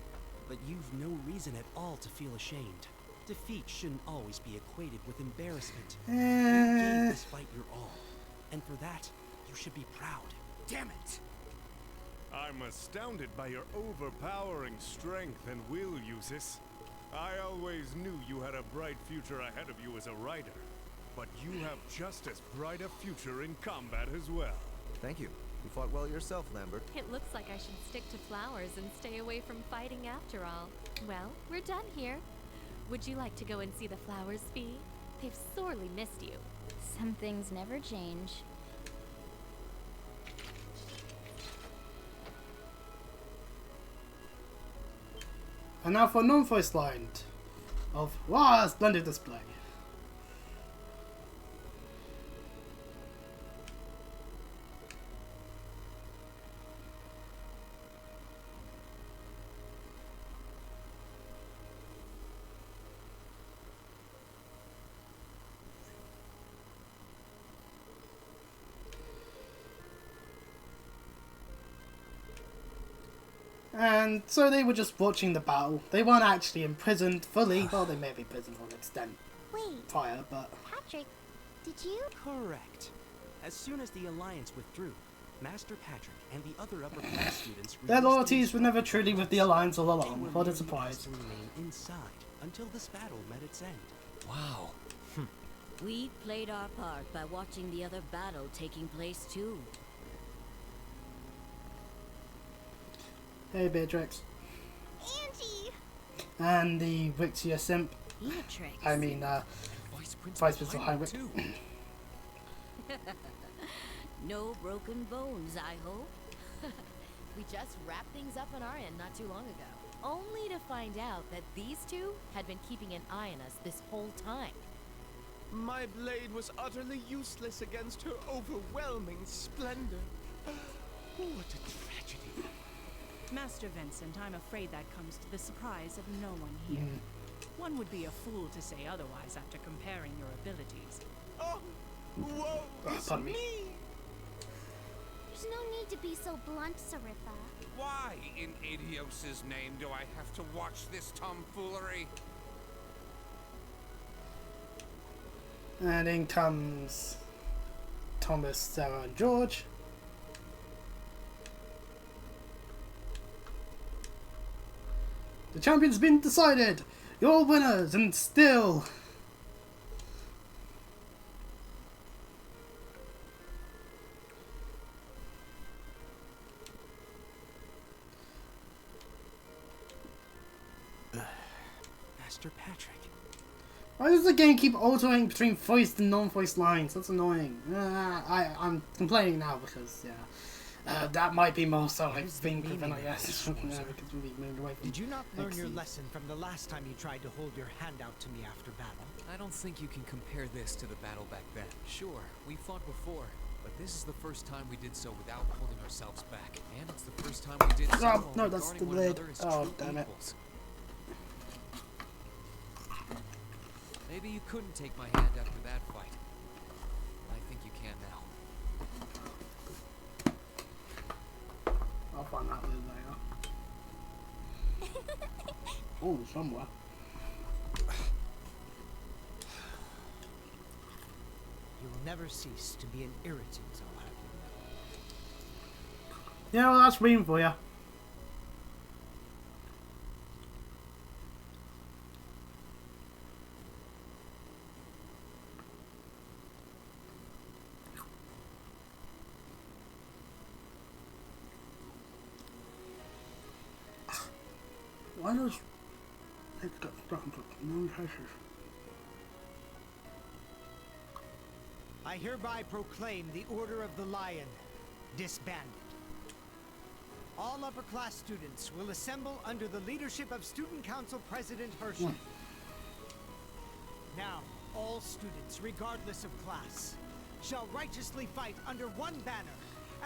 but you've no reason at all to feel ashamed. Defeat shouldn't always be equated with embarrassment. You gave this fight your all, and for that, you should be proud. Damn it! I'm astounded by your overpowering strength and will, Eustace. I always knew you had a bright future ahead of you as a rider, but you have just as bright a future in combat as well. Thank you. You fought well yourself, Lambert. It looks like I should stick to flowers and stay away from fighting after all. Well, we're done here. Would you like to go and see the flowers, Fee? They've sorely missed you. Some things never change. And now for non-voice lined of wow, splendid display. And so they were just watching the battle. They weren't actually imprisoned fully. Well, they may be imprisoned to an extent. Wait, Prior, but Patrick, did you? Correct. As soon as the Alliance withdrew, Master Patrick and the other upper class students their loyalties were never truly with the Alliance all They along. were What a merely surprise. asked to remain inside until this battle met its end. Wow. We played our part by watching the other battle taking place too. Hey, Beatrix. Angie! And the Wixia simp. Beatrix. I mean, Vice Principal Heinrich. No broken bones, I hope. We just wrapped things up on our end not too long ago. Only to find out that these two had been keeping an eye on us this whole time. My blade was utterly useless against her overwhelming splendor. What a tragedy. Master Vincent, I'm afraid that comes to the surprise of no one here. One would be a fool to say otherwise after comparing your abilities. Oh, woe is pardon me. me! There's no need to be so blunt, Saritha. Why, in Adios's name, do I have to watch this tomfoolery? And in comes Thomas, Sarah, and George. The champion's been decided! You're winners, and still... Master Patrick. Why does the game keep altering between voiced and non-voiced lines? That's annoying. I'm complaining now because, yeah. That might be more so I think than I guess. Because we moved away from Did you not learn your Exceed. lesson from the last time you tried to hold your hand out to me after battle? I don't think you can compare this to the battle back then. Sure, we fought before, but this is the first time we did so without holding ourselves back. And it's the first time we did so Oh, while no, that's regarding one delayed. another as Oh, true damn it. equals. Maybe you couldn't take my hand after that fight. I think you can now. I'll find out later. Oh, somewhere. You will never cease to be an irritant, I'll have you know. Yeah, well, that's Rean for you. Why does it got stuck into no pressures? I hereby proclaim the Order of the Lion disbanded. All upper class students will assemble under the leadership of Student Council President Hershey. Now, all students, regardless of class, shall righteously fight under one banner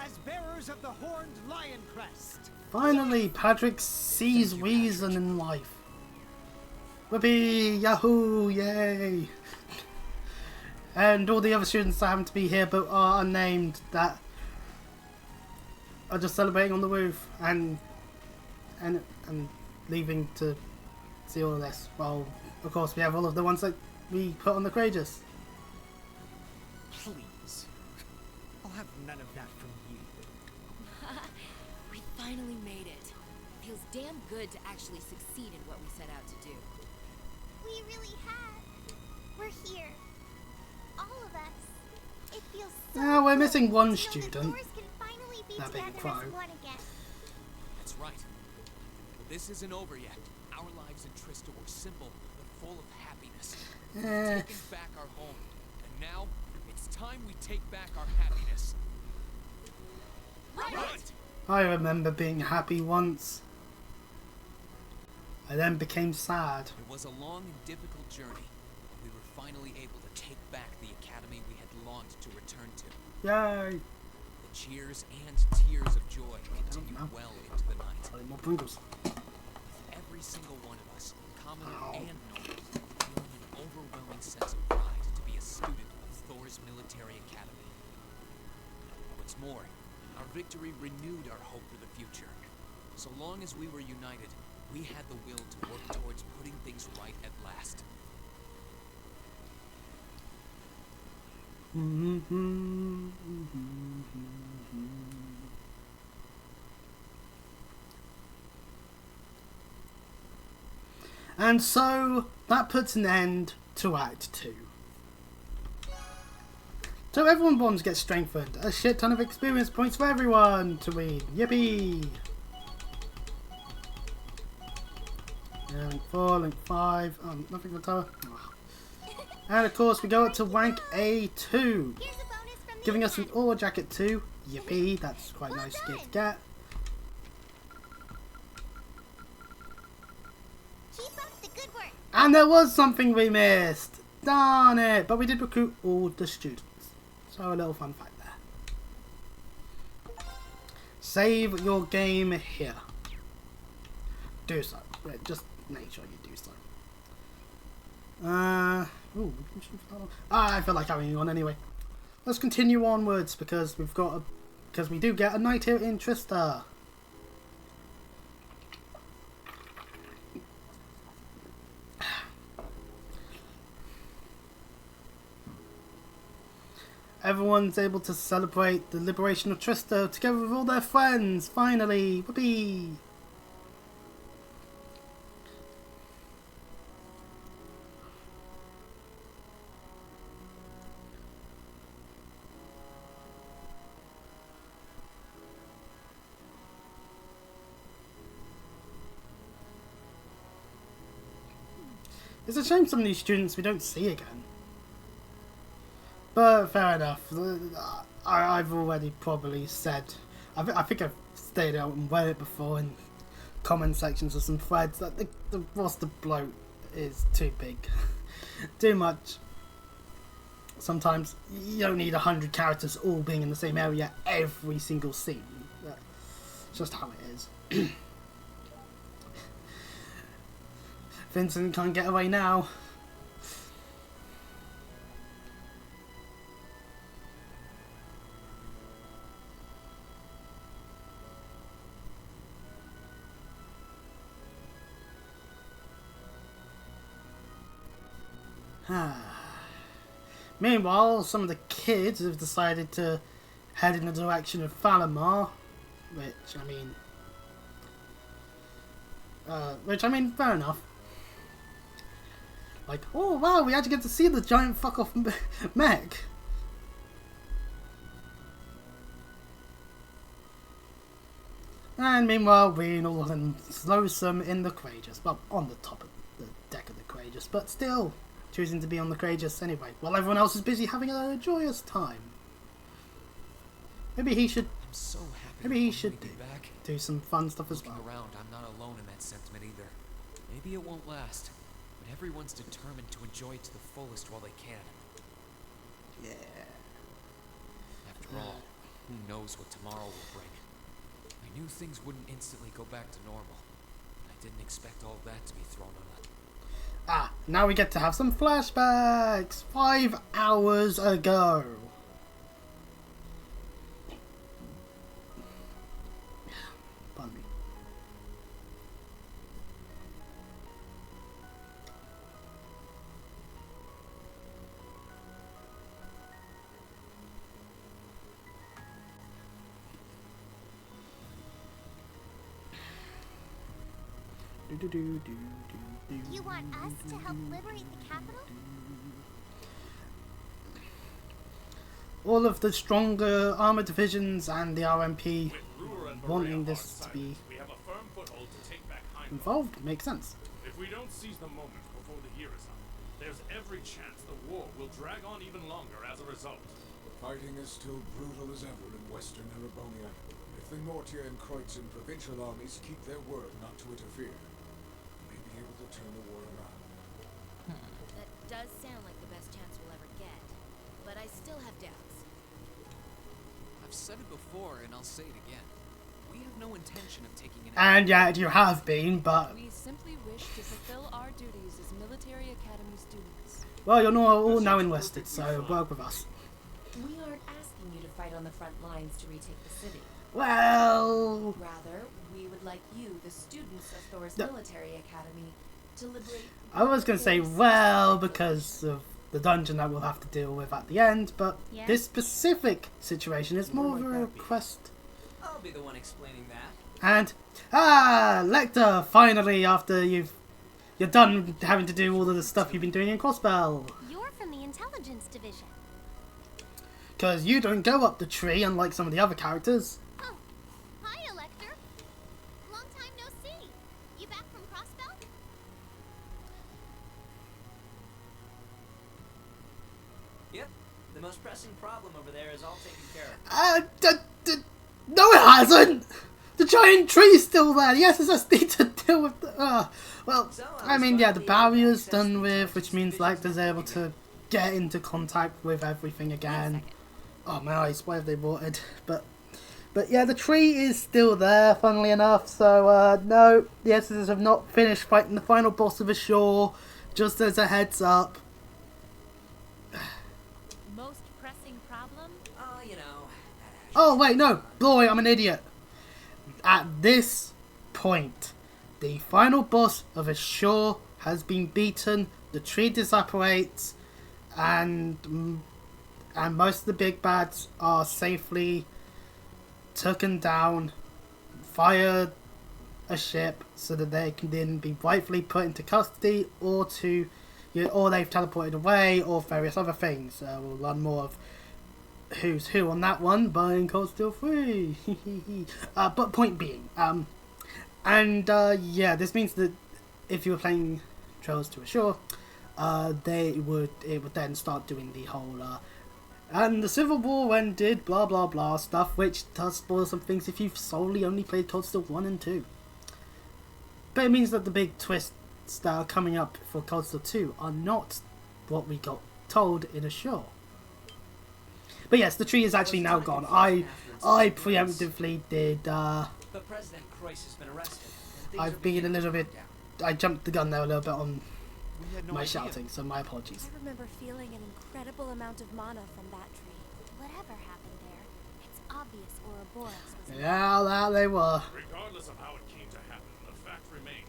as bearers of the horned lion crest. Finally, Patrick sees reason in life. Whoopee! Yahoo! Yay! And all the other students that happen to be here but are unnamed that are just celebrating on the roof and leaving to see all of this. Well, of course, we have all of the ones that we put on the Courageous. Please. I'll have none of that from you. We finally made it. Feels damn good to actually succeed in what we set out to do. We really have. We're here. All of us. It feels so Now we're missing one good student. to know that Thors can finally be That being together Crow. as one again. That's right. But this isn't over yet. Our lives in Trista were simple but full of happiness. We've taken back our home, and now it's time we take back our happiness. Right. I remember being happy once. I then became sad. It was a long and difficult journey. We were finally able to take back the academy we had longed to return to. Yay! The cheers and tears of joy continued well into the night. More Pringles. Every single one of us, commoner and normal, feeling an overwhelming sense of pride to be a student of Thor's military academy. What's more, our victory renewed our hope for the future. So long as we were united, we had the will to work towards putting things right at last. And so that puts an end to Act 2. So everyone bonds get strengthened. A shit ton of experience points for everyone to read. Yippee! Yeah, link 4, link 5. Nothing for the tower. And of course we go up to rank A2. Giving us an ore jacket too. Yippee, that's quite nice to get. And there was something we missed. Darn it. But we did recruit all the students. So a little fun fact there. Save your game here. Do so. Just make sure you do so. I feel like having you on anyway. Let's continue onwards because we do get a night here in Trista. Everyone's able to celebrate the liberation of Trista together with all their friends, finally! Whoopee! It's a shame some of these students we don't see again. But fair enough. I've already probably said... I think I've stayed out and read it before in comment sections of some threads that the roster bloat is too big. Too much. Sometimes you don't need 100 characters all being in the same area every single scene. It's just how it is. Vincent can't get away now. Meanwhile, some of the kids have decided to head in the direction of Falamar, which I mean, fair enough. Like, oh wow, we actually get to see the giant fuck off mech. And meanwhile, Rean all and Slowsome in the Courageous. Well, on the top of the deck of the Courageous, but still choosing to be on the Courageous anyway, while everyone else is busy having a joyous time. Maybe he should. I'm so happy. Maybe he should do some fun stuff as well. Around, I'm not alone in that sentiment either. Maybe it won't last, but everyone's determined to enjoy it to the fullest while they can. Yeah. After all, who knows what tomorrow will bring? I knew things wouldn't instantly go back to normal. I didn't expect all that to be thrown on us. Now we get to have some flashbacks! 5 hours ago! Pardon me. You want us to help liberate the capital? All of the stronger armor divisions and the RMP wanting this to be involved makes sense. If we don't seize the moment before the year is up, there's every chance the war will drag on even longer as a result. Fighting is still brutal as ever in western Erebonia. If the Mortia and Kreutzen provincial armies keep their word not to interfere, turn the war around. That does sound like the best chance we'll ever get. But I still have doubts. I've said it before, and I'll say it again. We have no intention of taking an... And yet you have been, but... We simply wish to fulfill our duties as military academy students. Well, you're not all now enlisted, so work with us. We aren't asking you to fight on the front lines to retake the city. Well... Rather, we would like you, the students of Thor's No. military academy, to liberate... I was going to say, well, because of the dungeon that we'll have to deal with at the end, but Yeah. this specific situation is more of a quest. I'll be the one explaining that. And, Lecter, finally, after you're done having to do all of the stuff you've been doing in Crossbell. You're from the intelligence division. Because you don't go up the tree, unlike some of the other characters. Oh, hi, Elector. Long time no see. You back from Crossbell? Yep. The most pressing problem over there is all taken care of. No it hasn't! The giant tree's still there. The SSS need to deal with the... well, I mean, yeah, the barrier's done with, which means Lecter's able to get into contact with everything again. Oh, my eyes, why have they watered? But yeah, the tree is still there, funnily enough, so, no, the SSS have not finished fighting the final boss of Azure, just as a heads up. Most pressing problem? Oh, you know. Oh, wait, no, boy, I'm an idiot. At this point, the final boss of Azure has been beaten, the tree disapparates, and most of the big bads are safely taken down via a ship so that they can then be rightfully put into custody or or they've teleported away or various other things. We'll learn more of who's who on that one, buying Cold Steel 3. But point being, yeah, this means that if you were playing Trails to Azure, it would then start doing the whole and the Civil War ended, blah blah blah stuff, which does spoil some things if you've solely only played Cold Steel 1 and 2. But it means that the big twists that are coming up for Cold Steel 2 are not what we got told in Azure. But yes, the tree is actually now gone. I preemptively did, But President Croix has been arrested. I've been a little bit, I jumped the gun there a little bit on my shouting, so my apologies. I remember feeling an incredible amount of mana from that tree. Whatever happened there, it's obvious Ouroboros was... Yeah, that they were. Regardless of how it came to happen, the fact remains.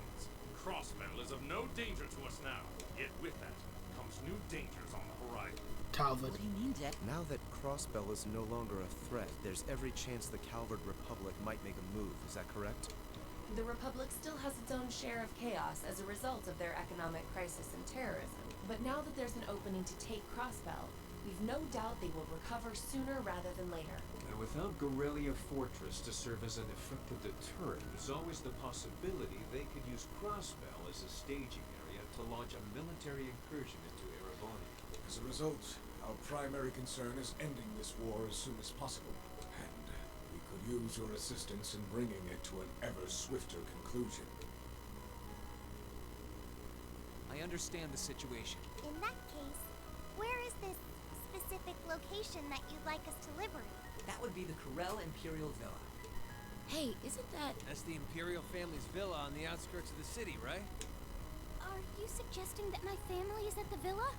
Crossbell is of no danger to us now. Yet with that comes new dangers on the horizon. Calvard. What do you mean, Dad? Now that Crossbell is no longer a threat, there's every chance the Calvard Republic might make a move. Is that correct? The Republic still has its own share of chaos as a result of their economic crisis and terrorism. But now that there's an opening to take Crossbell, we've no doubt they will recover sooner rather than later. And without Gorelia Fortress to serve as an effective deterrent, there's always the possibility they could use Crossbell as a staging area to launch a military incursion into Ereboni. As a result, our primary concern is ending this war as soon as possible. And we could use your assistance in bringing it to an ever swifter conclusion. I understand the situation. In that case, where is this specific location that you'd like us to liberate? That would be the Corel Imperial Villa. Hey, isn't that... That's the Imperial family's villa on the outskirts of the city, right? Are you suggesting that my family is at the villa?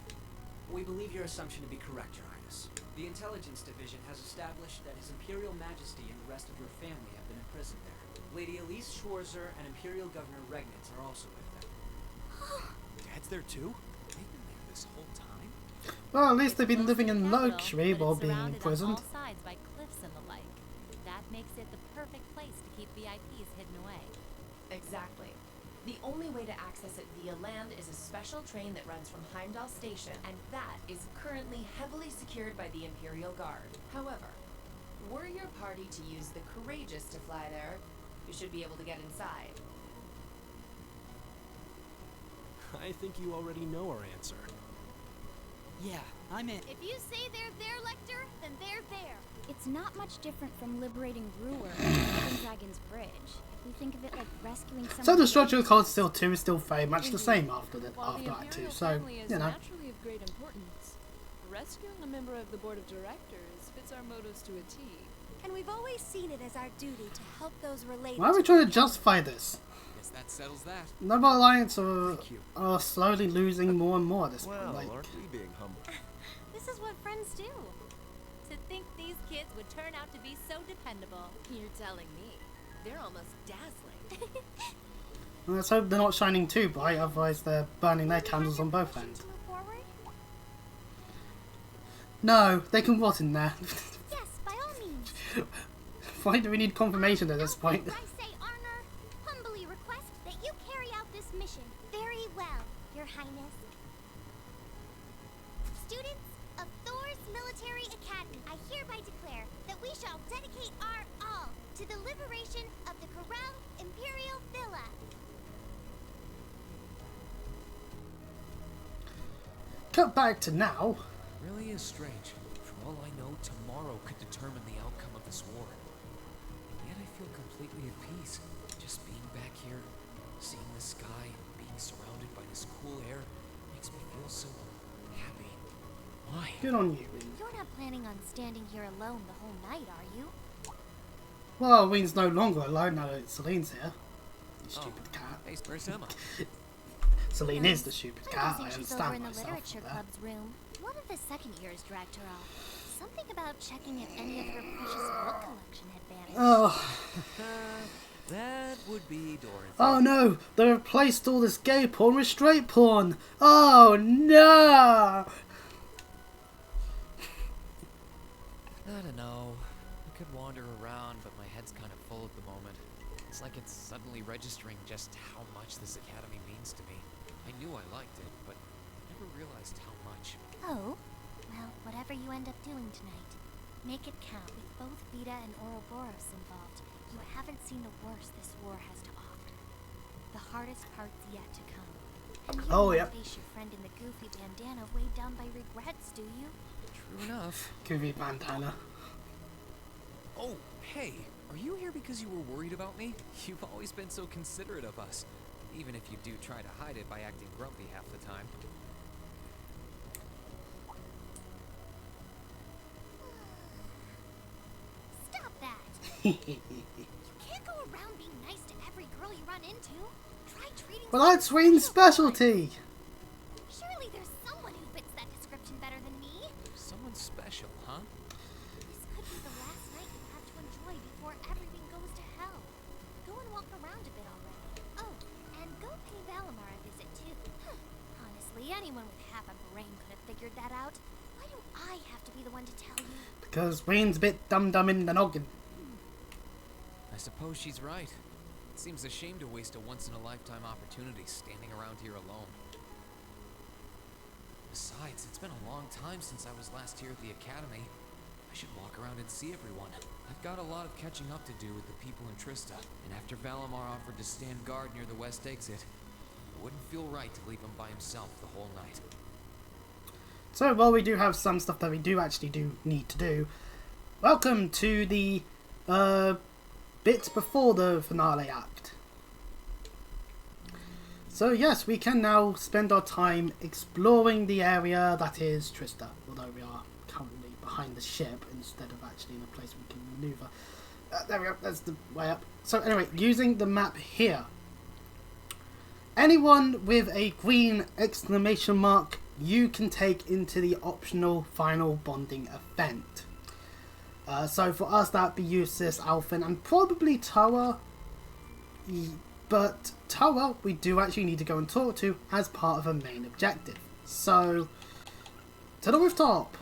We believe your assumption to be correct, Your Highness. The Intelligence Division has established that His Imperial Majesty and the rest of your family have been imprisoned there. Lady Elise Schwarzer and Imperial Governor Regnitz are also with them. Dad's there too? They've been there this whole time? Well, at least they've been living in Capital, luxury but while it's being surrounded imprisoned. on all sides by cliffs and the like. That makes it the perfect place to keep VIPs hidden away. Exactly. The only way to access it via land is a special train that runs from Heimdall Station, and that is currently heavily secured by the Imperial Guard. However, were your party to use the Courageous to fly there, you should be able to get inside. I think you already know our answer. Yeah, I'm in. If you say they're there, Lecter, then they're there. It's It's not much different from liberating Brewer or saving Dragon's Bridge. If we think of it like rescuing someone. So the structure of Card Steel 2 is still very much the same after Act 2. So, you know. Naturally of great importance. Rescuing a member of the board of directors fits our motives to a T. And we've always seen it as our duty to help those related. Why are we trying to justify this? Guess that settles that. Noble Alliance are slowly losing more and more at this point. Like, aren't we being humble? This is what friends do. To think these kids would turn out to be so dependable. You're telling me. They're almost dazzling. let's hope they're not shining too bright, otherwise they're burning their candles on both ends. No, they can rot in there. Yes, by all means. Why do we need confirmation at this point? I say, Arner, humbly request that you carry out this mission very well, Your Highness. Students of Thor's Military Academy, I hereby declare that we shall dedicate our all to the liberation of the Corral Imperial Villa. Cut back to now. Really is strange. For all I know, tomorrow could determine the outcome of this war. And yet I feel completely at peace. Just being back here, seeing the sky, being surrounded by this cool air, makes me feel so happy. Why? Good on you, Rean. You're not planning on standing here alone the whole night, are you? Well, Rean's no longer alone now that Celine's here. You stupid cat. Hey, where's Emma? Celine is the stupid cat, I She's over understand in the myself. literature club's room. One of the second years dragged her off. Something about checking if any of her precious book collection had vanished. Oh. That would be Dorothy. Oh no, they replaced all this gay porn with straight porn. Oh no! I don't know. I could wander around, but my head's kind of full at the moment. It's like it's suddenly registering just how much this academy means to me. I knew I liked it, but I never realized how much. Oh? Well, whatever you end up doing tonight, make it count. With both Vita and Ouroboros involved, you haven't seen the worst this war has to offer. The hardest part's yet to come. And you don't face your friend in the goofy bandana weighed down by regrets, do you? True enough. Goofy bandana. Oh, hey! Are you here because you were worried about me? You've always been so considerate of us. Even if you do try to hide it by acting grumpy half the time. Stop that! You can't go around being nice to every girl you run into. Try treating Well, that's Rean's specialty. Surely there's someone who fits that description better than me. Someone special, huh? This could be the last night you have to enjoy before everything goes to hell. Go and walk around a bit already. Oh, and go pay Valimar a visit too. Honestly, anyone with half a brain could have figured that out. Why do I have to be the one to tell you? Because Rean's a bit dum-dum in the noggin. I suppose she's right. It seems a shame to waste a once-in-a-lifetime opportunity standing around here alone. Besides, it's been a long time since I was last here at the academy. I should walk around and see everyone. I've got a lot of catching up to do with the people in Trista, and after Valimar offered to stand guard near the west exit, it wouldn't feel right to leave him by himself the whole night. So, while we do have some stuff that we do need to do, welcome to the bit before the finale act. So yes, we can now spend our time exploring the area that is Trista, although we are currently behind the ship instead of actually in a place we can maneuver. There we go, that's the way up. So anyway, using the map here, anyone with a green exclamation mark you can take into the optional final bonding event. So for us that'd be Eustace, Alfin and probably Toa. But Toa we do actually need to go and talk to as part of a main objective. So to the rooftop.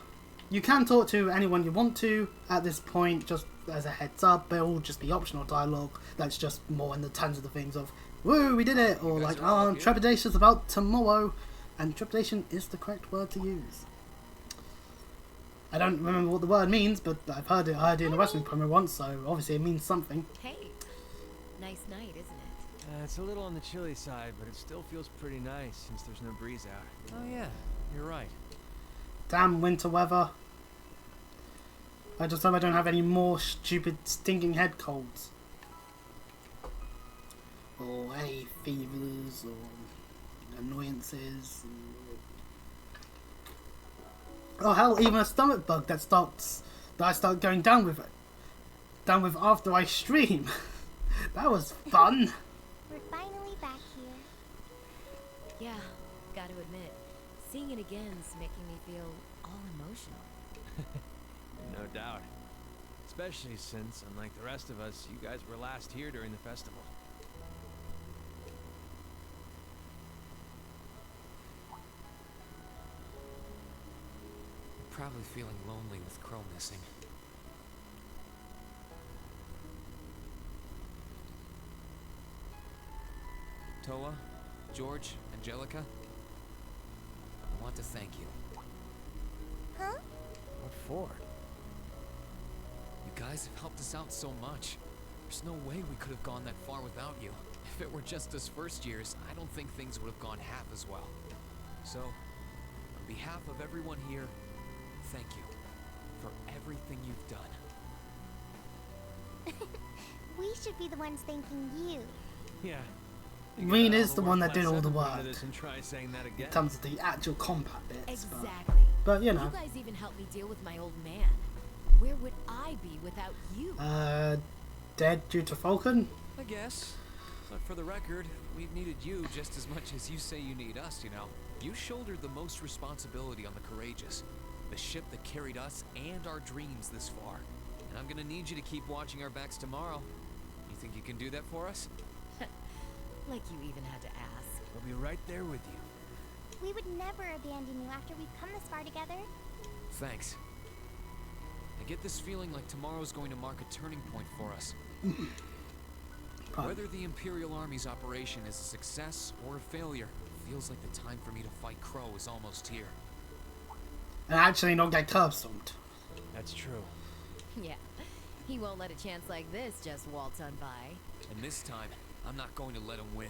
You can talk to anyone you want to at this point, just as a heads up, but it will just be optional dialogue that's just more in the terms of the things of woo, we did it, or like, oh, trepidation's about tomorrow. And trepidation is the correct word to use. I don't remember what the word means, but I've heard it. I heard it in a wrestling promo once, so obviously it means something. Hey, nice night, isn't it? It's a little on the chilly side, but it still feels pretty nice since there's no breeze out. Oh yeah, you're right. Damn winter weather. I just hope I don't have any more stupid stinking head colds. Or hay fevers or annoyances. Or hell, even a stomach bug that I start going down with after I stream. That was fun. We're finally back here. Yeah, gotta admit, seeing it again is making me feel all emotional. No doubt. Especially since, unlike the rest of us, you guys were last here during the festival. I'm probably feeling lonely with Crow missing. Toa, George, Angelica, I want to thank you. Huh? What for? You guys have helped us out so much. There's no way we could have gone that far without you. If it were just us first years, I don't think things would have gone half as well. So, on behalf of everyone here, thank you for everything you've done. We should be the ones thanking you. Yeah. Rean is the one that did all the work. And try saying that again. In terms of the actual combat bits. Exactly. But you know. You guys even helped me deal with my old man. Where would I be without you? Dead due to Falcon? I guess. But for the record, we've needed you just as much as you say you need us, you know. You shouldered the most responsibility on the Courageous. The ship that carried us and our dreams this far. And I'm gonna need you to keep watching our backs tomorrow. You think you can do that for us? Like you even had to ask. We'll be right there with you. We would never abandon you after we've come this far together. Thanks. I get this feeling like tomorrow's going to mark a turning point for us. Whether the Imperial Army's operation is a success or a failure, it feels like the time for me to fight Crow is almost here. And actually not get curb stomped. That's true. Yeah, he won't let a chance like this just waltz on by. And this time, I'm not going to let him win.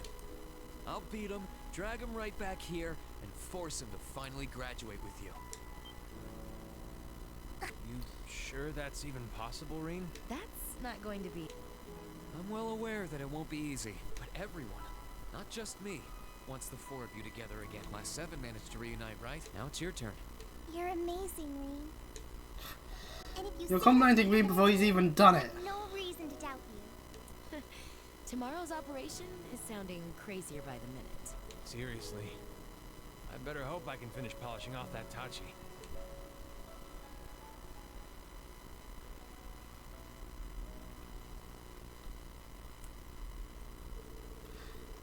I'll beat him, drag him right back here, and force him to finally graduate with you. You sure that's even possible, Rean? That's not going to be... I'm well aware that it won't be easy, but everyone, not just me, wants the four of you together again. Last seven managed to reunite, right? Now it's your turn. You're amazing, Rean. And if you You're complimenting Rean before he's even done it. No reason to doubt you. Tomorrow's operation is sounding crazier by the minute. Seriously. I better hope I can finish polishing off that Tachi.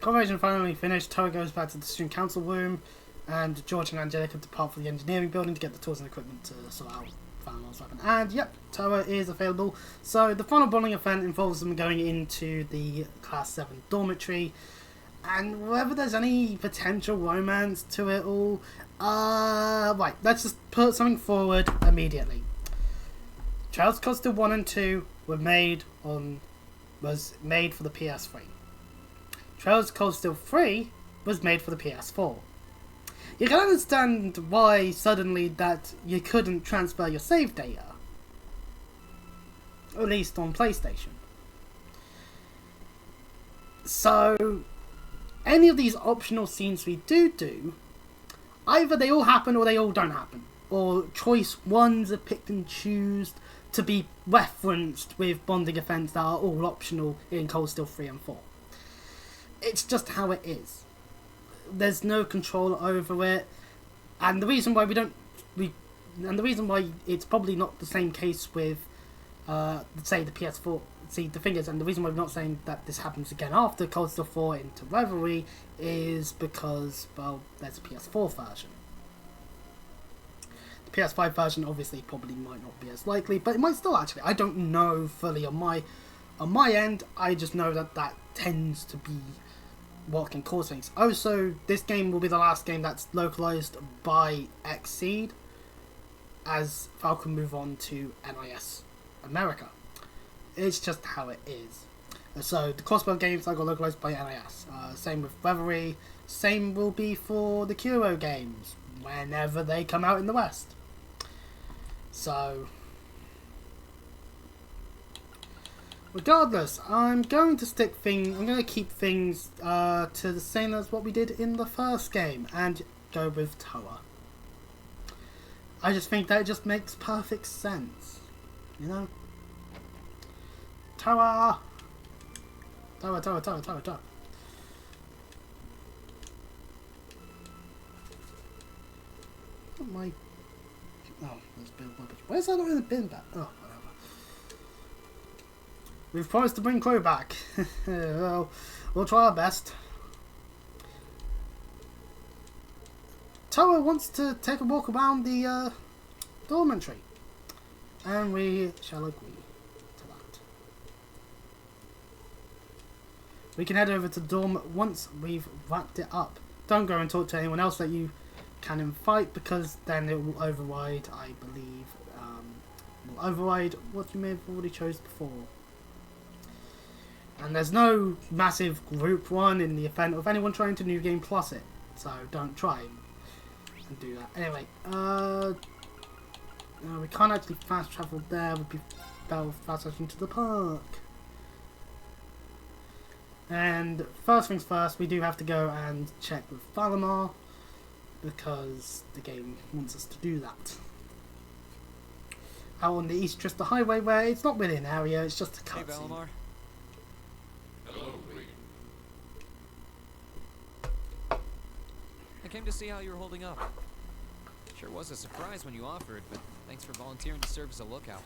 Conversation finally finished. Toa goes back to the student council room, and George and Angelica depart for the engineering building to get the tools and equipment to sort out Thanos' weapon. And yep, Toa is available. So the final bonding event involves them going into the Class 7 dormitory, and whether there's any potential romance to it all, right, let's just put something forward immediately. Trials Costa 1 and 2 was made for the PS3. Trails Cold Steel 3 was made for the PS4. You can understand why suddenly that you couldn't transfer your save data. At least on PlayStation. So, any of these optional scenes we do, either they all happen or they all don't happen. Or choice ones are picked and chosen to be referenced with bonding events that are all optional in Cold Steel 3 and 4. It's just how it is. There's no control over it, and the reason why the reason why it's probably not the same case with, say, the PS4. See, the thing is, and the reason why we're not saying that this happens again after Cold Steel 4 into Rivalry is because, well, there's a PS4 version. The PS5 version obviously probably might not be as likely, but it might still actually. I don't know fully on my end. I just know that that tends to be what can cause things. Also, this game will be the last game that's localized by Xseed as Falcon move on to NIS America. It's just how it is. So the Crossbow games that got localized by NIS. Same with Revelry. Same will be for the Kuro games whenever they come out in the West. So Regardless, I'm going to keep things to the same as what we did in the first game and go with Toa. I just think that it just makes perfect sense, you know? Toa! Toa, Toa, Toa, Toa, Toa. What am I... Oh, there's bin rubbish. Where's that not in the bin back? Oh, whatever. We've promised to bring Crow back. Well, we'll try our best. Toa wants to take a walk around the dormitory, and we shall agree to that. We can head over to the dorm once we've wrapped it up. Don't go and talk to anyone else that you can invite, because then it will override, I believe, will override what you may have already chose before. And there's no massive group one in the event of anyone trying to New Game Plus it, so don't try and do that. Anyway, we can't actually fast travel there. We'd be better fast traveling to the park. And first things first, we do have to go and check with Valimar, because the game wants us to do that. Out on the East Trista Highway, where it's not really an area, it's just a cutscene. Hey, Valimar. Hello, Rean. I came to see how you're holding up. Sure was a surprise when you offered, but thanks for volunteering to serve as a lookout.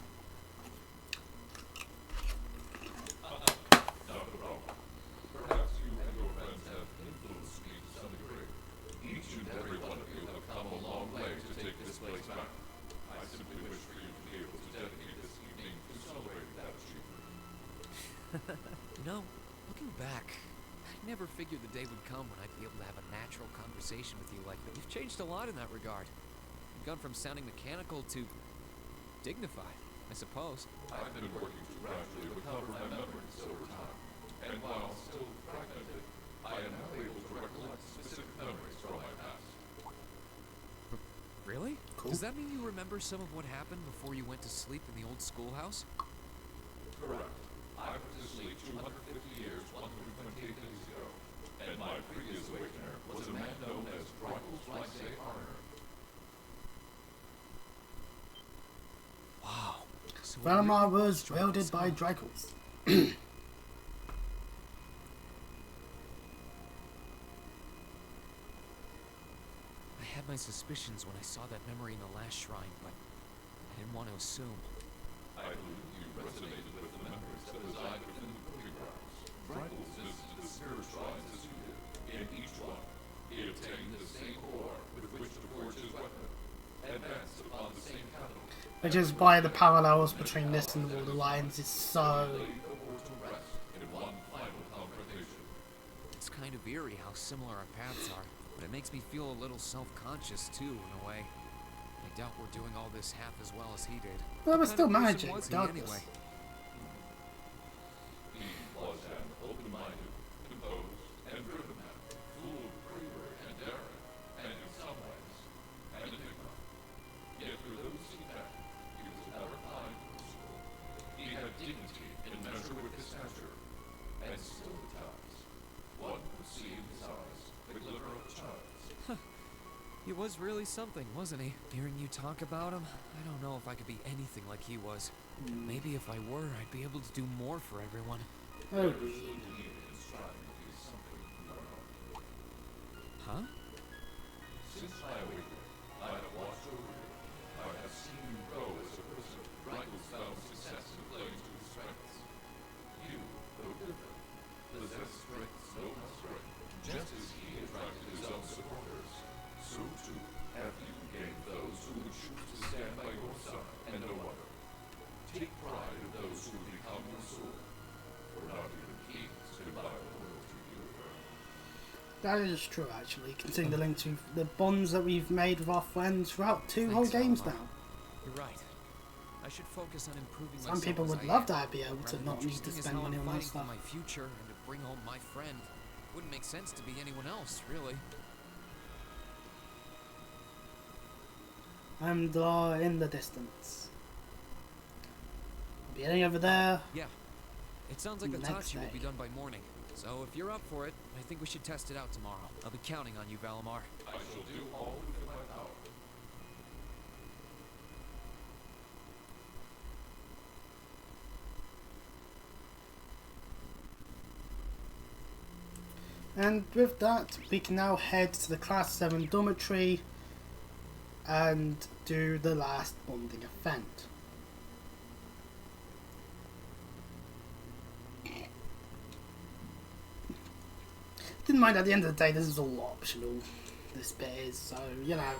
Not a problem. Perhaps you and your friends have influenced me to some degree. Each and every one of you have come a long way to take this place back. I simply wish for you to be able to dedicate this evening to celebrating that achievement. You know, looking back, I never figured the day would come when I'd be able to have a natural conversation with you like that. You've changed a lot in that regard. You've gone from sounding mechanical to dignified, I suppose. I've been working to gradually recover my memories over time, and while still fragmented, I am now able to recollect specific memories from my past. Really? Cool. Does that mean you remember some of what happened before you went to sleep in the old schoolhouse? Correct. I went to sleep 250 years, 128 days ago, and my previous awakener was a man known as Rifles Risay Arner. Wow. So Valimar was wielded by Dracos. I had my suspicions when I saw that memory in the last shrine, but I didn't want to assume. I believe you resonated with the memories that reside within the proving grounds. Rifles visited the spirit shrines as you did. In each one, he obtained the same ore with which to forge his weapon, advanced upon the same capital. Which is why the parallels between this and the Borderlands is so... It's kind of eerie how similar our paths are, but it makes me feel a little self-conscious too, in a way. I doubt we're doing all this half as well as he did. Well, we're What still kind of person managing, was he regardless. anyway? He was an open-minded, composed, and driven man, full of bravery and daring, and in some ways, an enigma. Yet through those he met, he was never kind or cruel. He had dignity in measure with his stature, and still at times, one could see in his eyes the glimmer of a child's. He was really something, wasn't he? Hearing you talk about him, I don't know if I could be anything like he was. Maybe if I were, I'd be able to do more for everyone. Oh. Huh? Since my awakening, I have watched over you. I have seen you grow as a person. Rifles found success in playing to his strengths. You, though different, possess strengths no less great. Just as he attracted his own supporters, so too have you gained those who would choose to stand by your side and no other. Take pride in those who will become your sword, for not even kings can buy the loyalty you earn. That is true, actually, considering the link to the bonds that we've made with our friends throughout two whole games now. You're right. I should focus on improving Some myself people as would I love am. to be able to Rather not need to interesting is spend how money I'm on that fighting for stuff. my future and to bring home my friend. Wouldn't make sense to be anyone else, really. And in the distance. Be heading over there. Yeah. It sounds like Next Itachi will day. be done by morning. So if you're up for it, I think we should test it out tomorrow. I'll be counting on you, Valimar. I shall do all within my power. And with that, we can now head to the Class 7 dormitory and do the last bonding event. Didn't mind, at the end of the day, this is all optional. This bit is, so, you know.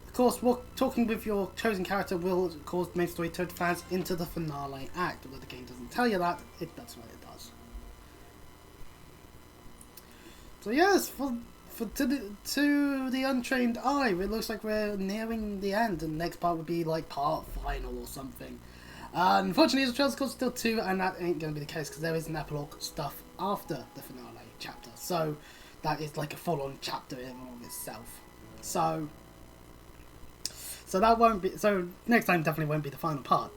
Of course, talking with your chosen character will cause the main story to advance into the finale act. Although the game doesn't tell you that, that's what it does. So yes, to the untrained eye, it looks like we're nearing the end, and the next part would be like part final or something. Unfortunately, the Trails Course still 2, and that ain't going to be the case because there is an epilogue stuff after the finale chapter. So that is like a full-on chapter in and of itself. So that won't be. So next time definitely won't be the final part.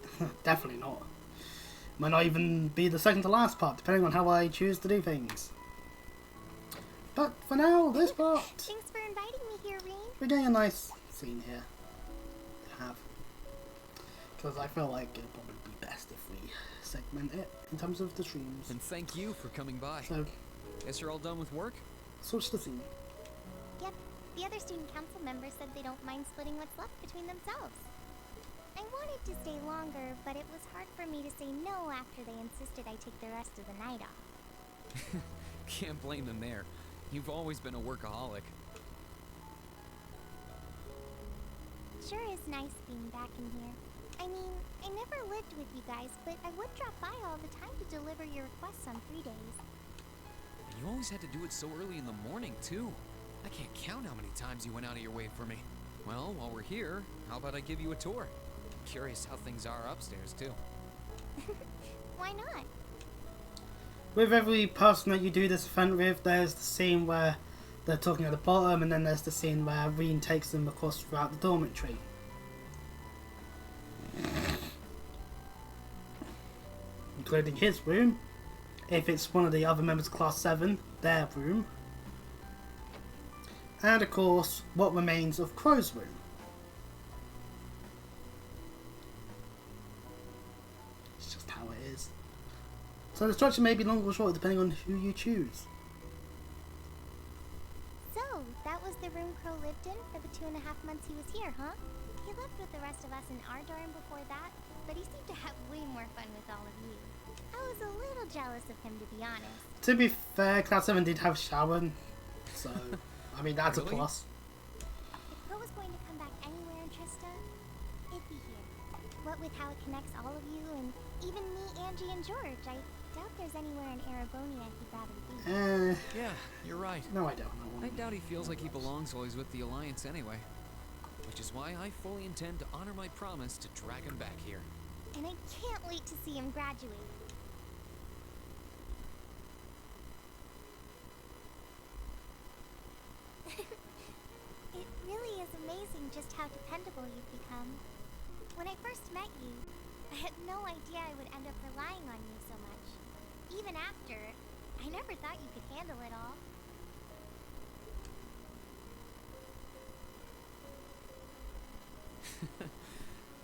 Definitely not. Might not even be the second to last part, depending on how I choose to do things. But for now, this part. Thanks for inviting me here, Rean. We're getting a nice scene here to have. Because I feel like it'd probably be best if we segment it in terms of the streams. And thank you for coming by. So, guess you're all done with work? Switch the scene. Yep, the other student council members said they don't mind splitting what's left between themselves. I wanted to stay longer, but it was hard for me to say no after they insisted I take the rest of the night off. Can't blame them there. You've always been a workaholic. Sure is nice being back in here. I mean, I never lived with you guys, but I would drop by all the time to deliver your requests on free days. And you always had to do it so early in the morning, too. I can't count how many times you went out of your way for me. Well, while we're here, how about I give you a tour? I'm curious how things are upstairs, too. Why not? With every person that you do this event with, there's the scene where they're talking at the bottom, and then there's the scene where Rean takes them across throughout the dormitory. Including his room. If it's one of the other members of Class 7, their room. And of course, what remains of Crow's room. It's just how it is. So the structure may be long or short depending on who you choose. So, that was the room Crow lived in for the 2.5 months he was here, huh? He lived with the rest of us in our dorm before that, but he seemed to have way more fun with all of you. I was a little jealous of him, to be honest. To be fair, Class 7 did have Sharon, so I mean that's Really? a plus. If Crow was going to come back anywhere in Trista, it'd be here. What with how it connects all of you, and even me, Angie, and George, I doubt there's anywhere in Arabonia he'd rather be. Yeah, you're right. No, I don't. I doubt he feels like he belongs while he's with the Alliance anyway. Which is why I fully intend to honor my promise to drag him back here. And I can't wait to see him graduate. It really is amazing just how dependable you've become. When I first met you, I had no idea I would end up relying on you so much. Even after, I never thought you could handle it all.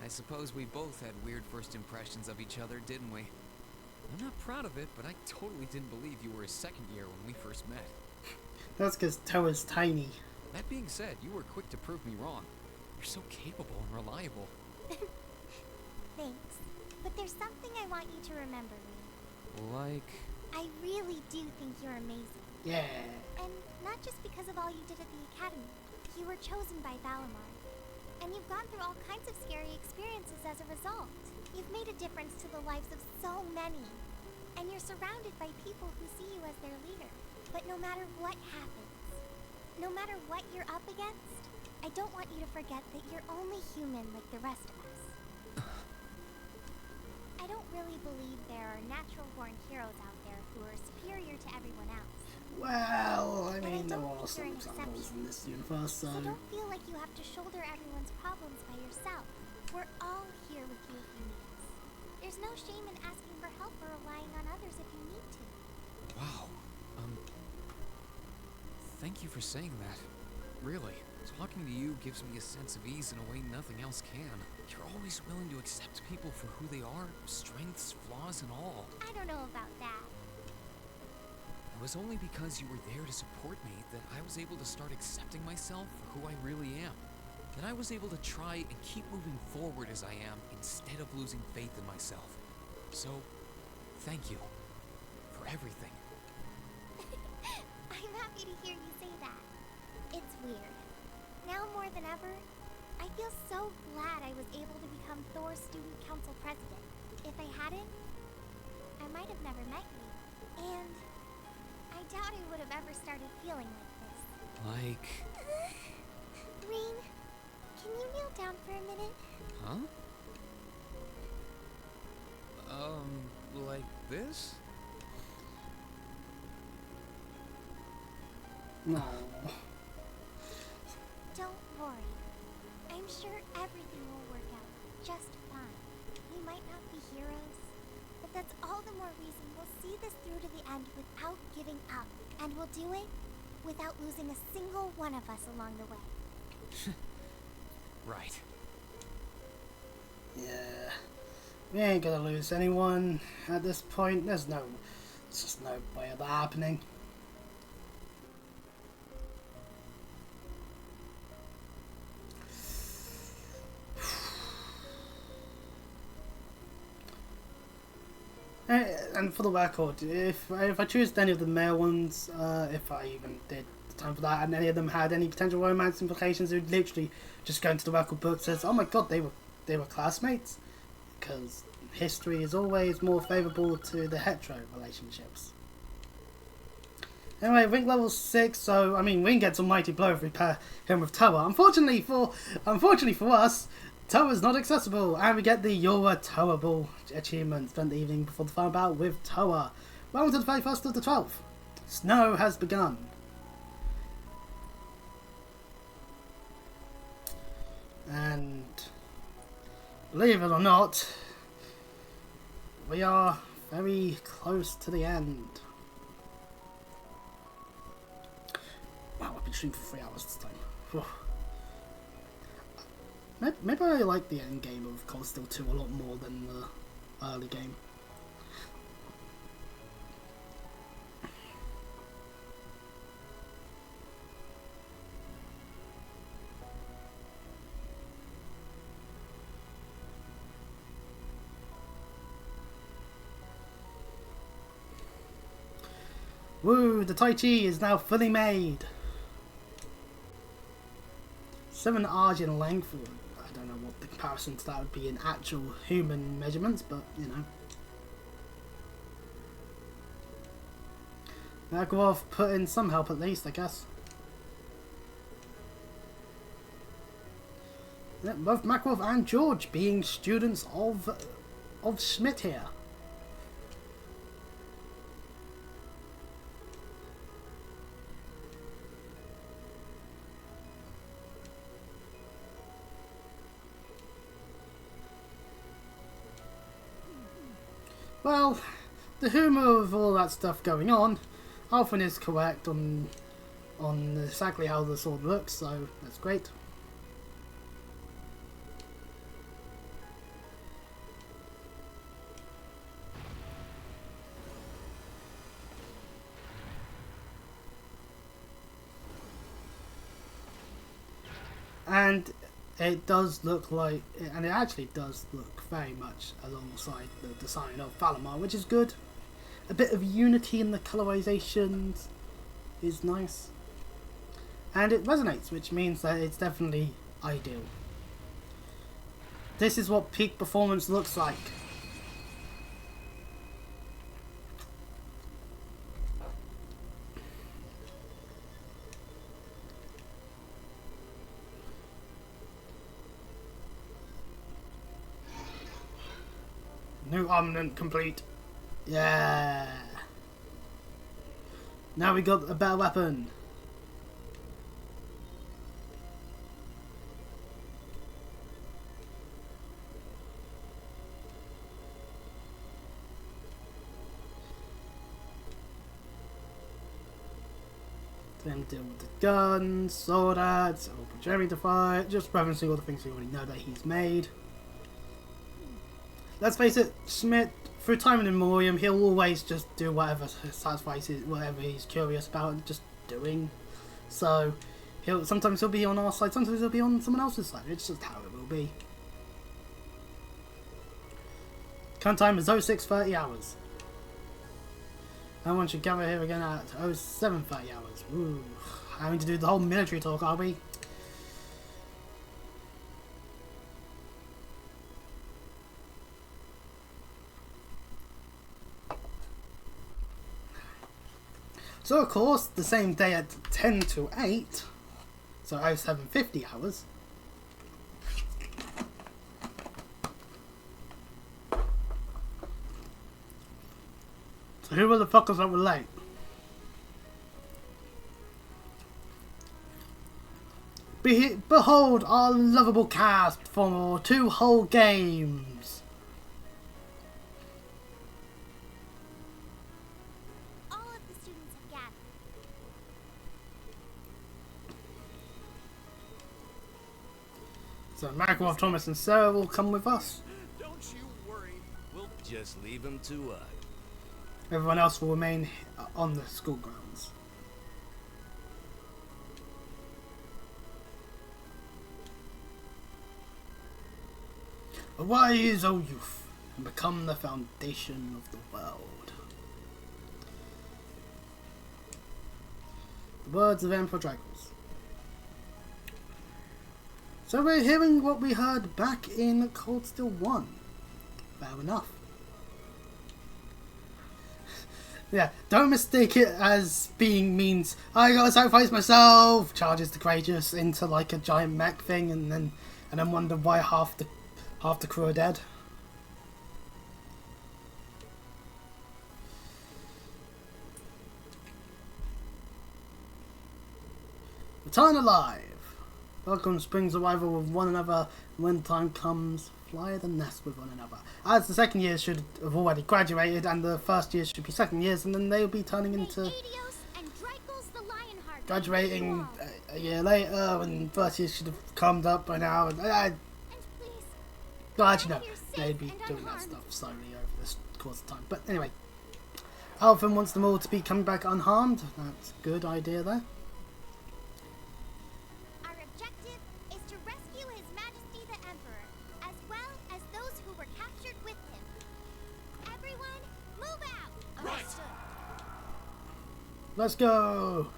I suppose we both had weird first impressions of each other, didn't we? I'm not proud of it, but I totally didn't believe you were a second year when we first met. That's because Toa's tiny. That being said, you were quick to prove me wrong. You're so capable and reliable. Thanks. But there's something I want you to remember, Rean. Like... I really do think you're amazing. Yeah. And not just because of all you did at the Academy. You were chosen by Valimar. And you've gone through all kinds of scary experiences as a result. You've made a difference to the lives of so many. And you're surrounded by people who see you as their leader. But no matter what happens, no matter what you're up against, I don't want you to forget that you're only human like the rest of us. I don't really believe there are natural-born heroes out there who are superior to everyone else. Well, I mean, there are some examples in this universe, so... So don't feel like you have to shoulder everyone's problems by yourself. We're all here with you if you need us. There's no shame in asking for help or relying on others if you need to. Wow. Thank you for saying that. Really, talking to you gives me a sense of ease in a way nothing else can. You're always willing to accept people for who they are, strengths, flaws, and all. I don't know about that. It was only because you were there to support me that I was able to start accepting myself for who I really am. That I was able to try and keep moving forward as I am instead of losing faith in myself. So, thank you for everything. I'm happy to hear you say that. It's weird. Now more than ever, I feel so glad I was able to become Thor's Student Council President. If I hadn't, I might have never met you. And I doubt I would have ever started feeling like this. Like... Rean, can you kneel down for a minute? Huh? Like this? No. Don't worry. I'm sure everything will work out just fine. We might not be heroes, but that's all the more reason we'll see this through to the end without giving up. And we'll do it without losing a single one of us along the way. Right. Yeah. We ain't gonna lose anyone at this point. There's just no way of that happening. And for the record, if I choose any of the male ones, if I even did the time for that, and any of them had any potential romance implications, it would literally just go into the record book says, oh my god, they were classmates, because history is always more favourable to the hetero relationships. Anyway, Ring level 6, so I mean Ring gets a mighty blow if we pair him with Toa. Unfortunately for us, Toa is not accessible, and we get the You're a Toa-able achievement. Spend the evening before the final battle with Toa. Welcome to the very first of the 12th. Snow has begun. And believe it or not, we are very close to the end. Wow, I've been streaming for 3 hours this time. Whew. Maybe I like the end game of Cold Steel 2 a lot more than the early game. Woo! The Tai Chi is now fully made. 7 R's in length. I don't know what the comparison to that would be in actual human measurements, but you know. Makarov put in some help at least, I guess. Yeah, both Makarov and George being students of Schmidt here. Well, the humour of all that stuff going on, Alfred is correct on exactly how the sword looks, so that's great. And it does look like, and it actually does look very much alongside the design of Valimar, which is good. A bit of unity in the colorizations is nice. And it resonates, which means that it's definitely ideal. This is what peak performance looks like. New armament complete. Yeah. Now we got a better weapon. Then deal with the guns, sword ads, open Jeremy to fight, just referencing all the things you already know that he's made. Let's face it, Schmidt, through time and immemorial, he'll always just do whatever satisfies whatever he's curious about and just doing. So, sometimes he'll be on our side, sometimes he'll be on someone else's side. It's just how it will be. Current time is 06:30 hours. Everyone should gather here again at 07:30 hours. Ooh, having to do the whole military talk, are we? So of course, the same day at 10 to 8, so 07:50 hours. So who were the fuckers that were late? Behold our lovable cast for 2 whole games. All of the students have gathered. So Mycroft, Thomas and Sarah will come with us. Don't you worry. We'll just leave him to us. Everyone else will remain on the school grounds. Arise, O youth, and become the foundation of the world. The words of Emperor Dragos. So we're hearing what we heard back in Cold Steel 1. Fair enough. Yeah, don't mistake it as being means I gotta sacrifice myself. Charges the Courageous into like a giant mech thing, and then wonder why half the crew are dead. Return alive. Welcome spring's arrival with one another. When time comes, fly the nest with one another. As the second years should have already graduated, and the first years should be second years, and then they'll be turning into graduating a year later, and first years should have come up by now. And well, actually no, they'd be doing that stuff slowly over this course of time. But anyway, Alvin wants them all to be coming back unharmed. That's a good idea there. Let's go!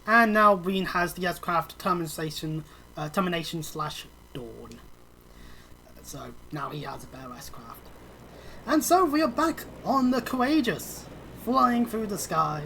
And now Rean has the aircraft termination / dawn. So now he has a better aircraft. And so we are back on the Courageous, flying through the sky.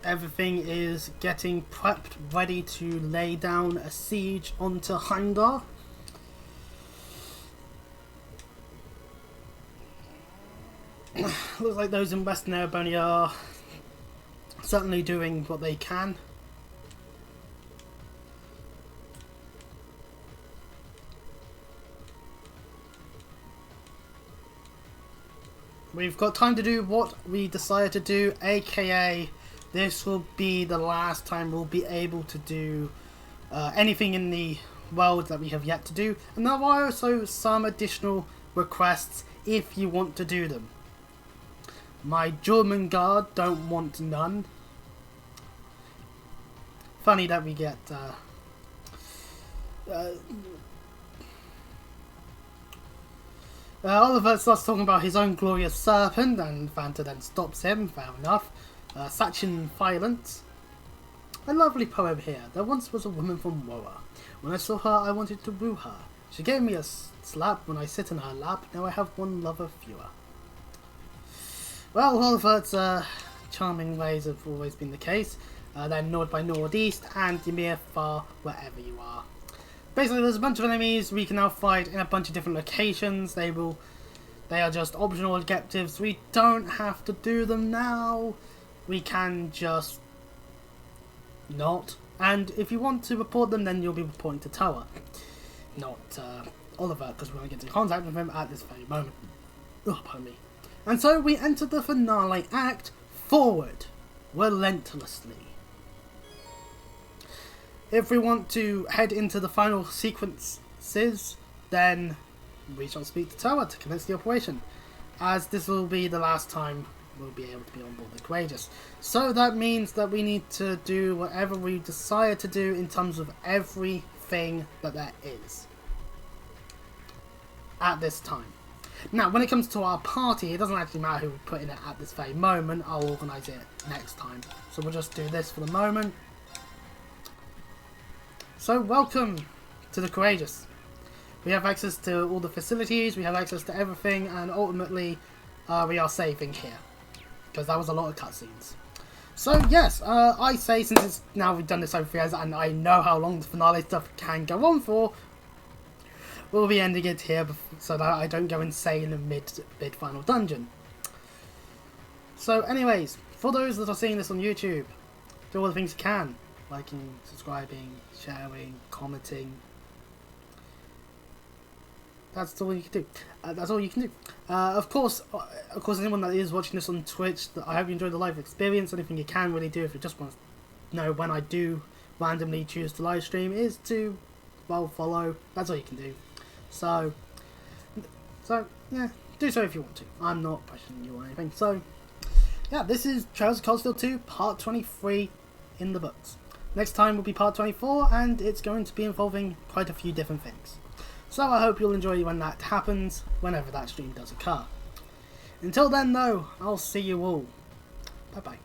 Everything is getting prepped, ready to lay down a siege onto Heimdall. Looks like those in Western Erebony are certainly doing what they can. We've got time to do what we decided to do, aka this will be the last time we'll be able to do anything in the world that we have yet to do. And there are also some additional requests if you want to do them. My German guard don't want none. Funny that we get Oliver starts talking about his own glorious serpent, and Fanta then stops him. Fair enough. Sachin Violence. A lovely poem here. There once was a woman from Woa. When I saw her, I wanted to woo her. She gave me a slap when I sit in her lap. Now I have one lover fewer. Well, Oliver's charming ways have always been the case. Then Nord by Northeast and Ymir far wherever you are. basically there's a bunch of enemies we can now fight in a bunch of different locations. They are just optional objectives. We don't have to do them now. We can just not. And if you want to report them, then you'll be reporting to Toa, not Oliver, because we're going to get into contact with him at this very moment. Oh, pardon me. And so we enter the finale act, forward, relentlessly. If we want to head into the final sequences, then we shall speak to Toa to commence the operation, as this will be the last time we'll be able to be on board the Courageous. So that means that we need to do whatever we desire to do in terms of everything that there is at this time. Now, when it comes to our party, it doesn't actually matter who we put in it at this very moment. I'll organise it next time. So we'll just do this for the moment. So, welcome to the Courageous. We have access to all the facilities, we have access to everything, and ultimately, we are saving here. Because that was a lot of cutscenes. So, yes, I say, since it's now we've done this over 3 hours, and I know how long the finale stuff can go on for, we'll be ending it here so that I don't go insane in mid-final dungeon. So, anyways, for those that are seeing this on YouTube, do all the things you can. Liking, subscribing, sharing, commenting. That's all you can do. That's all you can do. Of course, anyone that is watching this on Twitch, I hope you enjoyed the live experience. Anything you can really do if you just want to know when I do randomly choose to live stream is to, well, follow. That's all you can do. So yeah, do so if you want to. I'm not pressuring you or anything. So yeah, this is Trails of Coldsteel 2, part 23 in the books. Next time will be part 24, and it's going to be involving quite a few different things. So I hope you'll enjoy when that happens, whenever that stream does occur. Until then though, I'll see you all. Bye bye.